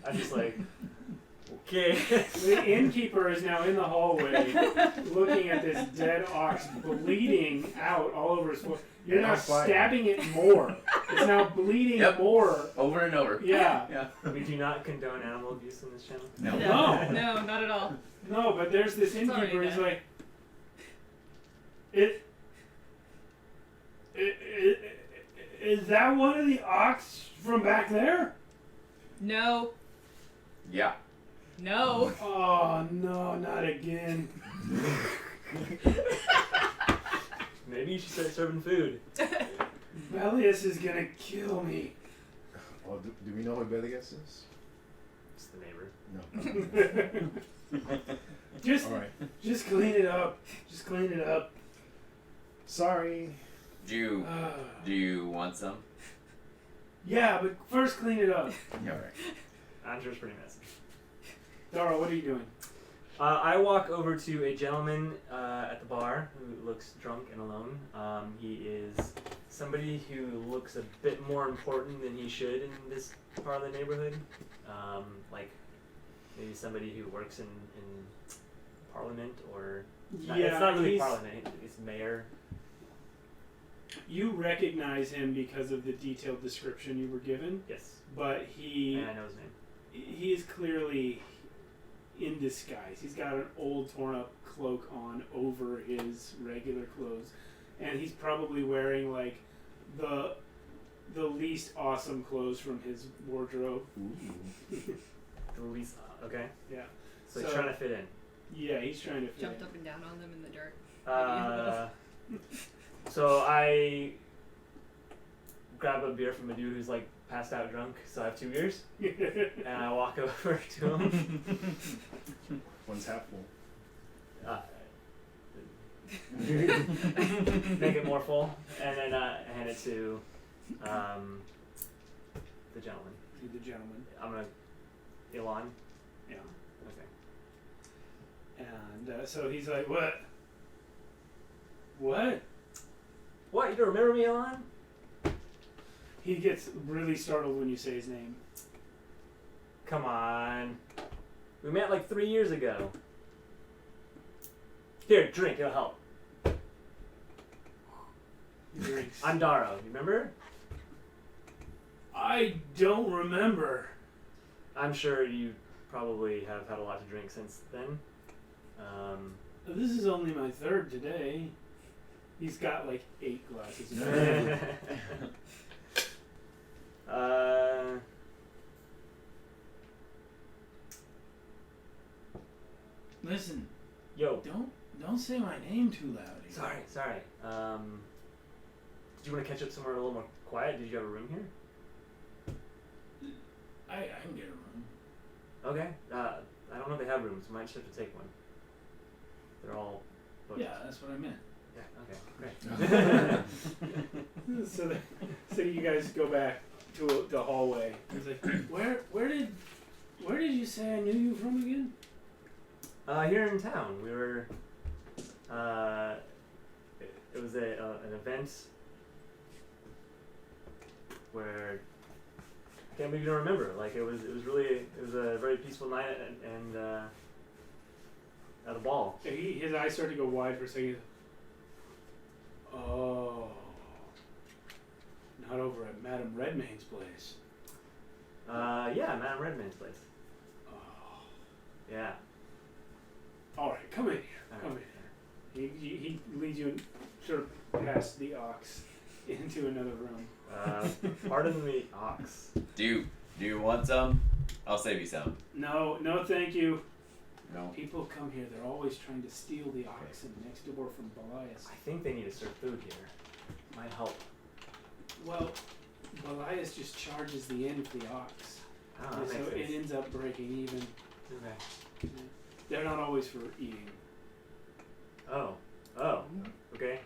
I'm just like, okay. The innkeeper is now in the hallway looking at this dead ox bleeding out all over his foot. You're And now on fire. stabbing it more. It's now bleeding Yep. more. Over and over. Yeah. Yeah. We do not condone animal abuse on this channel. No. No. No, not at all. No, but there's this It's already innkeeper. He's there. like, is that one of the ox from back there? No. Yeah. No. Oh no, not again. Maybe you should start serving food. Belius is gonna kill me. Oh, do we know who Belius is? It's the neighbor. No. just, All right. just clean it up. Just clean it up. Sorry. Do you want some? Yeah, but first clean it up. Yeah. All right. Andrew's pretty messy. Dara, what are you doing? I walk over to a gentleman at the bar who looks drunk and alone. He is somebody who looks a bit more important than he should in this part of the neighborhood. Like maybe somebody who works in Parliament or it's not really Parliament. It's mayor. You recognize him because of the detailed description you were given, Yes, but and he I know his name. he is clearly in disguise. He's got an old torn up cloak on over his regular clothes, and he's probably wearing like the least awesome clothes from his wardrobe. The least okay. Yeah. So he's trying to fit in. Yeah, he's trying to fit Jumped in. up and down on them in the dirt. So I grab a beer from a dude who's like passed out drunk. So I have 2 beers, and I walk over to him. One's half full. Make it more full, and then hand it to the gentleman. The gentleman. I'm gonna Elon. Yeah. Okay. And so he's like, what? What? What? You don't remember me, Elon? He gets really startled when you say his name. Come on. We met like 3 years ago. Here, drink. It'll help. He drinks. I'm Darrow. You remember? I don't remember. I'm sure you probably have had a lot to drink since then. This is only my third today. He's got like 8 glasses of wine. Listen, Yo. don't say my name too loud. Sorry. Did you want to catch up somewhere a little more quiet? Did you have a room here? I can get a room. Okay. I don't know if they have rooms. We might just have to take one. They're all booked. Yeah, that's what I meant. Yeah. Okay. Great. So you guys go back to the hallway. He's like, where did you say I knew you from again? Here in town, we were. It was was an event where I can't believe you don't remember. Like it was a very peaceful night and at a ball. His eyes start to go wide for a second. Oh, not over at Madame Redmayne's place. Yeah, Madame Redmayne's place. Oh. Yeah. All right, come in here. Come Alright. in here. He leads you sort of past the ox into another room. Pardon the ox. Do you want some? I'll save you some. No, thank you. No. People come here. They're always trying to steal the oxen next door from Belias. I think they need to serve food here. Might help. Well, Belias just charges the inn for the ox, Oh, and that so makes it sense. ends up breaking even. Okay. They're not always for eating. Oh. Okay.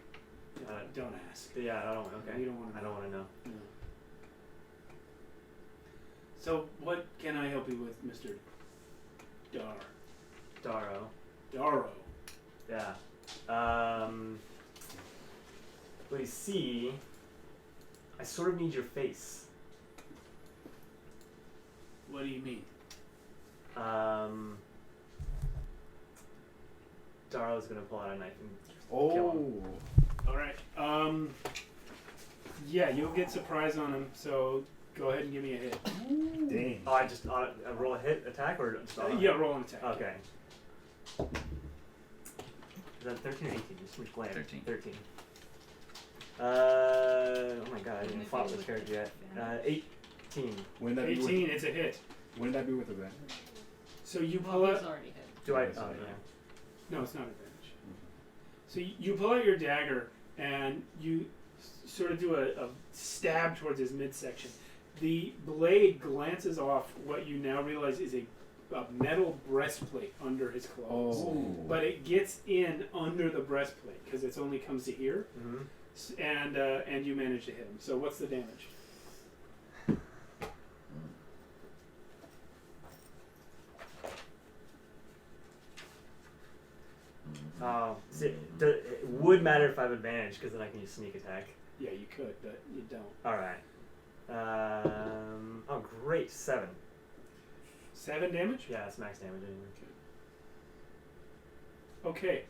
Don't ask. Yeah, I don't. Okay. You don't want to. I don't want to know. No. So, what can I help you with, Mr. Darrow. Darrow? Yeah. Well, you see, I sort of need your face. What do you mean? Darrow's gonna pull out a knife and Oh. kill him. All right. Yeah, you'll get surprise on him. So go ahead and give me a hit. Dang. Oh, I just roll a hit attack or just Yeah, roll an attack. Okay. Is that 13 or 18? Just which way? 13. 13. Oh my god, I Even didn't if fought you this look character yet. at 18. Wouldn't that be 18. with, It's a hit. wouldn't that be with advantage? So you Well, pull he's out. already hit. Do I? Yeah, Oh, sorry. yeah. No, it's not advantage. So you pull out your dagger and you sort of do a stab towards his midsection. The blade glances off what you now realize is a metal breastplate under his clothes. Oh. But it gets in under the breastplate because it only comes to here, Mm-hmm. and you manage to hit him. So what's the damage? See, it would matter if I have advantage because then I can use sneak attack. Yeah, you could, but you don't. All right. Oh, great. 7. 7 damage? Yeah, that's max damage. Okay.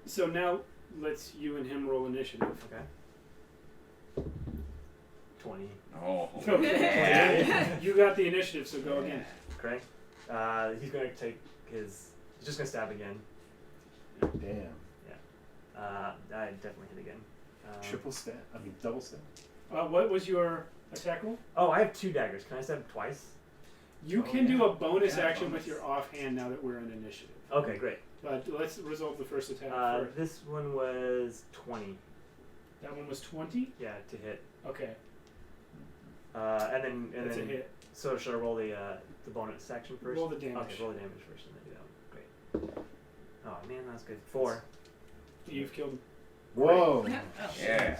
So now let's you and him roll initiative. Okay. 20. Oh. Okay. You got the initiative, so go again. Okay. He's going to take his. He's just going to stab again. Damn. I definitely hit again. Triple stab? I mean, double stab? What was your attack roll? Oh, I have 2 daggers. Can I stab twice? You Oh, can do yeah. a bonus Yeah, action bonus. with your offhand now that we're in initiative. Okay, great. But let's resolve the first attack first. This one was 20. That one was 20? Yeah, to hit. Okay. And That's then a hit. So should I roll the bonus action first? Roll the damage. Okay, roll the damage first and then do that one. Great. Oh man, that's good. 4. You've killed him. Whoa. Oh. Yeah.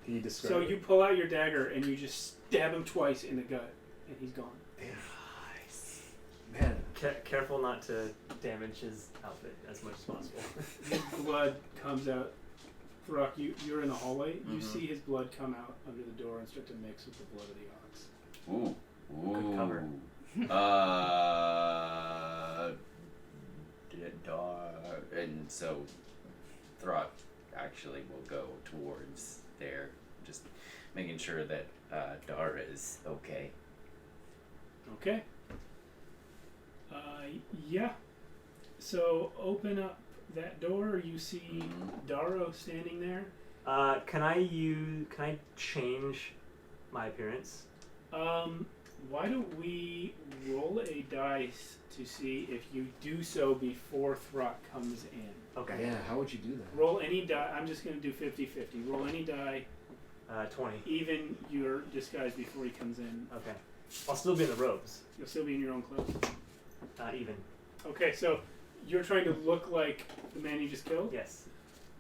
Can you describe So it? you pull out your dagger and you just stab him twice in the gut, and he's gone. Nice. Man. Careful not to damage his outfit as much as possible. His blood comes out. Throck, you're in the hallway. You Mhm. see his blood come out under the door and start to mix with the blood of the ox. Ooh. Ooh. Good cover. And so Throck actually will go towards there, just making sure that Dara is okay. Okay. Yeah. So open up that door. You see Mhm. Darrow standing there. Can I change my appearance? Why don't we roll a dice to see if you do so before Throck comes in? Okay. Yeah, how would you do that? Roll any die. I'm just going to do 50-50. Roll any die, 20. even your disguise before he comes in. Okay. I'll still be in the robes. You'll still be in your own clothes. Even. Okay, so you're trying to look like the man you just killed? Yes.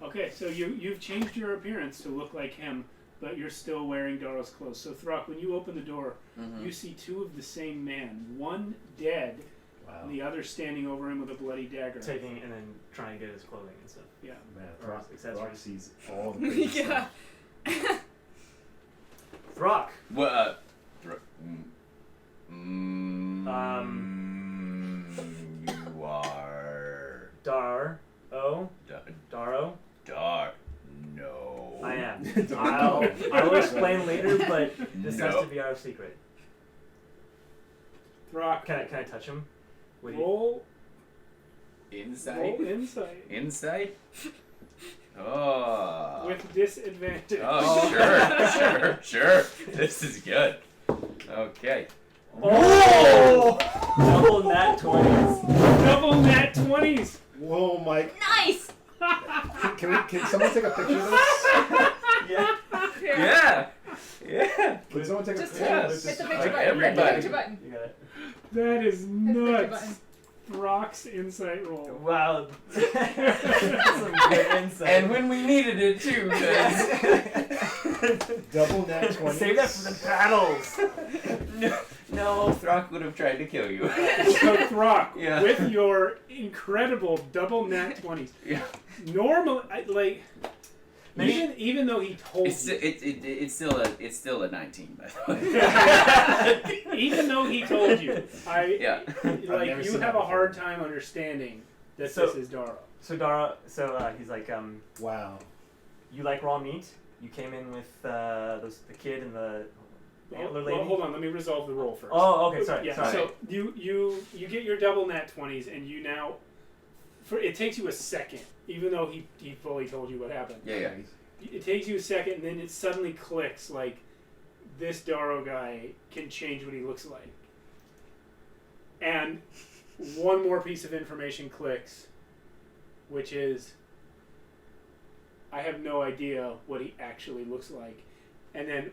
Okay, so you've changed your appearance to look like him, but you're still wearing Darrow's clothes. So Throck, when you open the door, Mhm. you see 2 of the same man. One dead, Wow. And the other standing over him with a bloody dagger. Taking and then trying to get his clothing and stuff. Yeah. Man, Or Throck accessories. sees all the crazy Yeah. stuff. Throck. What? You are Darrow. Darrow. No. I am. I'll explain later, but this has No. to be our secret. Throck. Can I touch him? Would he- Roll Insight. insight Insight. Oh. with disadvantage. Oh, sure. This is good. Okay. Oh! Double nat 20s. Double nat 20s. Whoa, Mike. Nice! Can someone take a picture of this? Yeah. Yeah. Yeah. Can someone take a Just picture yeah, of this? hit the Like picture button. everybody. Hit the picture button. You got it. That is Hit the picture nuts. button. Throck's insight roll. Wow. Some good insight. And when we needed it too, 'cause Double nat 20. Save that for the battles. no, Throck would have tried to kill you. So Throck, Yeah. with your incredible double nat 20s, Yeah. normal, like, Maybe- even though he told It's you, it's still a 19, by the way. even though he told you, Yeah. like, never you seen have that a hard before. time understanding that So- this is Darrow. So Darrow, he's like, Wow. you like raw meat? You came in with the kid and the antler lady. Well, hold on, let me resolve the roll first. Oh, okay, sorry. Yeah, sorry. so you get your double nat 20s, and you now, it takes you a second, even though he fully told you what happened. Yeah. It takes you a second, and then it suddenly clicks, like, this Darrow guy can change what he looks like. And one more piece of information clicks, which is, I have no idea what he actually looks like. And then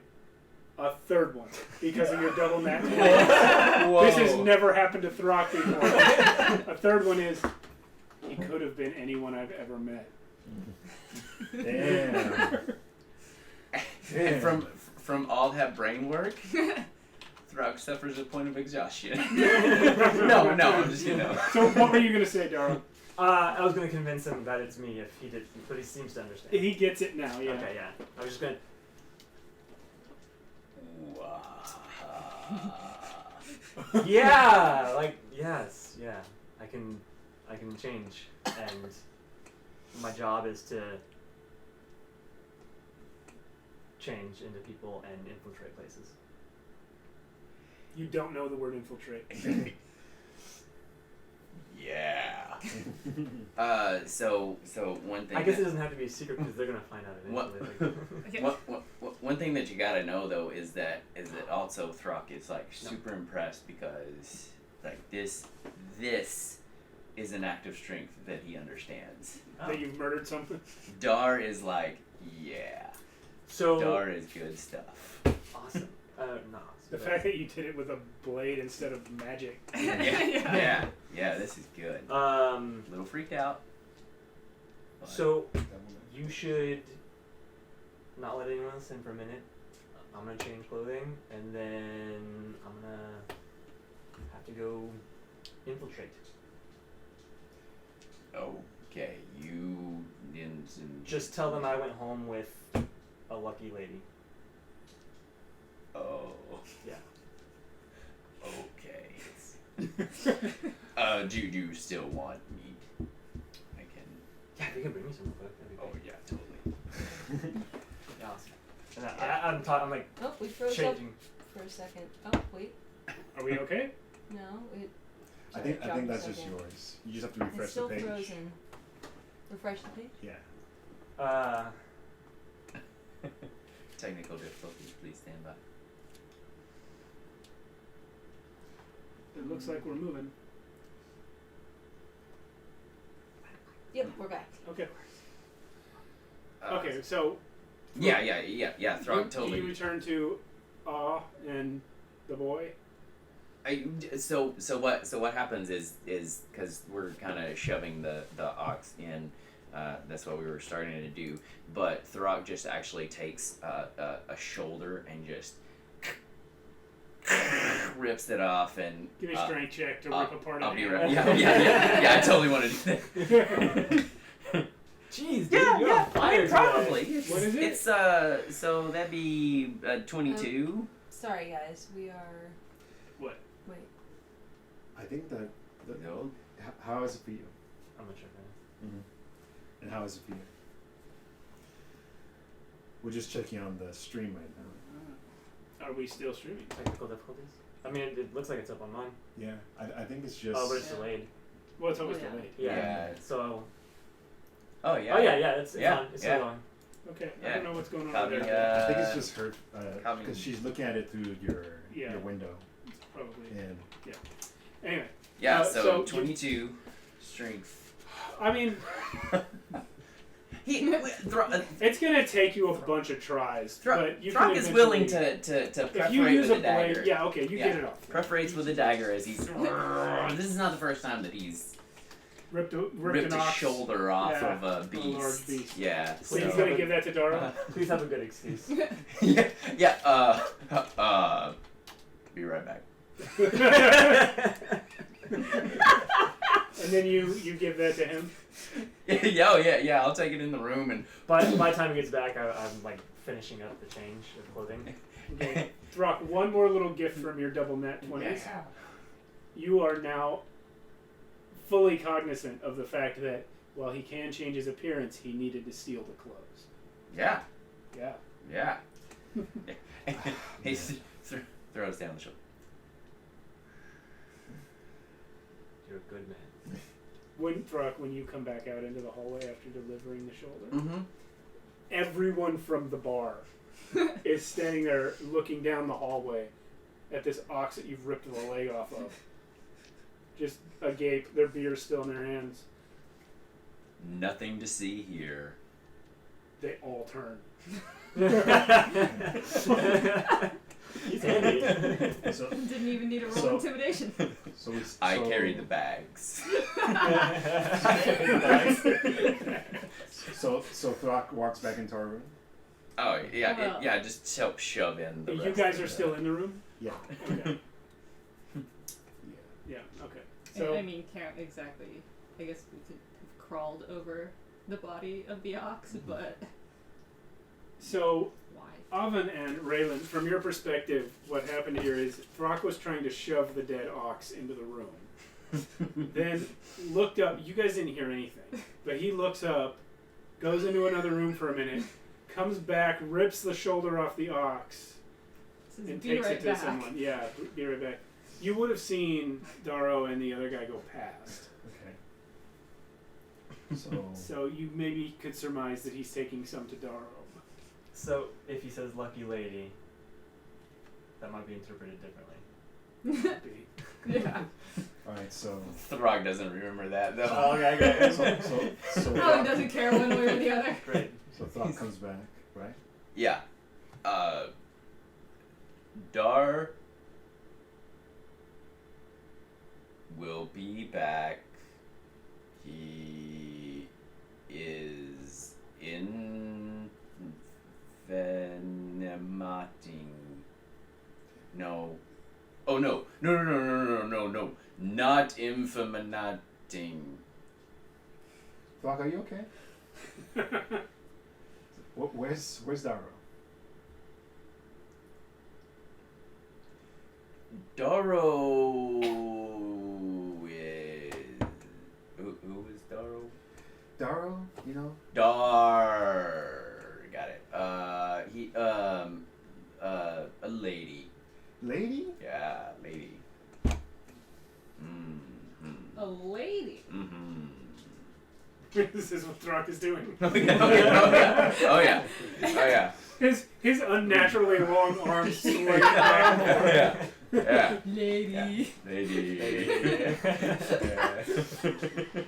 a third one, because of your double nat 20. This has never happened to Throck before. A third one is, he could have been anyone I've ever met. Damn. And from all that brain work, Throck suffers a point of exhaustion. no, I'm just So what were you going to say, Darrow? I was gonna convince him that it's me if he did, but he seems to understand. He gets it now, yeah. Okay, yeah. I was just gonna. Yeah, like yes, yeah. I can change, and my job is to change into people and infiltrate places. You don't know the word infiltrate. Yeah. So one thing. I guess it doesn't have to be a secret because they're gonna find out What- eventually. One thing that you gotta know though is that also Throck is like super impressed because like this is an act of strength that he understands. That you've murdered something. Dar is like, yeah. So Dar is good stuff. awesome. No. The fact that you did it with a blade instead of magic. Yeah, this is good. A little freaked out. but- So you should not let anyone else in for a minute. I'm gonna change clothing, and then I'm gonna have to go infiltrate. Okay, you didn't. Just tell them I went home with a lucky lady. Oh. Yeah. Okay. Do you still want meat? I can. Yeah, they can bring me some real quick. That'd be Oh great. yeah, totally. Yeah, awesome. And I'm like Oh, we froze changing. up for a second. Oh, wait. Are we okay? No, it. I think dropped that's a just second. yours. You just have to refresh It's still the page. frozen. Refresh the page? Yeah. Technical difficulties, please stand by. It looks like we're moving. Yep, we're back. Okay. Okay, so Yeah. Throck you totally. return to and the boy. So what happens is because we're kind of shoving the ox in. That's what we were starting to do, but Throck just actually takes a shoulder and just rips it off and Give me a strength check to rip apart I'll an be animal. right. Yeah. I totally want to do that. Jeez, dude, Yeah, you're yeah, on fire today. probably. It's, What is it? It's so that'd be 22. Sorry, guys. We are. What? Wait. I think that. No. How is it for you? I'm not sure. And how is it for you? We're just checking on the stream right now. Are we still streaming? Technical difficulties? I mean, it looks like it's up on mine. Yeah, I think it's just. Oh, but it's delayed. Well, it's always Oh, yeah. delayed. Yeah. Yeah. So. Oh yeah. Oh yeah, it's Yeah, on. It's yeah. still on. Okay, I Yeah. don't know what's going on Copy, over there. I think it's just her, Copy. because she's looking at it through your Yeah. window. It's probably. And Anyway, Yeah. so So you- 22 strength. I mean, it's gonna take you a bunch of tries, but you Throck can is willing eventually- to If you perforate use with a the dagger. blade, yeah, okay, you Yeah. get it off. Perforates with the dagger as he's. This is not the first time that he's Ripped ripped an a ox. shoulder off Yeah, of a a beast. large beast. Yeah. So So. you gonna give that to Darrow? Please have a good excuse. yeah. Be right back. And then you give that to him. yeah. I'll take it in the room and. By the time he gets back, I'm like finishing up the change of clothing. Okay. Throck, one more little gift from your double net 20s. You are now fully cognizant of the fact that while he can change his appearance, he needed to steal the clothes. Yeah. Yeah. He throws down the shoulder. You're a good man. When you come back out into the hallway after delivering the shoulder, Mm-hmm. everyone from the bar is standing there looking down the hallway at this ox that you've ripped the leg off of. Just agape, their beer still in their hands. Nothing to see here. They all turn. He's handy. so, Didn't even need a roll So- intimidation. I carry the bags. So Throck walks back into our room. Oh yeah, Well- yeah. Just help shove in the. You rest guys of are the- still in the room? Yeah. Okay. Yeah. Yeah, okay. So I mean, can't exactly. I guess we could have crawled over the body of the ox, but so why? Avon and Raylen, from your perspective, what happened here is Throck was trying to shove the dead ox into the room. Then looked up. You guys didn't hear anything, but he looks up, goes into another room for a minute, comes back, rips the shoulder off the ox, Says, and "Be takes right it to back." someone. Yeah, be right back. You would have seen Darrow and the other guy go past, Okay. So. so you maybe could surmise that he's taking some to Darrow. So if he says "lucky lady," that might be interpreted differently. Yeah. All right. So. Throg doesn't remember that though. Oh, okay, great. So Probably Throck, doesn't care one way or the other. Great. so Throck comes back, right? Yeah. Dar will be back. He is envenomating. No. Oh no. No. Not infeminating. Throck, are you okay? Where's Darrow? Darrow is who is Darrow? Darrow, you know? Got it. He a lady. Lady? Yeah, lady. Mm-hmm. A lady. Mm-hmm. This is what Throck is doing. Oh yeah. His unnaturally long arms swing back. Yeah. Lady. Lady.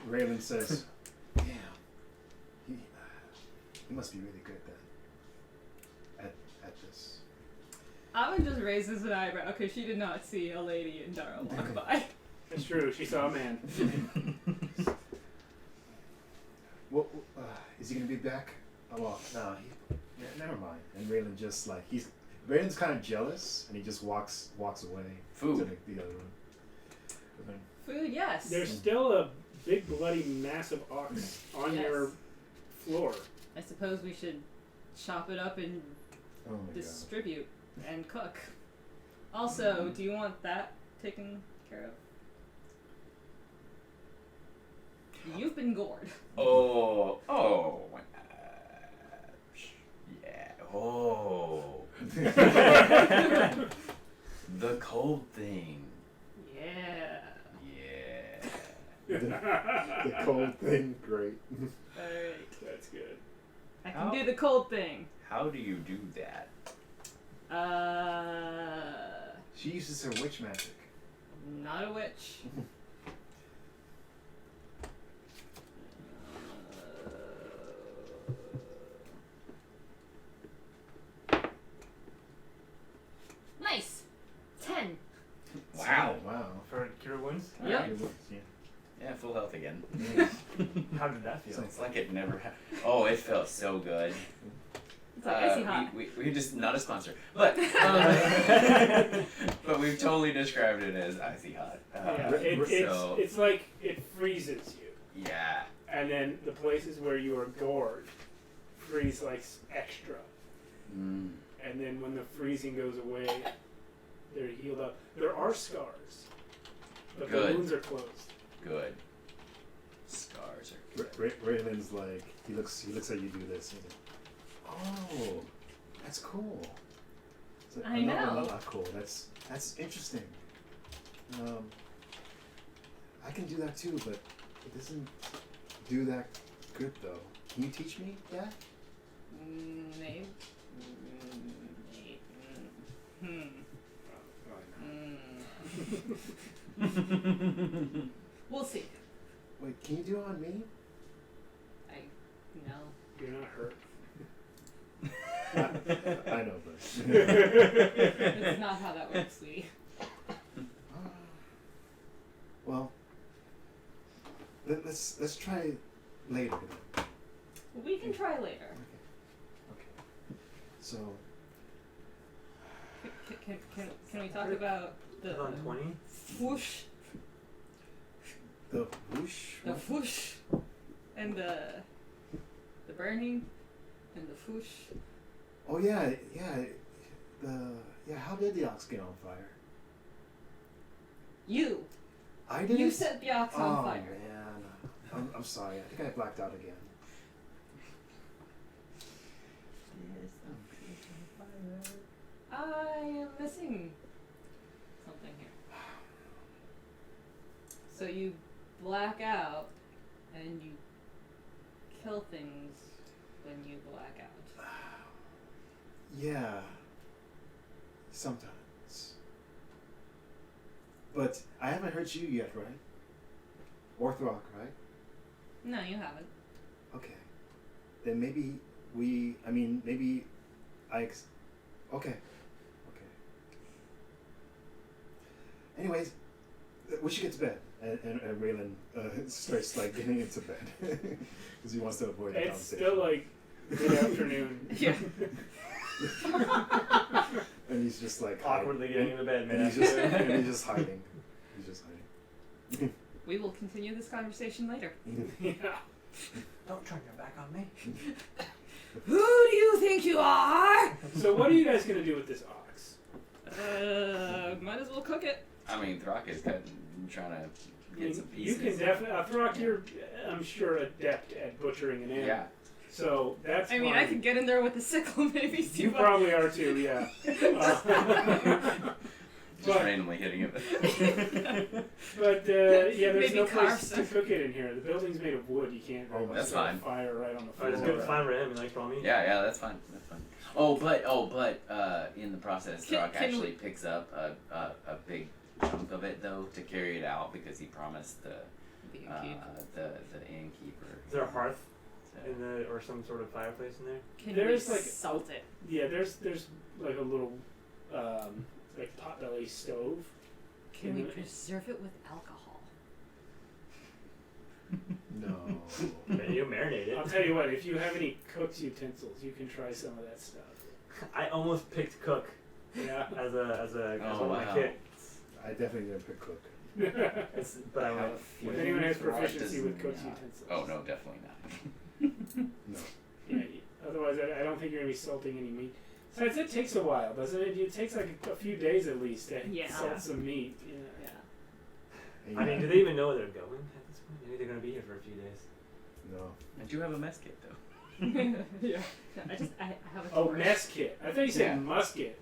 Raylen says, damn, he must be really good then at this. Avon just raises an eyebrow because she did not see a lady in Darrow walk by. It's true. She saw a man. Well, is he gonna be back? Oh, well, no, never mind. And Raylen just like, he's Raylen's kind of jealous, and he just walks away Food. to the other room. Food, yes. There's still a big bloody massive ox on Yes. your floor. I suppose we should chop it up and Oh my god. distribute and cook. Also, do you want that taken care of? You've been gored. Oh. Yeah. Oh. The cold thing. Yeah. Yeah. The cold thing, great. Alright. That's good. I can How? do the cold thing. How do you do that? She uses her witch magic. Not a witch. Nice. 10. Wow. Wow. For cure wounds? Yep. Yeah. Yeah, full health again. How did that feel? It's like it never happened. Oh, it felt so good. It's like icy hot. We just not a sponsor, but but we've totally described it as icy hot. Yeah, so it's like it freezes you, yeah, and then the places where you are gored freeze like extra, mm, and then when the freezing goes away, they're healed up. There are scars, but Good. the wounds are closed. good. Scars are good. Raylan's like he looks at you do this. And he's like, oh, that's cool. It's like, I no, know. not cool. That's interesting. I can do that too, but it doesn't do that good though. Can you teach me that? Maybe. We'll see. Wait, can you do it on me? No. You're not hurt. I know, but That's not how that works, sweetie. well, let's try later. Then. We can try later. Okay. So Can we talk about the On 20? whoosh, the whoosh. the whoosh, and the burning, and the foosh? Oh yeah. How did the ox get on fire? You I did. You set the ox on fire. Man, I'm sorry. I think I blacked out again. I am missing something here. So you black out and you kill things when you black out. Yeah. Sometimes. But I haven't hurt you yet, right? Or Throck, right? No, you haven't. Okay. Then maybe okay. Anyways, we should get to bed. And Raylen starts like getting into bed because he wants to avoid the It's conversation. still like mid-afternoon. Yeah. And he's just like Awkwardly getting into bed, man. and he's just hiding. He's just hiding. We will continue this conversation later. Yeah. Don't turn your back on me. Who do you think you are? So what are you guys gonna do with this ox? Might as well cook it. I mean, Throck is trying to get some You pieces. can definitely. Throck, you're, I'm sure, adept at butchering an animal. Yeah. So that's. I mean, fine. I could get in there with the sickle, maybe. See You what- probably are too. Yeah. Just But- randomly hitting it. But yeah, there's Maybe no carve place to some. cook it in here. The building's made of wood. You can't really That's start a fine. fire right on the floor. Alright, it's good. Fine for him. Like for me. Yeah, that's fine. That's fine. Oh, but in the process, Can Throck we- actually picks up a big chunk of it though to carry it out because he promised the innkeeper. Is there a hearth So, in the or some sort of fireplace in there? Can There's we like- salt it? Yeah, there's like a little like potbelly stove. Can we preserve it with alcohol? No. You marinate I'll it. tell you what. If you have any cook's utensils, you can try some of that stuff. I almost picked cook Yeah. as one of my wow. kits. I definitely didn't pick cook. But I have went. a feeling If anyone has Throck proficiency does with cook's not. utensils. Oh no, definitely not. No. Yeah, otherwise, I don't think you're going to be salting any meat. Besides, it takes a while, doesn't it? It takes like a few days at least to Yeah. salt some meat. Yeah. Yeah. I mean, do they even know where they're going at this point? Maybe they're going to be here for a few days. No. I do have a mess kit though. Yeah. I have a Oh, torch. mess kit. I thought you said Yeah. musket.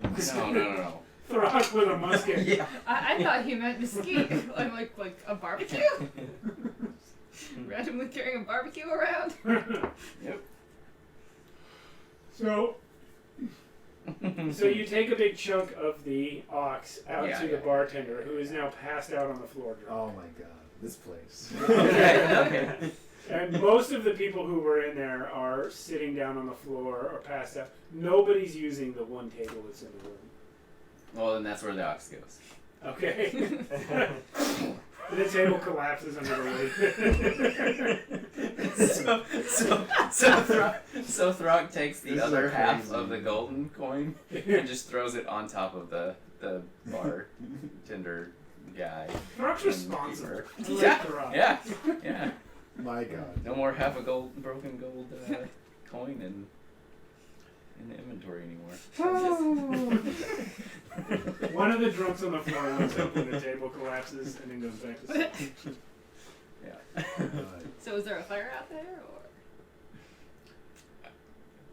No. Throck with a musket. Yeah. I thought he meant mesquite. I'm like a barbecue? Randomly carrying a barbecue around? Yep. So you take a big chunk of the ox out Yeah, to the yeah. bartender, who is now passed out on the floor drunk. Oh my god. This place. Okay. And most of the people who were in there are sitting down on the floor or passed out. Nobody's using the one table that's in the room. Well, then that's where the ox goes. Okay. The table collapses under the weight. So Throck takes the This is other like half crazy. of the golden coin and just throws it on top of the bartender guy. Throck's and responsible. keeper. I like Yeah, Throck. yeah. My god. No more half a broken gold coin in the inventory anymore. One of the drunks on the floor looks up when the table collapses and then goes back to sleep. Yeah. So is there a fire out there, or?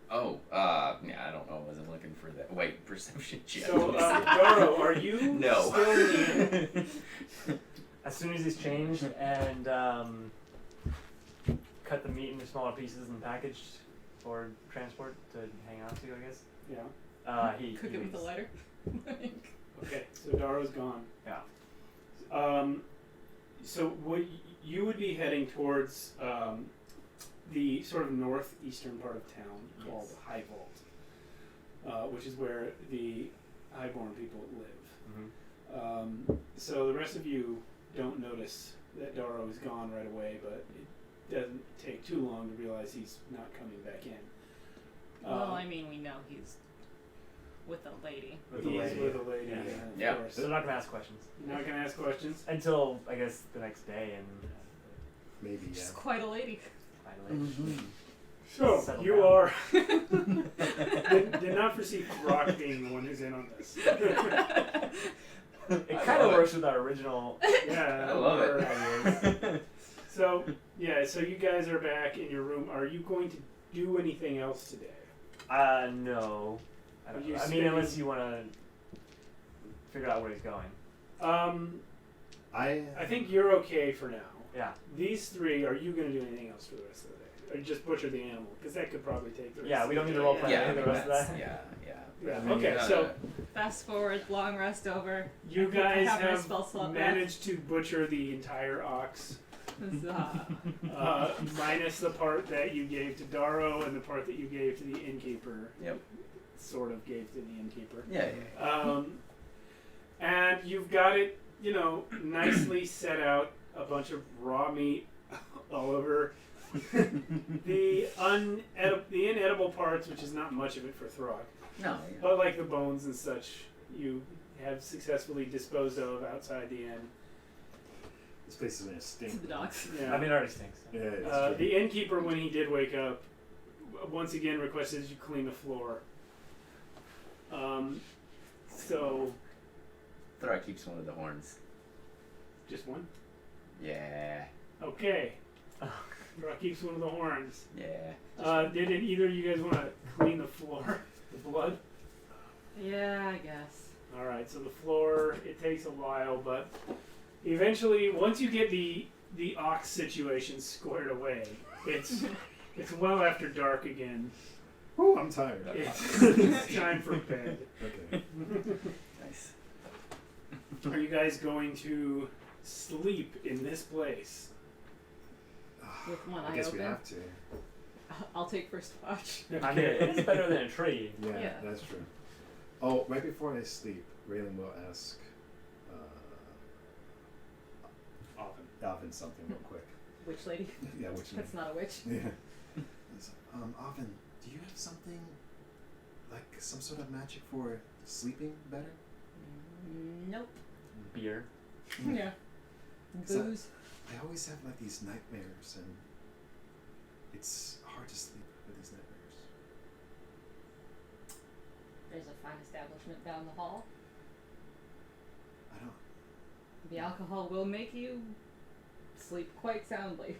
Oh, yeah, I don't know. I wasn't looking for that. Wait, perception check. So, Darrow, are you No. still in the inn? As soon as he's changed and cut the meat into smaller pieces and packaged for transport to hang on to, I guess. Yeah. He Cook it with a leaves. lighter? Okay, so Darrow's gone. Yeah. So you would be heading towards the sort of northeastern part of town called Yes. High Vault, which is where the highborn people live. Mm-hmm. So the rest of you don't notice that Darrow is gone right away, but it doesn't take too long to realize he's not coming back in. Well, I mean, we know he's with a lady. With the He is lady. with a lady, Yeah. of Yeah. course. So they're not gonna ask questions You're not going to ask questions? until I guess the next day and Maybe, yeah. She's quite a lady. finally. So, Settle you down. are... did not foresee Throck being the one who's in on this. It I kind of love works with our original. Yeah, I love we're- it. So, yeah, so you guys are back in your room. Are you going to do anything else today? No. I don't Are you know. I mean, spending- unless you want to figure out where he's going. I think you're okay for now. Yeah. These three, are you going to do anything else for the rest of the day? Or just butcher the animal? Because that could probably take the rest Yeah, of we the don't need to day. roll play Yeah, I any of mean, the rest of that's, that. yeah. Yeah, I mean, okay, so Fast forward, long rest over. you I guys have my have spell slot back. managed to butcher the entire ox. Huzzah. Minus the part that you gave to Darrow and the part that you gave to the innkeeper. Yep. Sort of gave to the innkeeper. Yeah. And you've got it, nicely set out, a bunch of raw meat all over. The inedible parts, which is not much of it for Throck, No. Yeah. but like the bones and such, you have successfully disposed of outside the inn. This place is gonna To stink. the dogs. Yeah. I mean, it already stinks. Yeah, it's true. The innkeeper, when he did wake up, once again requested that you clean the floor. So, Throck keeps one of the horns. just one? Yeah. Okay. Throck keeps one of the horns. Yeah. Did either of you guys want to clean the floor? The blood? Yeah, I guess. Alright, so the floor, it takes a while, but eventually, once you get the ox situation squared away, it's well after dark again. Whew, I'm tired. It's time for bed. Okay. Nice. Are you guys going to sleep in this place? With one I eye guess open. we have to. I'll take first watch. I mean, it's better than a tree. Yeah, Yeah. that's true. Oh, right before I sleep, Raylen will ask Alvin something real quick. Witch lady? Yeah, which That's not a witch. Yeah. He's, Alvin, do you have something like some sort of magic for sleeping better? Nope. Beer. Yeah. So- Booze. I always have like these nightmares, and it's hard to sleep with these nightmares. There's a fine establishment down the hall. I don't. The alcohol will make you sleep quite soundly.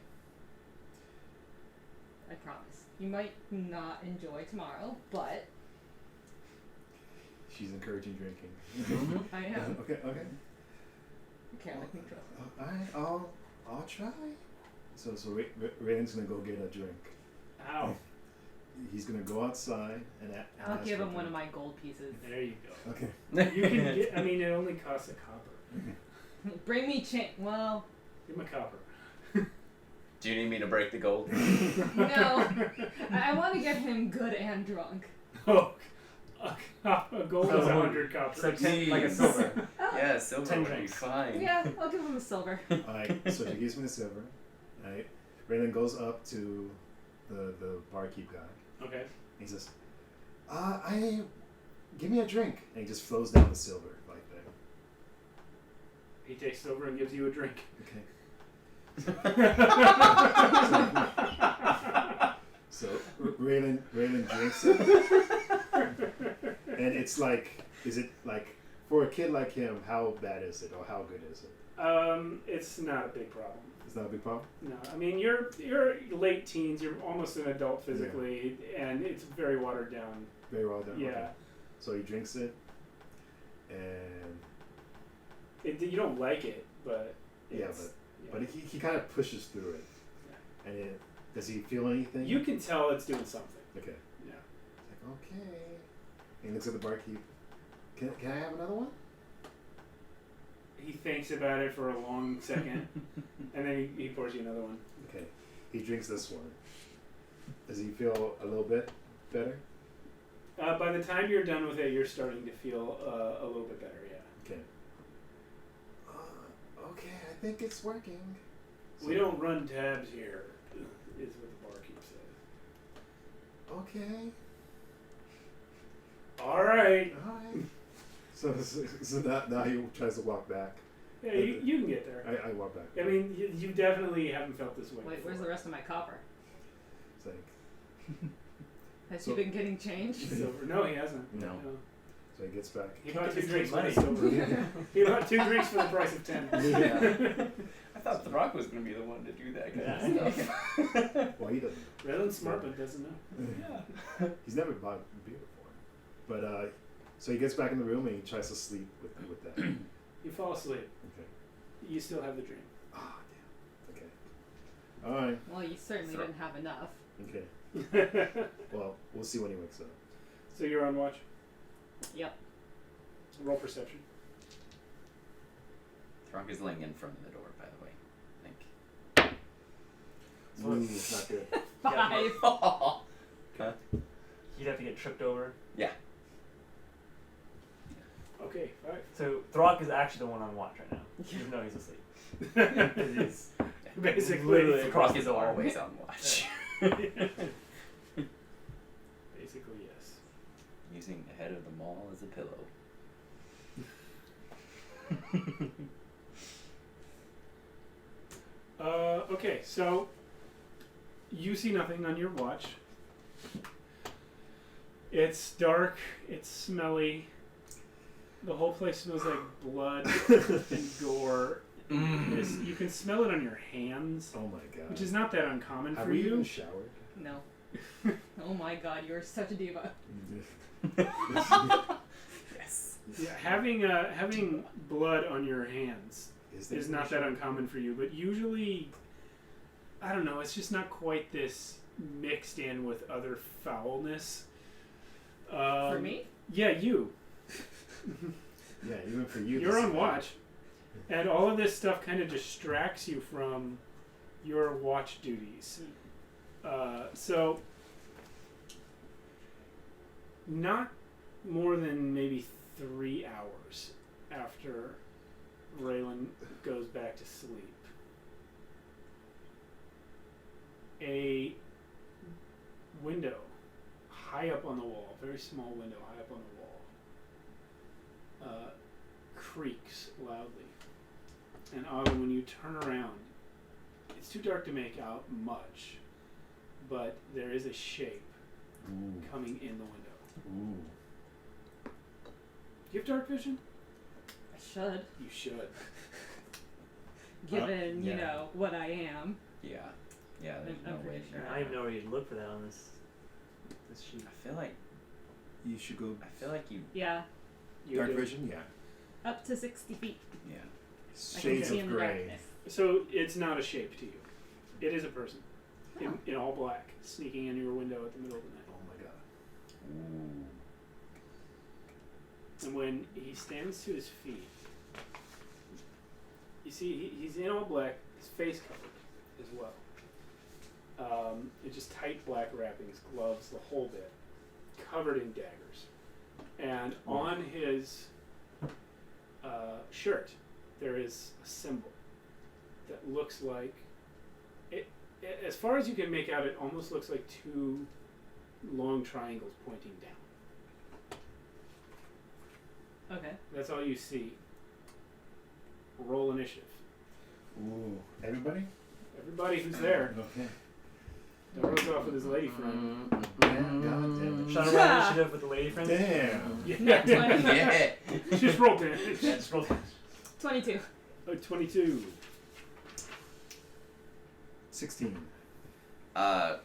I promise. You might not enjoy tomorrow, but She's encouraging drinking. I am. Okay. You can't make me trust. Alright, I'll try. So Raylen's gonna go get a drink. Ow. He's gonna go outside and I'll ask give for him one drink. of my gold pieces. There you go. Okay. You can get. I mean, it only costs a copper. Bring me change. Well, Give him a copper. Do you need me to break the gold? no. I want to get him good and drunk. Oh, a gold is So- 100 coppers. So 10, like a silver. Yeah, silver 10 would be drinks. fine. Yeah, I'll give him a silver. Alright, so she gives me the silver. Alright. Raylen goes up to the barkeep guy. Okay. He says, give me a drink. And he just throws down the silver like that. He takes it over and gives you a drink. Okay. So Raylen drinks it. And it's like, is it like, for a kid like him, how bad is it or how good is it? It's not a big problem. It's not a big problem? No, I mean you're late teens. You're almost an adult physically, and it's very watered down. Very well done. Yeah. Okay. So he drinks it, and You don't like it, but yeah, it's, but he kind of pushes through it. Yeah. And does he feel anything? you can tell it's doing something. Okay. Yeah. It's like, okay. And he looks at the barkeep. Can I have another one? He thinks about it for a long second, and then he pours you another one. Okay. He drinks this one. Does he feel a little bit better? By the time you're done with it, you're starting to feel a little bit better. Yeah. Okay. Okay, I think it's working. We don't run tabs here, is what the barkeep said. Okay. All right. Alright. So now he tries to walk back. Yeah, you can get there. I walk back. I mean, you definitely haven't felt this way. Wait, where's the before. rest of my copper? It's like, Has So- he been getting changed? Silver. No, he hasn't. No. so he gets back. He bought He 2 just drinks for paid the money. silver. He bought 2 drinks for the price of 10. Yeah. I thought Throck was going to be the one to do that kind of stuff. Well, he doesn't. Raylen's smart, but doesn't know. Yeah. He's never bought beer before. But so he gets back in the room and he tries to sleep with that. You fall asleep. Okay. You still have the dream. Ah, damn. Okay. All right. Well, you certainly Throw. didn't have enough. Okay. Well, we'll see when he wakes up. So you're on watch. Yep. Roll perception. Throck is laying in front of the door, by the way. I think. So Ooh, it's- not good. Five. He'd have to get tripped over. Yeah. Okay, 5. So Throck is actually the one on watch right now, even though he's asleep. 'Cause he's Basically, literally across Throck the is door. always on watch. Basically, yes. Using the head of the mall as a pillow. Okay, so you see nothing on your watch. It's dark. It's smelly. The whole place smells like blood and gore. You can smell it on your hands, Oh my god. which is not that uncommon Have for we you. even showered? No. Oh my god, you're such a diva. Yes. Yeah, having blood on your hands there is not that uncommon for you, but usually, I don't know, it's just not quite this mixed in with other foulness. For me? Yeah, you. Yeah, even for you. You're this on is- watch, and all of this stuff kind of distracts you from your watch duties. So, not more than maybe 3 hours after Raylen goes back to sleep, a window high up on the wall, very small window high up on the wall, creaks loudly. And Autumn, when you turn around, it's too dark to make out much, but there is a shape coming in the window. Ooh. Do you have dark vision? I should, You should. given yeah. you know what I am. Yeah. Yeah, there's I'm no way. pretty sure. I don't even know where you'd look for that on this sheet. I feel like You should go you. Yeah, You dark do. vision. Yeah. up to 60 feet. Yeah. I can Shades see of in the gray. darkness. So it's not a shape to you. It is a person Oh. in all black, sneaking in your window at the middle of the night. Oh my god. Ooh. And when he stands to his feet, you see he's in all black, his face covered as well. It's just tight black wrappings, gloves, the whole bit, covered in daggers. And on his shirt, there is a symbol that looks like it. As far as you can make out, it almost looks like two long triangles pointing down. Okay. That's all you see. Roll initiative. Ooh. Everybody? Everybody who's there. Okay. Darrow's off with his lady friend. Yeah, god damn it. Trying to roll initiative with the lady friend? Damn. Yeah. 20. Yeah. Just roll damage. Yeah, just roll damage. 22. Oh, 22. 16. Throck,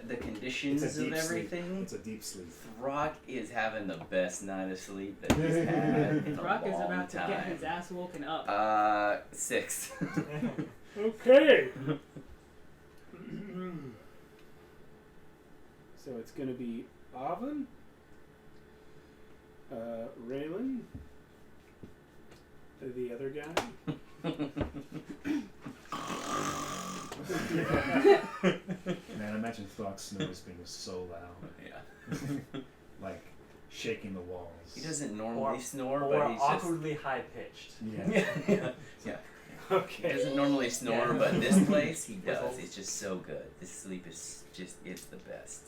the conditions It's a of deep sleep. everything. It's a deep sleep. Throck is having the best night of sleep that he's had in a Throck is long about to time. get his ass woken up. 6. Okay. So it's going to be Avon, Raylen, the other guy. Man, imagine Throck's snores being so loud. Yeah. Like, shaking the walls. He doesn't normally snore, Or but he's awkwardly high pitched. Yeah. yeah. He Okay. doesn't normally snore, Yeah. but this place he does. It's just so good. This sleep is just, it's the best.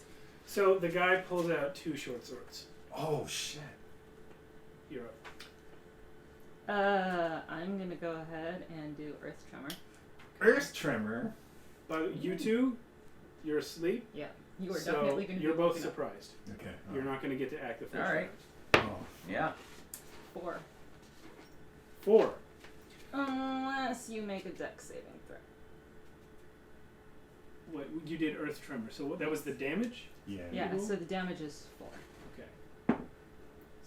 So the guy pulls out two short swords. Oh, shit. You're up. I'm gonna go ahead and do Earth Tremor. Earth tremor. But you two, you're asleep. Yeah, you are so definitely gonna you're be both woken up. surprised. Okay. You're not going to get to act the first All right. round. Oh. Yeah. 4. 4. Unless you make a dex saving throw. What you did, Earth Tremor. So what, that was the damage. Yeah. Yeah, Cool. so the damage is 4. Okay.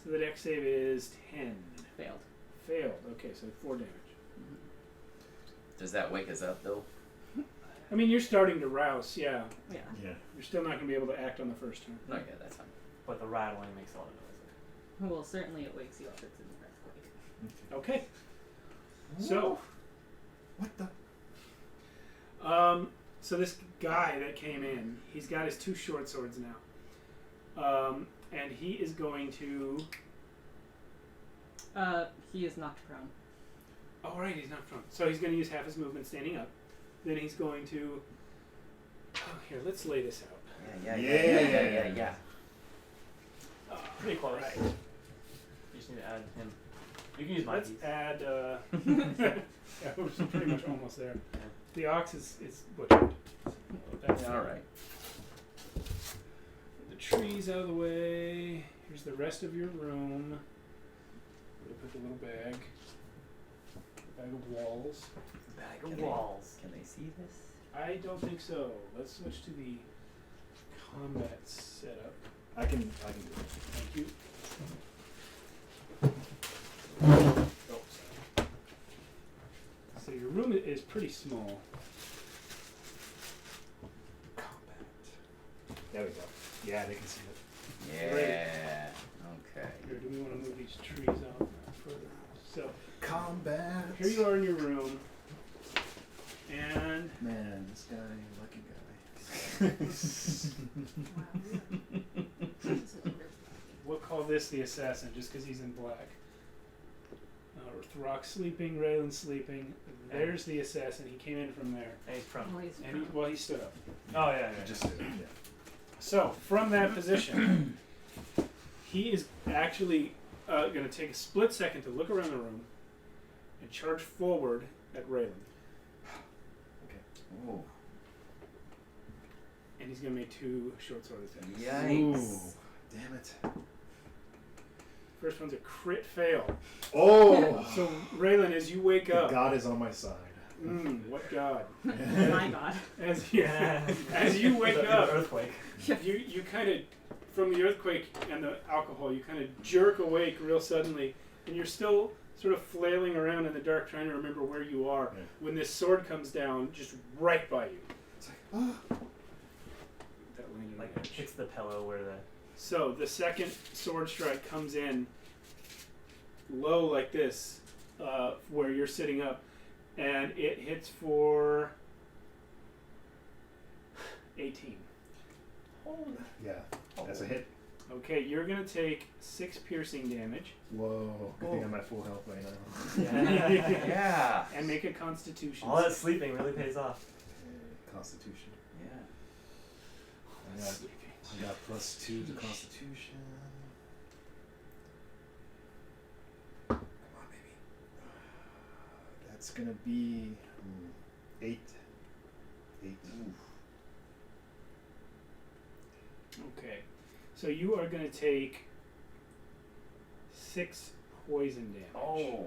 So the dex save is 10. Failed. Failed. Okay, so 4 damage. Does that wake us up though? I mean, you're starting to rouse. Yeah. Yeah. Yeah. You're still not going to be able to act on the first turn. No, yeah, that's fine. But the rattling makes a lot of noise. Well, certainly it wakes you up. It's an earthquake. Okay. So, What the? so this guy that came in, he's got his two short swords now, and he is going to. He is knocked prone. Oh, right, he's not prone. So he's going to use half his movement standing up. Then he's going to. Oh, here, let's lay this out. Yeah. Pretty close. Right. You just need to add him. You can use my Let's piece. add. Yeah, we're pretty much almost there. The ox is butchered. So that's All right. The trees out of the way. Here's the rest of your room. Where to put the little bag? Bag of walls. Bag Can of they- walls. Can they see this? I don't think so. Let's switch to the combat setup. I can do it. Thank you. Oh, sorry. So your room is pretty small. Combat. There we go. Yeah, they can see it. Yeah. Okay. Here, do we want to move these trees out further? So Combat. here you are in your room, and Man, this guy, lucky guy. we'll call this the assassin just because he's in black. Throck sleeping, Raylen sleeping. There's the assassin. He came in from there. And he's prone. Oh, he's And he, well, he stood up. Oh, yeah. He just did it, yeah. So, from that position, he is actually going to take a split second to look around the room and charge forward at Raylen. Ooh. And he's going to make 2 short sword attacks. Yikes. Ooh, damn it. First one's a crit fail. Oh! So, Raylen, as you wake up... God is on my side. What God? My God. As you wake The up, earthquake. you kind of, from the earthquake and the alcohol, you kind of jerk awake real suddenly, and you're still sort of flailing around in the dark trying to remember where you are when this sword comes down just right by you. It's like, oh. That landed Like on the edge. hits the pillow where the. So the second sword strike comes in low like this, where you're sitting up, and it hits for 18. Yeah, that's a hit. Okay, you're gonna take 6 piercing damage Whoa, good thing I'm at full health right now. Yeah. Yeah. and make a Constitution. All that sleeping really pays off. Constitution. Yeah. I got +2 to Constitution. Come on, baby. That's gonna be 8. 8. Okay, so you are gonna take 6 poison damage. Oh.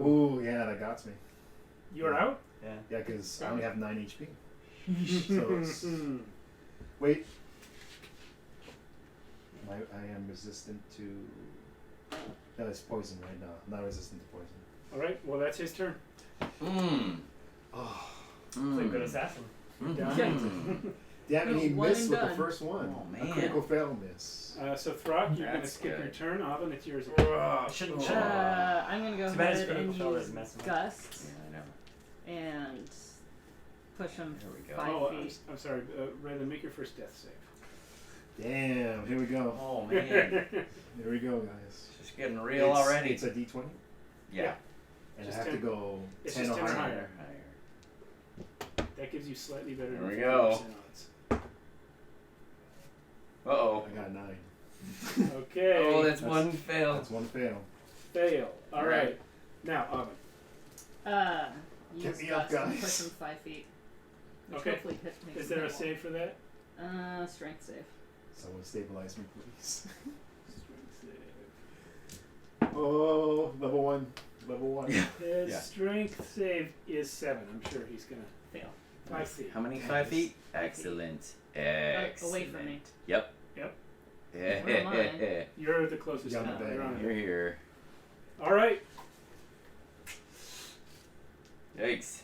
Ooh, yeah, that got me. You're out? Yeah. Yeah, because I only have 9 HP. So it's, wait. I am resistant to. No, it's poison right now. Not resistant to poison. Alright, well that's his turn. Mmm. Oh, He's a good assassin. yeah, and he One missed and with the done. first one. Oh, A man. critical fail miss. So Throck, you're gonna That's skip good. your turn. Avon, it's yours. I shouldn't. I'm gonna go Too bad his ahead and critical fail use doesn't mess him up. Gust Yeah, I know. and push him There we go. 5 Oh, feet. I'm sorry. Raylan, make your first death save. Damn, here we go. Oh man. Here we go, guys. Just getting real already. It's a D20, Yeah. and Just I have 10. to go It's 10 just or 10 or higher. higher. That gives you slightly better There than we 50% go. odds. Uh-oh. I got 9. Okay. Oh, that's That's- one fail. That's one fail. Fail. All Right. right. Now, Avon. Use Get me up, Gust and guys. push him 5 feet. Which Okay. hopefully makes Is him there a hit save for that? one. Strength save. Someone stabilize me, please. Strength save. Oh, level 1. Level 1. His Yeah. strength save is 7. I'm sure he's gonna Fail. 5 feet. How many? 5 feet? Excellent. Excellent. Away from me. Yep. Yep. Where am I? You're the closest. You're on now. the bed. You're on You're it. here. All right. Yikes.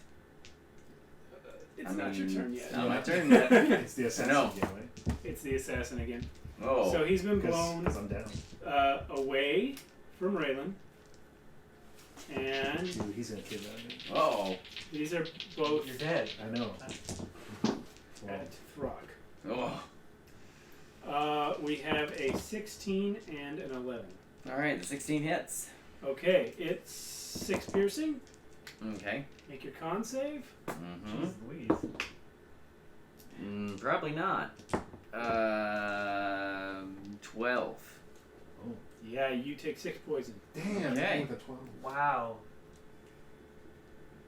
It's I not your mean, turn yet. it's not my turn yet. It's the assassin know. again, right? It's the assassin again. Oh. So he's been blown Because I'm down. away from Raylan. And Dude, he's gonna kidnap me. Oh. these are both You're dead. I know. Well, at Throck. Oh. We have a 16 and an 11. All right. The 16 hits. Okay, it's 6 piercing. Okay. Make your con save. Mm-hmm. Jeez Louise. Probably not. 12. Yeah, you take 6 poison. damn, Okay. with a 12. Wow.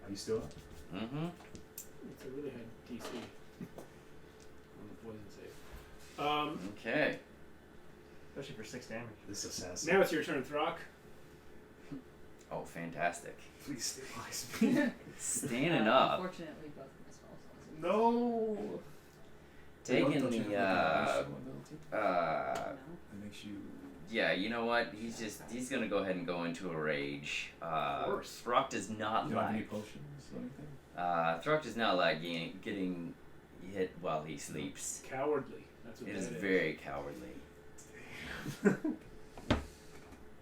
Are you still up? Mm-hmm. It's a really high DC on the poison save. Okay. Especially for 6 damage. This assassin. Now it's your turn, Throck. Oh, fantastic. Please stabilize me. Standing up. Unfortunately, both of my spells. No. Taking Don't you the, have like a martial ability No. that makes you. yeah, you know what? He's gonna go ahead and go into a rage. course. Throck does not You don't have any like. potions or anything? Throck does not like getting hit while he sleeps. Cowardly. That's what It that is is. very cowardly.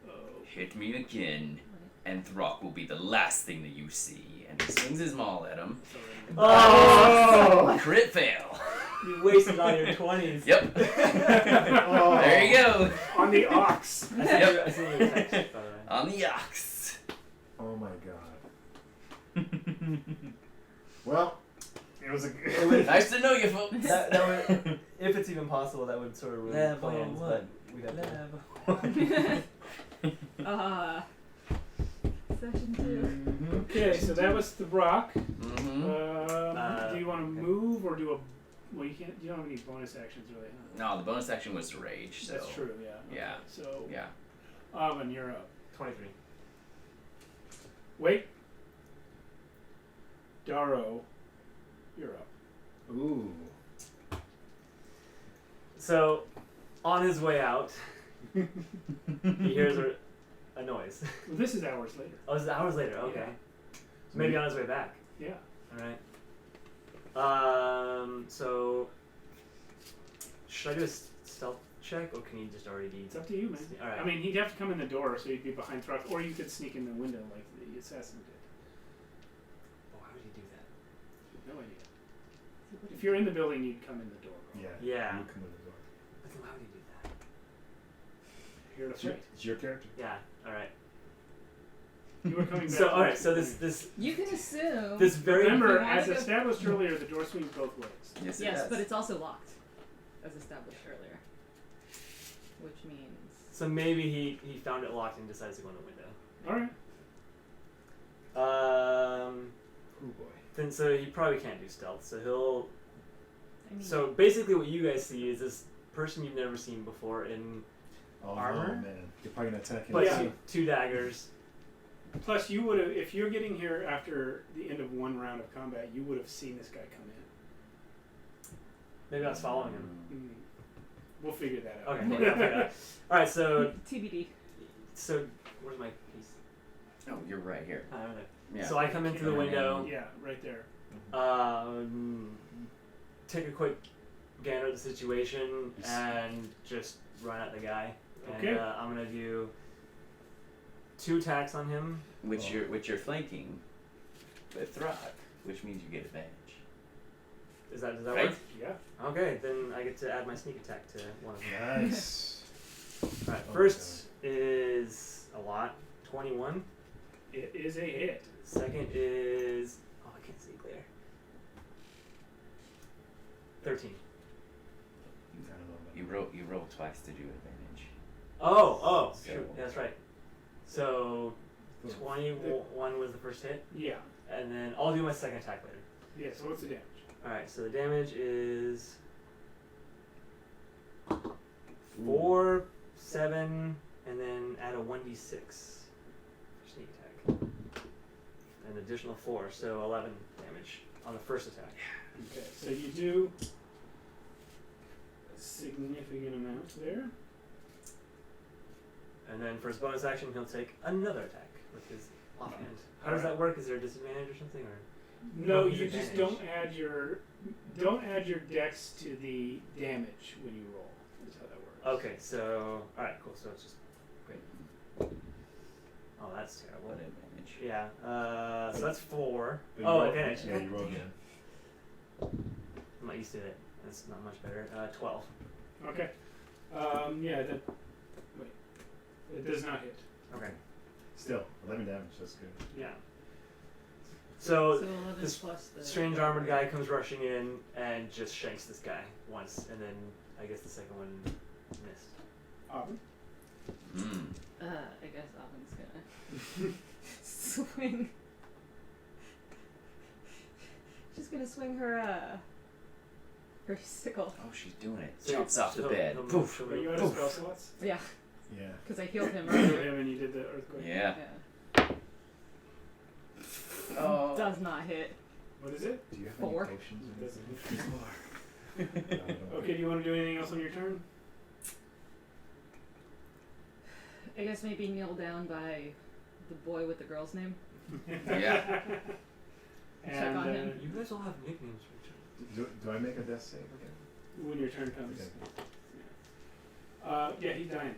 Oh. Hit me again, and Throck will be the last thing that you see. And he swings his maul at him. It's already- Oh! Crit fail. You wasted all your 20s. Yep. Oh. There you go. On the ox. I Yep. see your text, by the way. On the ox. Oh my god. Well, here was a. It would- Nice to know you, folks. that would, if it's even possible, that would sort of ruin Level plans. one. But we'd have to. Session 2. Okay, so that was the Brock. Mm-hmm. Do you want to okay. move or do a? Well, you can't. You don't have any bonus actions really. Huh? No, the bonus action was to rage. So That's true. Yeah. Okay. Yeah. So, Yeah. Avon, you're up. 23. Wait. Darrow, you're up. Ooh. So, on his way out, he hears a noise. Well, this is hours later. Oh, this is hours later. Okay. Yeah. So maybe on his way back. Yeah. All right. So should I do a stealth check, or can he just already be? It's up to you, man. All right. I mean, he'd have to come in the door, so he'd be behind Throck, or you could sneak in the window like the assassin did. Oh, how would he do that? No idea. If you're in the building, you'd come in the door. Yeah. Yeah. You come in the door. But then how would he do that? Here to It's your, fight. it's your character. Yeah. All right. You were coming back. So to all right. the So beginning. this You can assume. this very Remember, If you wanna as go- established earlier, the door swings both ways. Yes, it Yes, does. but it's also locked, as established earlier. Which means. So maybe he found it locked and decides to go in the window. All right. Oh boy. Then so he probably can't do stealth. So he'll. I mean, So basically, what you guys see is this person you've never seen before in Oh Armor? no, man. You're probably gonna attack him. but Yeah. two daggers. Plus, you would have, if you're getting here after the end of one round of combat, you would have seen this guy come in. Maybe I was following him. Mm. We'll figure that out. Okay. Yeah, I'll figure it out. All right. So TBD. where's my piece? Oh, you're right here. Right there. Yeah. So I come into the window. Yeah, right there. Take a quick gander at the situation Yes. and just run at the guy. Okay. And I'm gonna do 2 attacks on him. Which you're flanking with Throck, which means you get advantage. Does that Right. work? Yeah. Okay, then I get to add my sneak attack to one of them. Nice. All right. Oh, First is a lot, 21. It is a hit. Second is I can't see clear. 13. I don't know about You roll twice to do advantage. Oh, So- shoot, yeah, that's right. So that. 21 was the first hit, Yeah. and then I'll do my second attack later. Yeah, so what's the damage? All right, so the damage is 4, 7, and then add a 1d6 for sneak attack. An additional 4, so 11 damage on the first attack. Okay, so you do a significant amount there. And then for his bonus action, he'll take another attack with his offhand. How does that work? Is there a disadvantage or something? Or No, his you just advantage? don't add your dex to the damage when you roll. That's how that works. Okay, so alright, cool. So it's just great. Oh, that's terrible. What advantage? Yeah. So that's 4. But you Oh, roll- advantage. Yeah, you roll again. I'm not used to it. That's not much better. 12. Okay. Yeah. Wait. It does not hit. Okay. Still, 11 damage. That's good. Yeah. So So 11 this plus the. strange armored guy comes rushing in and just shanks this guy once, and then I guess the second one missed. Auburn. I guess Alvin's gonna swing. She's gonna swing her sickle. Oh, she's doing it. So Jumps off the he'll- bed. he'll Poof. move- Are you out of spell slots? Yeah, Yeah. because I healed him You earlier. him and you did the earthquake. Yeah. Yeah. Oh. Does not hit. What is it? Do you have 4. any potions? It doesn't hit. I don't know. Okay. Do you want to do anything else on your turn? I guess maybe kneel down by the boy with the girl's name. Yeah. And on him. You guys all have nicknames for each other. Do I make a death save again? when your turn comes. Okay. Yeah, he's dying.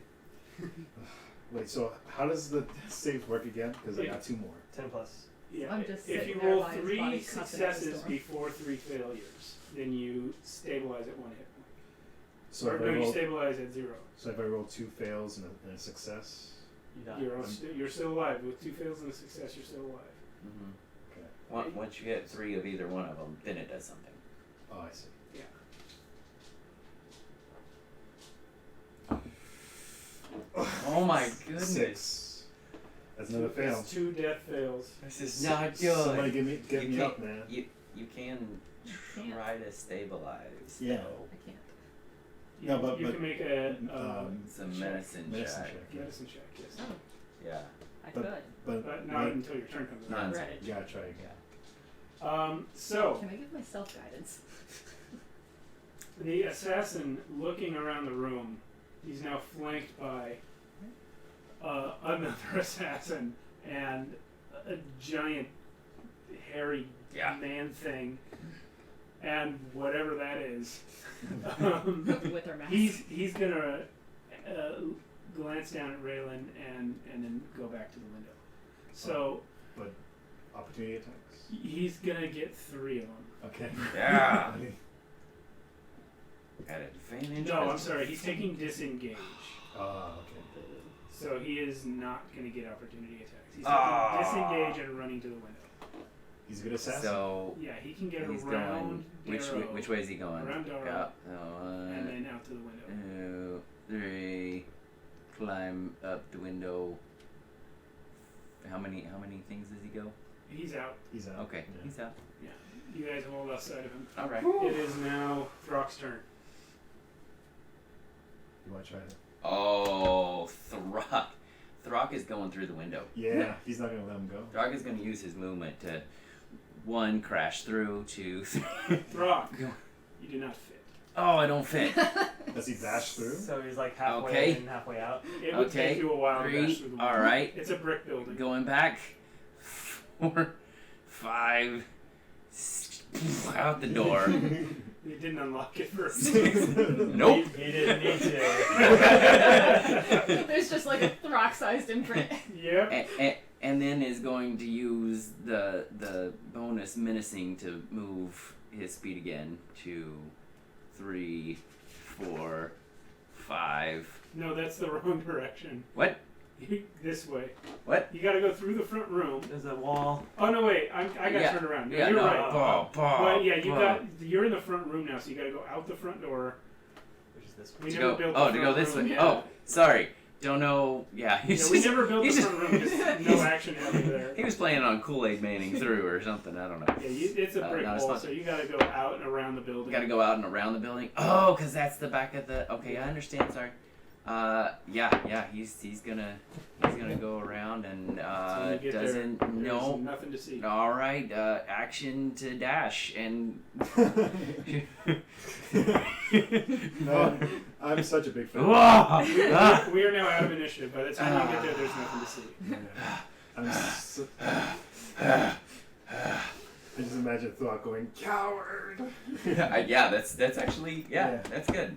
Wait, so how does the death save work again? Because I Yeah. got 2 more. 10 plus. Yeah. I'm just if sitting you there roll by his 3 body, cupping at the successes storm. before 3 failures, then you stabilize at 1 hit point. So Or if no, I you roll, stabilize at 0. so if I roll 2 fails and a success, You die. You're still alive. With 2 fails and a success, you're still alive. Mm-hmm. okay. Once you get 3 of either one of them, then it does something. Oh, I see. Oh my goodness. 6. That's another fail. That's 2 death fails. This is not good. Somebody get You me can't- up, man. You can can't. try to stabilize. Yeah. though. I can't. No, but- you but, can make a It's a medicine medicine check. check. medicine check. Yes. Oh, Yeah. I But- could. But not until your turn comes No, around. it's- Right. you gotta try again. So Can I give myself guidance? the assassin, looking around the room, he's now flanked by another assassin and a giant hairy Yeah. man thing, and whatever that is. With her mask. He's gonna glance down at Raylen and then go back to the window. So But opportunity attacks. he's gonna get 3 of them. Okay. Yeah. At advantage. No, I'm sorry. He's taking disengage, Oh, okay. so he is not gonna get opportunity attacks. He's taking Ah. disengage and running to the window. He's a good assassin. So Yeah, he can get he's around going. Darrow, Which way is he going? Around Darrow. Yeah. and then out to the window. 2, 3. Climb up the window. How many things does he go? He's out. He's out. Okay, Yeah. he's out. Yeah, you guys have all left side of him. All right. It is now Throck's turn. You want to try it? Oh, Throck. Throck is going through the window. Yeah, he's not gonna let him go. Throck is going to use his movement to 1 crash through, 2, 3. Throck, you do not fit. Oh, I don't fit. Does he dash through? So he's like halfway Okay. in, halfway out. It would Okay, take you a while to 3. dash through the All window. right. It's a brick building. Going back. 4, 5. Out the door. You didn't unlock it first. Nope. He didn't need to. There's just like a Throck-sized imprint. Yep. And then is going to use the bonus menacing to move his speed again. 2, 3, 4, 5. No, that's the wrong direction. What? This way. What? You gotta go through the front room. There's a wall. Oh no, wait! I got Yeah. turned around. No, Yeah, you're no. right. But yeah, Paw. you're in the front room now, so you gotta go out the front door. Which is this We To never go. built Oh, the to front go this room. way. Yeah. Oh, sorry. Don't know. Yeah. Yeah, we never built the he's front room because no action happened there. He was playing on Kool-Aid Manning through or something. I don't know. Yeah, it's a brick no, it's wall, not. so you gotta go out and around the building. Got to go out and around the building. Oh, because that's the back of the. Okay, I understand. Sorry. Yeah. He's gonna go around and So when you get doesn't there, there's no. nothing to see. All right, action to dash and. No, I'm such a big fan. We are now out of initiative. By the time you get there, there's nothing to see. Yeah. I'm so, I just imagine Throck going, coward! Yeah, that's actually Yeah. that's good.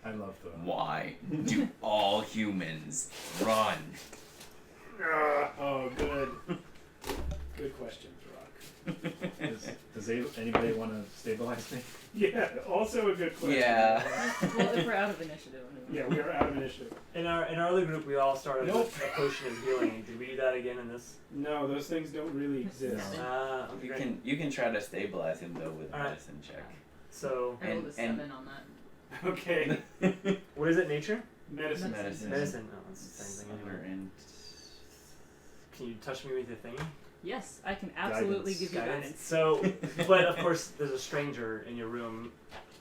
I love Throck. Why do all humans run? Oh, good. Good question, Throck. Does anybody want to stabilize me? Yeah, also a good question. Yeah. Well, if we're out of initiative. Yeah, we are out of initiative. In our other group, we all started Nope. with a potion of healing. Did we do that again in this? No, those things don't really exist. Okay. You can try to stabilize him though with a All right. medicine check. So, I rolled a And- 7 on that. Okay, what is it? Nature? medicine. Medicine. Medicine. Oh, it's the same thing Summer anyway. and Can you touch me with your thingy? Yes, I can absolutely Guidance. give you guidance. So, but of course, there's a stranger in your room.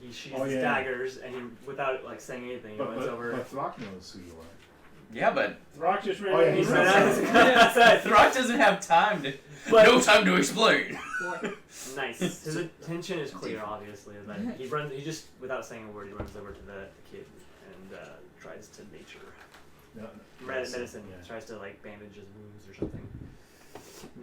He shoots Oh, yeah. daggers, and he, without like saying anything, he runs over. But Throck knows who you are. yeah, but Throck just ran Oh, yeah, out of he's the ran room. out of his outside. Throck doesn't have time to. But- no time to explain. 4. Nice. His intention is clear, obviously. Is that he runs. He just, without saying a word, he runs over to the kid and tries to nature No, medicine. Yeah. Tries to like bandage his wounds or something.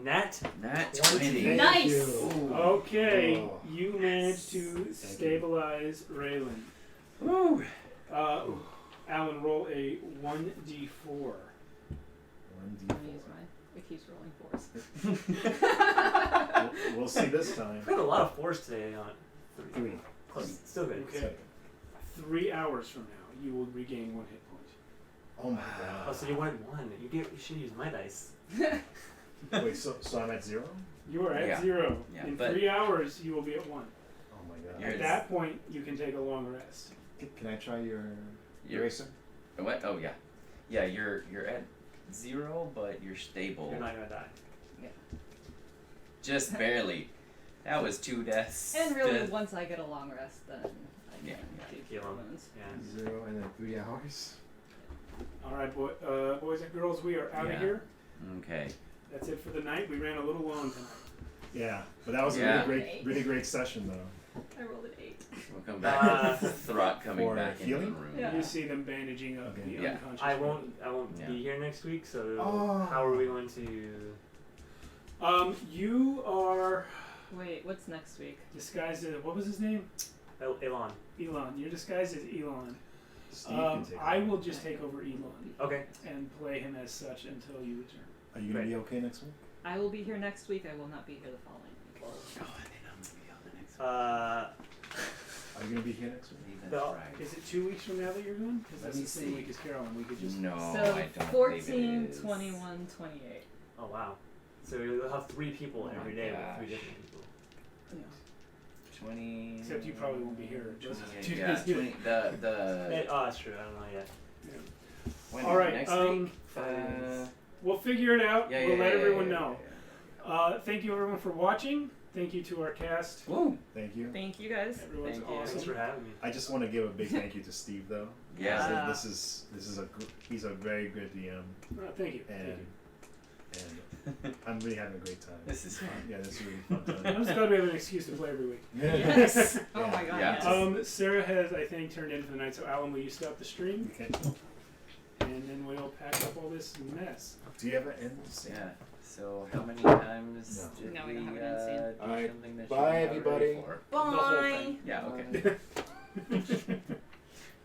Nat. Nat 20. 20. Nice. you. Okay, Oh. you managed to stabilize Raylen. Woo. Alan, roll a 1d4. 1d4. I'm gonna use mine. It keeps rolling 4s. We'll see this time. I've got a lot of force today on it. 3. Plus, still good. Okay. 3 hours from now, you will regain 1 hit point. Oh my Oh, god. so you wanted one. You should use my dice. Wait, so I'm at 0? You are at Yeah. 0. Yeah, In but- 3 hours, you will be at 1. Oh my god. You're At that point, you can take a long rest. Can I try your You're- eraser? What? Oh yeah, yeah. You're at 0, but you're stable. You're not gonna die. Just barely. That was 2 deaths. And really, Death. once I get a long rest, then I can Yeah, keep Kill him. wounds. Yeah. 0 and then 3 hours. All right, boys and girls, we are out Yeah. of here. Okay. That's it for the night. We ran a little long tonight. Yeah, but that was Yeah. a really great session though. I rolled an 8. We'll come back. Throck coming For back into the healing? room. Yeah. You see them bandaging up Okay. the Yeah. unconscious. I won't Yeah. be here next week, so Oh. how are we going to? You are Wait, what's next week? disguised as what was his name? Elon. Elon. You're disguised as Elon. Steve can take I over. will just take over Elon Okay. and play him as such until you return. Are you gonna be okay next week? I will be here next week. I will not be here the following week. Oh, and then I'm gonna be on the next Are you gonna be here next week? one. That's No. right. Is it 2 weeks from now that you're going? Because Let that's me the same see. week as Carolyn. We could just No, so I don't believe 14, it is. 21, 28. Oh wow. So we'll have 3 people Oh every my day gosh. with 3 different people. 20. Except you probably won't be here. Just 28, 2 yeah, days. 20, the Oh, that's true. I don't know yet. when, All right, next um, week. We'll figure it out. Yeah, We'll yeah, let yeah, everyone yeah, know. yeah, Thank you everyone for watching. Thank you to our cast. yeah. Woo! Thank you. Thank you guys. Everyone's Thank you. awesome. Thanks for having me. I just want to give a big thank you to Steve though. Yeah. This is he's a very good DM Thank you. and I'm really having a great time. This is fun. Yeah, this is really fun I'm time. just glad we have an excuse to play every week. Yes. Oh my god. Yeah. Yes. Sarah has, I think, turned in for the night. So Alan, will you stop the stream? Okay. And then we'll pack up all this mess. Do you ever end? Yeah. So how many times No. did No, we we don't have an end scene. do Alright. something that Bye, she was not ready everybody. for? The whole thing. Yeah. Okay.